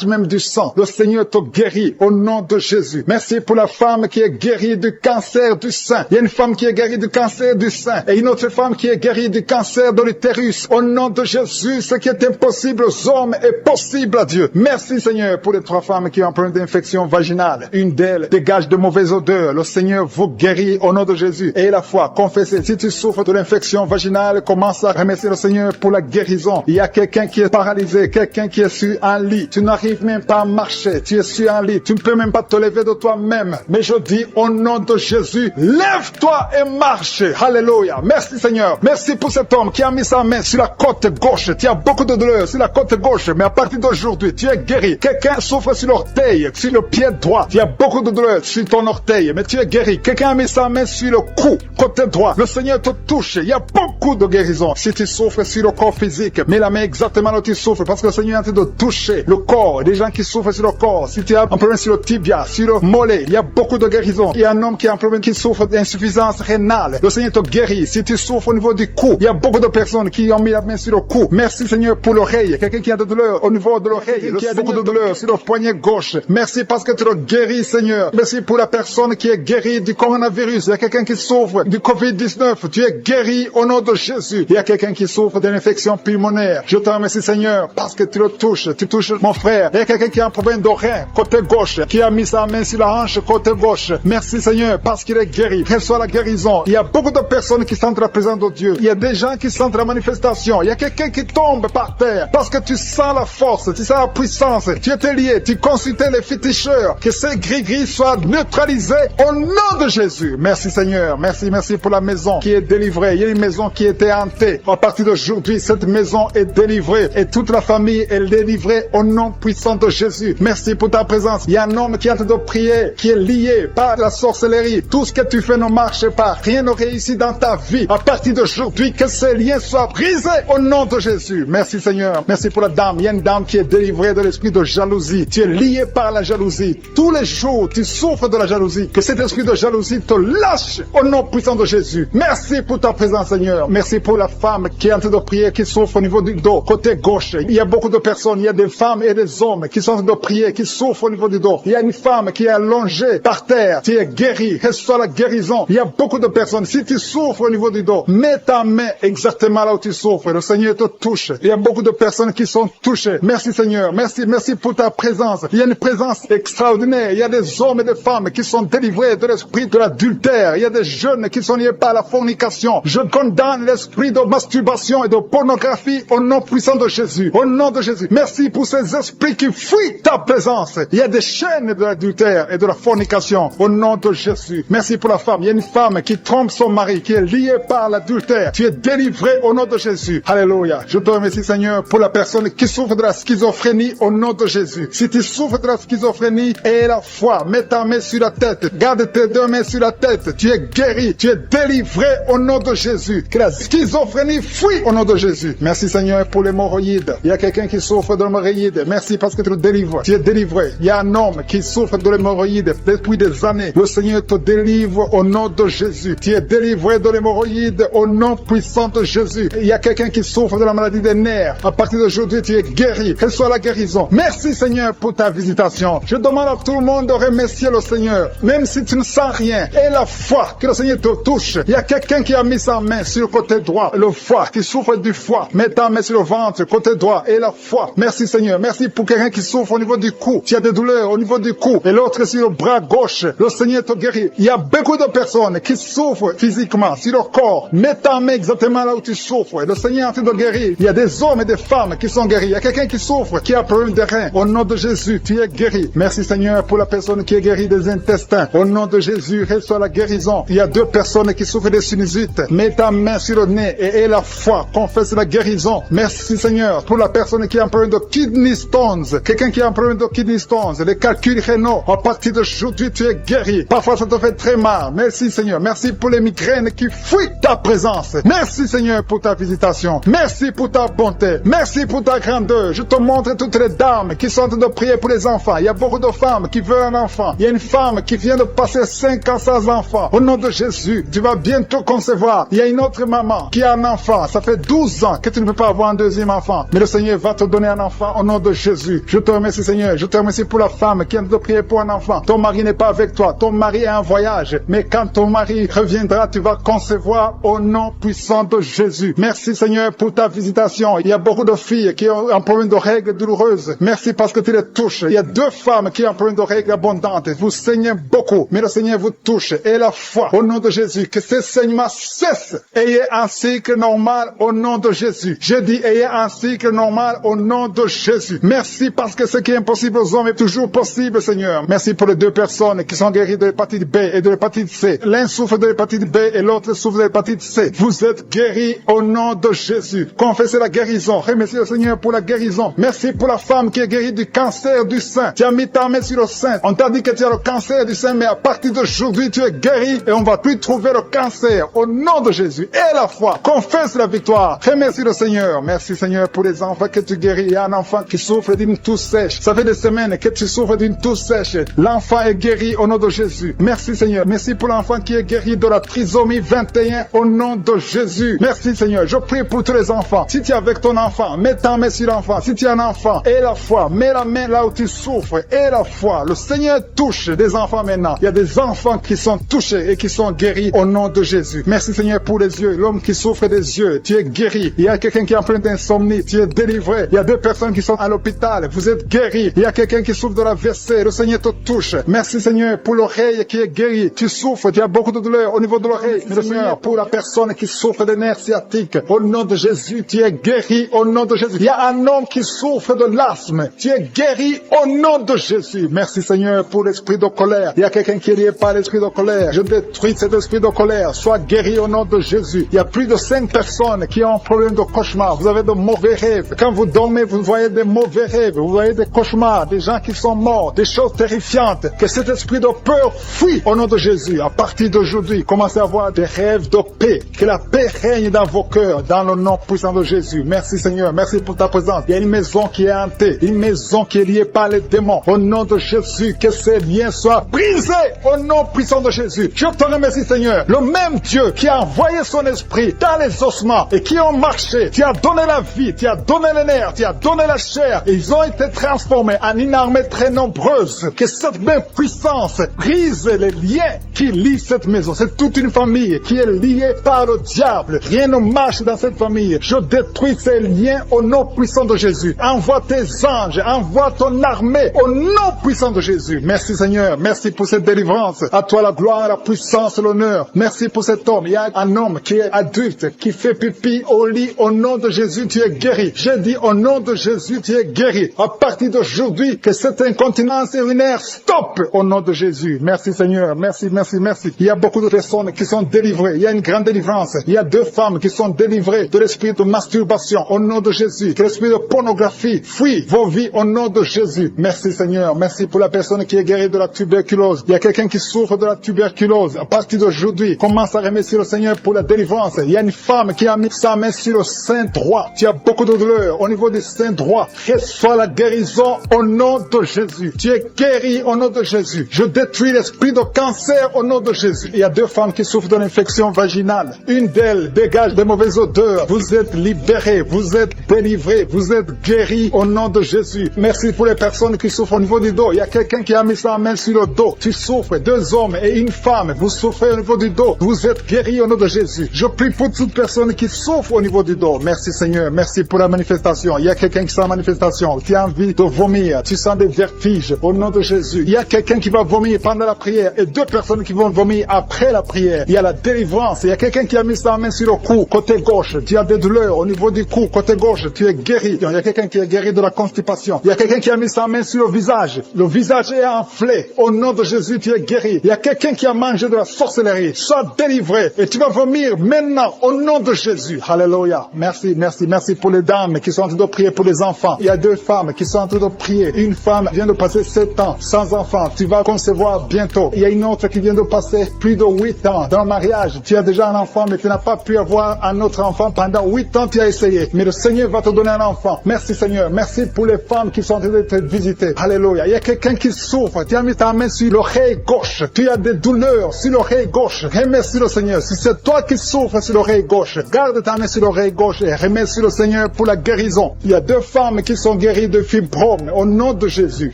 même du sang. Le Seigneur te guérit au nom de Jésus. Merci pour la femme qui est guérie du cancer du sein. Il y a une femme qui est guérie du cancer du sein et une autre femme qui est guérie du cancer de l'utérus. Au nom de Jésus, ce qui est impossible aux hommes est possible à Dieu. Merci Seigneur pour les 3 femmes qui ont un problème d'infection vaginale. Une d'elles dégage de mauvaises odeurs. Le Seigneur vous guérit au nom de Jésus. Et la foi, confessez. Si tu souffres de l'infection vaginale, commence à remercier le Seigneur pour la guérison. Il y a quelqu'un qui est paralysé, quelqu'un qui est sur un lit. Tu n'arrives même pas à marcher. Tu es sur un lit. Tu ne peux même pas te lever de toi-même. Mais je dis au nom de Jésus, lève-toi et marche. Alléluia. Merci Seigneur. Merci pour cet homme qui a mis sa main sur la côte gauche. Tu as beaucoup de douleur sur la côte gauche, mais à partir d'aujourd'hui, tu es guéri. Quelqu'un souffre sur l'orteil, sur le pied droit. Tu as beaucoup de douleur sur ton orteil, mais tu es guéri. Quelqu'un a mis sa main sur le cou, côté droit. Le Seigneur te touche. Il y a beaucoup de guérison. Si tu souffres sur le corps physique, mets la main exactement là où tu souffres, parce que le Seigneur est en train de toucher le corps. Des gens qui souffrent sur le corps. Si tu as un problème sur le tibia, sur le mollet, il y a beaucoup de guérison. Il y a un homme qui a un problème qui souffre d'insuffisance rénale. Le Seigneur te guérit. Si tu souffres au niveau du cou, il y a beaucoup de personnes qui ont mis la main sur le cou. Merci Seigneur pour l'oreille. Quelqu'un qui a de douleur au niveau de l'oreille, qui a beaucoup de douleur sur le poignet gauche. Merci parce que tu le guéris Seigneur. Merci pour la personne qui est guérie du coronavirus. Il y a quelqu'un qui souffre du Covid-19. Tu es guéri au nom de Jésus. Il y a quelqu'un qui souffre d'une infection pulmonaire. Je te remercie Seigneur parce que tu le touches. Tu touches mon frère. Il y a quelqu'un qui a un problème de rein côté gauche, qui a mis sa main sur la hanche côté gauche. Merci Seigneur parce qu'il est guéri. Reçois la guérison. Il y a beaucoup de personnes qui sentent la présence de Dieu. Il y a des gens qui sentent la manifestation. Il y a quelqu'un qui tombe par terre parce que tu sens la force, tu sens la puissance. Tu étais lié, tu consultais les féticheurs. Que ces gris-gris soient neutralisés au nom de Jésus. Merci Seigneur. Merci pour la maison qui est délivrée. Il y a une maison qui était hantée. À partir d'aujourd'hui, cette maison est délivrée et toute la famille est délivrée au nom puissant de Jésus. Merci pour ta présence. Il y a un homme qui est en train de prier, qui est lié par la sorcellerie. Tout ce que tu fais ne marche pas. Rien ne réussit dans ta vie. À partir d'aujourd'hui, que ces liens soient brisés au nom de Jésus. Merci Seigneur. Merci pour la dame. Il y a une dame qui est délivrée de l'esprit de jalousie. Tu es lié par la jalousie. Tous les jours, tu souffres de la jalousie. Que cet esprit de jalousie te lâche au nom puissant de Jésus. Merci pour ta présence Seigneur. Merci pour la femme qui est en train de prier, qui souffre au niveau du dos, côté gauche. Il y a beaucoup de personnes, il y a des femmes et des hommes qui sont en train de prier, qui souffrent au niveau du dos. Il y a une femme qui est allongée par terre. Tu es guéri. Reçois la guérison. Il y a beaucoup de personnes. Si tu souffres au niveau du dos, mets ta main exactement là où tu souffres. Le Seigneur te touche. Il y a beaucoup de personnes qui sont touchées. Merci Seigneur. Merci pour ta présence. Il y a une présence extraordinaire. Il y a des hommes et des femmes qui sont délivrés de l'esprit de l'adultère. Il y a des jeunes qui sont liés par la fornication. Je condamne l'esprit de masturbation et de pornographie au nom puissant de Jésus. Au nom de Jésus. Merci pour ces esprits qui fuient ta présence. Il y a des chaînes de l'adultère et de la fornication au nom de Jésus. Merci pour la femme. Il y a une femme qui trompe son mari, qui est liée par l'adultère. Tu es délivré au nom de Jésus. Alléluia. Je te remercie Seigneur pour la personne qui souffre de la schizophrénie au nom de Jésus. Si tu souffres de la schizophrénie, aie la foi. Mets ta main sur la tête. Garde tes deux mains sur la tête. Tu es guéri. Tu es délivré au nom de Jésus. Que la schizophrénie fuit au nom de Jésus. Merci Seigneur pour l'hémorroïde. Il y a quelqu'un qui souffre de l'hémorroïde. Merci parce que tu le délivres. Tu es délivré. Il y a un homme qui souffre de l'hémorroïde depuis des années. Le Seigneur te délivre au nom de Jésus. Tu es délivré de l'hémorroïde au nom puissant de Jésus. Il y a quelqu'un qui souffre de la maladie des nerfs. À partir d'aujourd'hui, tu es guéri. Quelle soit la guérison. Merci Seigneur pour ta visitation. Je demande à tout le monde de remercier le Seigneur. Même si tu ne sens rien. Et la foi que le Seigneur te touche. Il y a quelqu'un qui a mis sa main sur le côté droit. Le foie, qui souffre du foie. Mets ta main sur le ventre, côté droit. Et la foi. Merci Seigneur. Merci pour quelqu'un qui souffre au niveau du cou. Tu as des douleurs au niveau du cou. Et l'autre sur le bras gauche. Le Seigneur te guérit. Il y a beaucoup de personnes qui souffrent physiquement sur leur corps. Mets ta main exactement là où tu souffres. Le Seigneur est en train de guérir. Il y a des hommes et des femmes qui sont guéris. Il y a quelqu'un qui souffre, qui a problème de rein. Au nom de Jésus, tu es guéri. Merci Seigneur pour la personne qui est guérie des intestins. Au nom de Jésus, reçois la guérison. Il y a deux personnes qui souffrent des sinusites. Mets ta main sur le nez et aie la foi. Confesse la guérison. Merci Seigneur pour la personne qui a un problème de kidney stones. Quelqu'un qui a un problème de kidney stones. Les calculs rénaux. À partir d'aujourd'hui, tu es guéri. Parfois, ça te fait très mal. Merci Seigneur. Merci pour les migraines qui fuient ta présence. Merci Seigneur pour ta visitation. Merci pour ta bonté. Merci pour ta grandeur. Je te montre toutes les dames qui sont en train de prier pour les enfants. Il y a beaucoup de femmes qui veulent un enfant. Il y a une femme qui vient de passer 5 ans sans enfant. Au nom de Jésus, tu vas bientôt concevoir. Il y a une autre maman qui a un enfant. Ça fait 12 ans que tu ne peux pas avoir un deuxième enfant. Mais le Seigneur va te donner un enfant au nom de Jésus. Je te remercie Seigneur. Je te remercie pour la femme qui est en train de prier pour un enfant. Ton mari n'est pas avec toi. Ton mari est en voyage. Mais quand ton mari reviendra, tu vas concevoir au nom puissant de Jésus. Merci Seigneur pour ta visitation. Il y a beaucoup de filles qui ont un problème de règles douloureuses. Merci parce que tu les touches. Il y a 2 femmes qui ont un problème de règles abondantes. Vous saignez beaucoup, mais le Seigneur vous touche. Et la foi, au nom de Jésus, que ces saignements cessent. Ayez un cycle normal au nom de Jésus. Je dis, ayez un cycle normal au nom de Jésus. Merci parce que ce qui est impossible aux hommes est toujours possible, Seigneur. Merci pour les 2 personnes qui sont guéries de l'hépatite B et de l'hépatite C. L'un souffre de l'hépatite B et l'autre souffre de l'hépatite C. Vous êtes guéris au nom de Jésus. Confessez la guérison. Remerciez le Seigneur pour la guérison. Merci pour la femme qui est guérie du cancer du sein. Tu as mis ta main sur le sein. On t'a dit que tu as le cancer du sein, mais à partir d'aujourd'hui, tu es guéri et on va plus trouver le cancer. Au nom de Jésus. Et la foi. Confesse la victoire. Remercie le Seigneur. Merci Seigneur pour les enfants que tu guéris. Il y a un enfant qui souffre d'une toux sèche. Ça fait des semaines que tu souffres d'une toux sèche. L'enfant est guéri au nom de Jésus. Merci Seigneur. Merci pour l'enfant qui est guéri de la trisomie 21 au nom de Jésus. Merci Seigneur. Je prie pour tous les enfants. Si tu es avec ton enfant, mets ta main sur l'enfant. Si tu es un enfant, aie la foi. Mets la main là où tu souffres. Aie la foi. Le Seigneur touche des enfants maintenant. Il y a des enfants qui sont touchés et qui sont guéris au nom de Jésus. Merci Seigneur pour les yeux. L'homme qui souffre des yeux, tu es guéri. Il y a quelqu'un qui est en plein d'insomnie, tu es délivré. Il y a 2 personnes qui sont à l'hôpital, vous êtes guéris. Il y a quelqu'un qui souffre de la WC, le Seigneur te touche. Merci Seigneur pour l'oreille qui est guérie. Tu souffres, tu as beaucoup de douleur au niveau de l'oreille. Merci Seigneur pour la personne qui souffre des nerfs sciatiques. Au nom de Jésus, tu es guéri au nom de Jésus. Il y a un homme qui souffre de l'asthme. Tu es guéri au nom de Jésus. Merci Seigneur pour l'esprit de colère. Il y a quelqu'un qui est lié par l'esprit de colère. Je détruis cet esprit de colère. Sois guéri au nom de Jésus. Il y a plus de 5 personnes qui ont un problème de cauchemar. Vous avez de mauvais rêves. Quand vous dormez, vous voyez des mauvais rêves. Vous voyez des cauchemars, des gens qui sont morts, des choses terrifiantes. Que cet esprit de peur fuit au nom de Jésus. À partir d'aujourd'hui, commencez à avoir des rêves de paix. Que la paix règne dans vos cœurs, dans le nom puissant de Jésus. Merci Seigneur. Merci pour ta présence. Il y a une maison qui est hantée. Une maison qui est liée par les démons. Au nom de Jésus, que ces liens soient brisés au nom puissant de Jésus. Je te remercie Seigneur. Le même Dieu qui a envoyé son esprit dans les ossements et qui ont marché. Tu as donné la vie, tu as donné les nerfs, tu as donné la chair. Et ils ont été transformés en une armée très nombreuse. Que cette même puissance brise les liens qui lient cette maison. C'est toute une famille qui est liée par le diable. Rien ne marche dans cette famille. Je détruis ces liens au nom puissant de Jésus. Envoie tes anges, envoie ton armée au nom puissant de Jésus. Merci Seigneur, merci pour cette délivrance. À toi la gloire, la puissance, l'honneur. Merci pour cet homme. Il y a un homme qui est adulte, qui fait pipi au lit. Au nom de Jésus, tu es guéri. J'ai dit au nom de Jésus, tu es guéri. À partir d'aujourd'hui, que cette incontinence urinaire stoppe au nom de Jésus. Merci Seigneur, merci, merci, merci. Il y a beaucoup de personnes qui sont délivrées. Il y a une grande délivrance. Il y a 2 femmes qui sont délivrées de l'esprit de masturbation au nom de Jésus. Que l'esprit de pornographie fuit vos vies au nom de Jésus. Merci Seigneur, merci pour la personne qui est guérie de la tuberculose. Il y a quelqu'un qui souffre de la tuberculose. À partir d'aujourd'hui, commence à remercier le Seigneur pour la délivrance. Il y a une femme qui a mis sa main sur le sein droit. Tu as beaucoup de douleur au niveau du sein droit. Reçois la guérison au nom de Jésus. Tu es guéri au nom de Jésus. Je détruis l'esprit de cancer au nom de Jésus. Il y a 2 femmes qui souffrent d'une infection vaginale. Une d'elles dégage de mauvaises odeurs. Vous êtes libérés, vous êtes délivrés, vous êtes guéris au nom de Jésus. Merci pour les personnes qui souffrent au niveau du dos. Il y a quelqu'un qui a mis sa main sur le dos. Tu souffres, 2 hommes et une femme. Vous souffrez au niveau du dos. Vous êtes guéris au nom de Jésus. Je prie pour toute personne qui souffre au niveau du dos. Merci Seigneur, merci pour la manifestation. Il y a quelqu'un qui sent la manifestation. Tu as envie de vomir, tu sens des vertiges au nom de Jésus. Il y a quelqu'un qui va vomir pendant la prière et 2 personnes qui vont vomir après la prière. Il y a la délivrance. Il y a quelqu'un qui a mis sa main sur le cou, côté gauche. Tu as des douleurs au niveau du cou, côté gauche. Tu es guéri. Il y a quelqu'un qui est guéri de la constipation. Il y a quelqu'un qui a mis sa main sur le visage. Le visage est enflé. Au nom de Jésus, tu es guéri. Il y a quelqu'un qui a mangé de la sorcellerie. Sois délivré et tu vas vomir maintenant au nom de Jésus. Alléluia. Merci, merci, merci pour les dames qui sont en train de prier pour les enfants. Il y a 2 femmes qui sont en train de prier. Une femme vient de passer 7 ans sans enfant. Tu vas concevoir bientôt. Il y a une autre qui vient de passer plus de 8 ans dans le mariage. Tu as déjà un enfant, mais tu n'as pas pu avoir un autre enfant pendant 8 ans. Tu as essayé. Mais le Seigneur va te donner un enfant. Merci Seigneur. Merci pour les femmes qui sont en train d'être visitées. Alléluia. Il y a quelqu'un qui souffre. Tu as mis ta main sur l'oreille gauche. Tu as des douleurs sur l'oreille gauche. Remercie le Seigneur. Si c'est toi qui souffres sur l'oreille gauche, garde ta main sur l'oreille gauche et remercie le Seigneur pour la guérison. Il y a 2 femmes qui sont guéries de fibromes au nom de Jésus.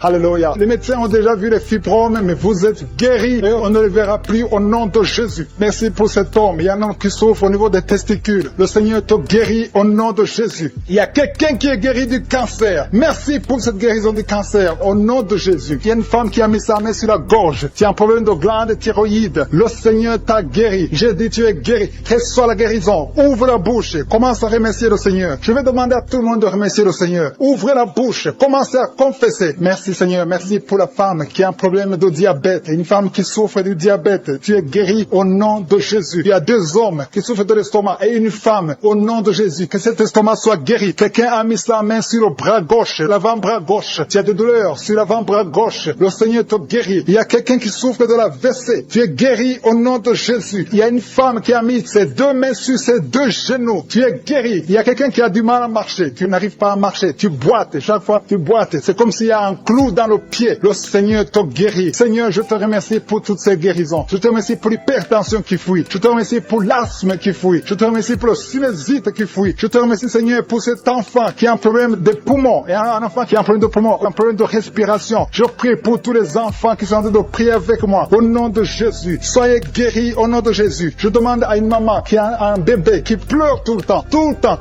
Alléluia. Les médecins ont déjà vu les fibromes, mais vous êtes guéris et on ne les verra plus au nom de Jésus. Merci pour cet homme. Il y a un homme qui souffre au niveau des testicules. Le Seigneur te guérit au nom de Jésus. Il y a quelqu'un qui est guéri du cancer. Merci pour cette guérison du cancer au nom de Jésus. Il y a une femme qui a mis sa main sur la gorge. Tu as un problème de glande thyroïde. Le Seigneur t'a guéri. J'ai dit tu es guéri. Reçois la guérison. Ouvre la bouche. Commence à remercier le Seigneur. Je vais demander à tout le monde de remercier le Seigneur. Ouvrez la bouche. Commencez à confesser. Merci Seigneur. Merci pour la femme qui a un problème de diabète. Une femme qui souffre du diabète. Tu es guéri au nom de Jésus. Il y a 2 hommes qui souffrent de l'estomac et une femme au nom de Jésus. Que cet estomac soit guéri. Quelqu'un a mis sa main sur le bras gauche, l'avant-bras gauche. Tu as des douleurs sur l'avant-bras gauche. Le Seigneur te guérit. Il y a quelqu'un qui souffre de la WC. Tu es guéri au nom de Jésus. Il y a une femme qui a mis ses 2 mains sur ses 2 genoux. Tu es guéri. Il y a quelqu'un qui a du mal à marcher. Tu n'arrives pas à marcher. Tu boites. Chaque fois tu boites. C'est comme s'il y a un clou dans le pied. Le Seigneur te guérit. Seigneur, je te remercie pour toutes ces guérisons. Je te remercie pour l'hypertension qui fuit. Je te remercie pour l'asthme qui fuit. Je te remercie pour le sinusite qui fuit. Je te remercie, Seigneur, pour cet enfant qui a un problème de poumon. Et un enfant qui a un problème de poumon, un problème de respiration. Je prie pour tous les enfants qui sont en train de prier avec moi. Au nom de Jésus, soyez guéris au nom de Jésus. Je demande à une maman qui a un bébé qui pleure tout le temps,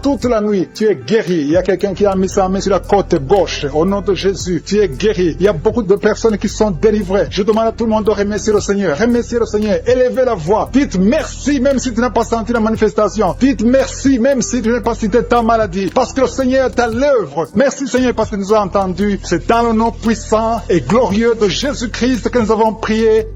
toute la nuit. Tu es guéri. Il y a quelqu'un qui a mis sa main sur la côte gauche. Au nom de Jésus, tu es guéri. Il y a beaucoup de personnes qui sont délivrées. Je demande à tout le monde de remercier le Seigneur. Remerciez le Seigneur. Élevez la voix. Dites merci même si tu n'as pas senti la manifestation. Dites merci même si tu n'as pas cité ta maladie. Parce que le Seigneur est à l'œuvre. Merci Seigneur parce que nous avons entendu. C'est dans le nom puissant et glorieux de Jésus-Christ que nous avons prié.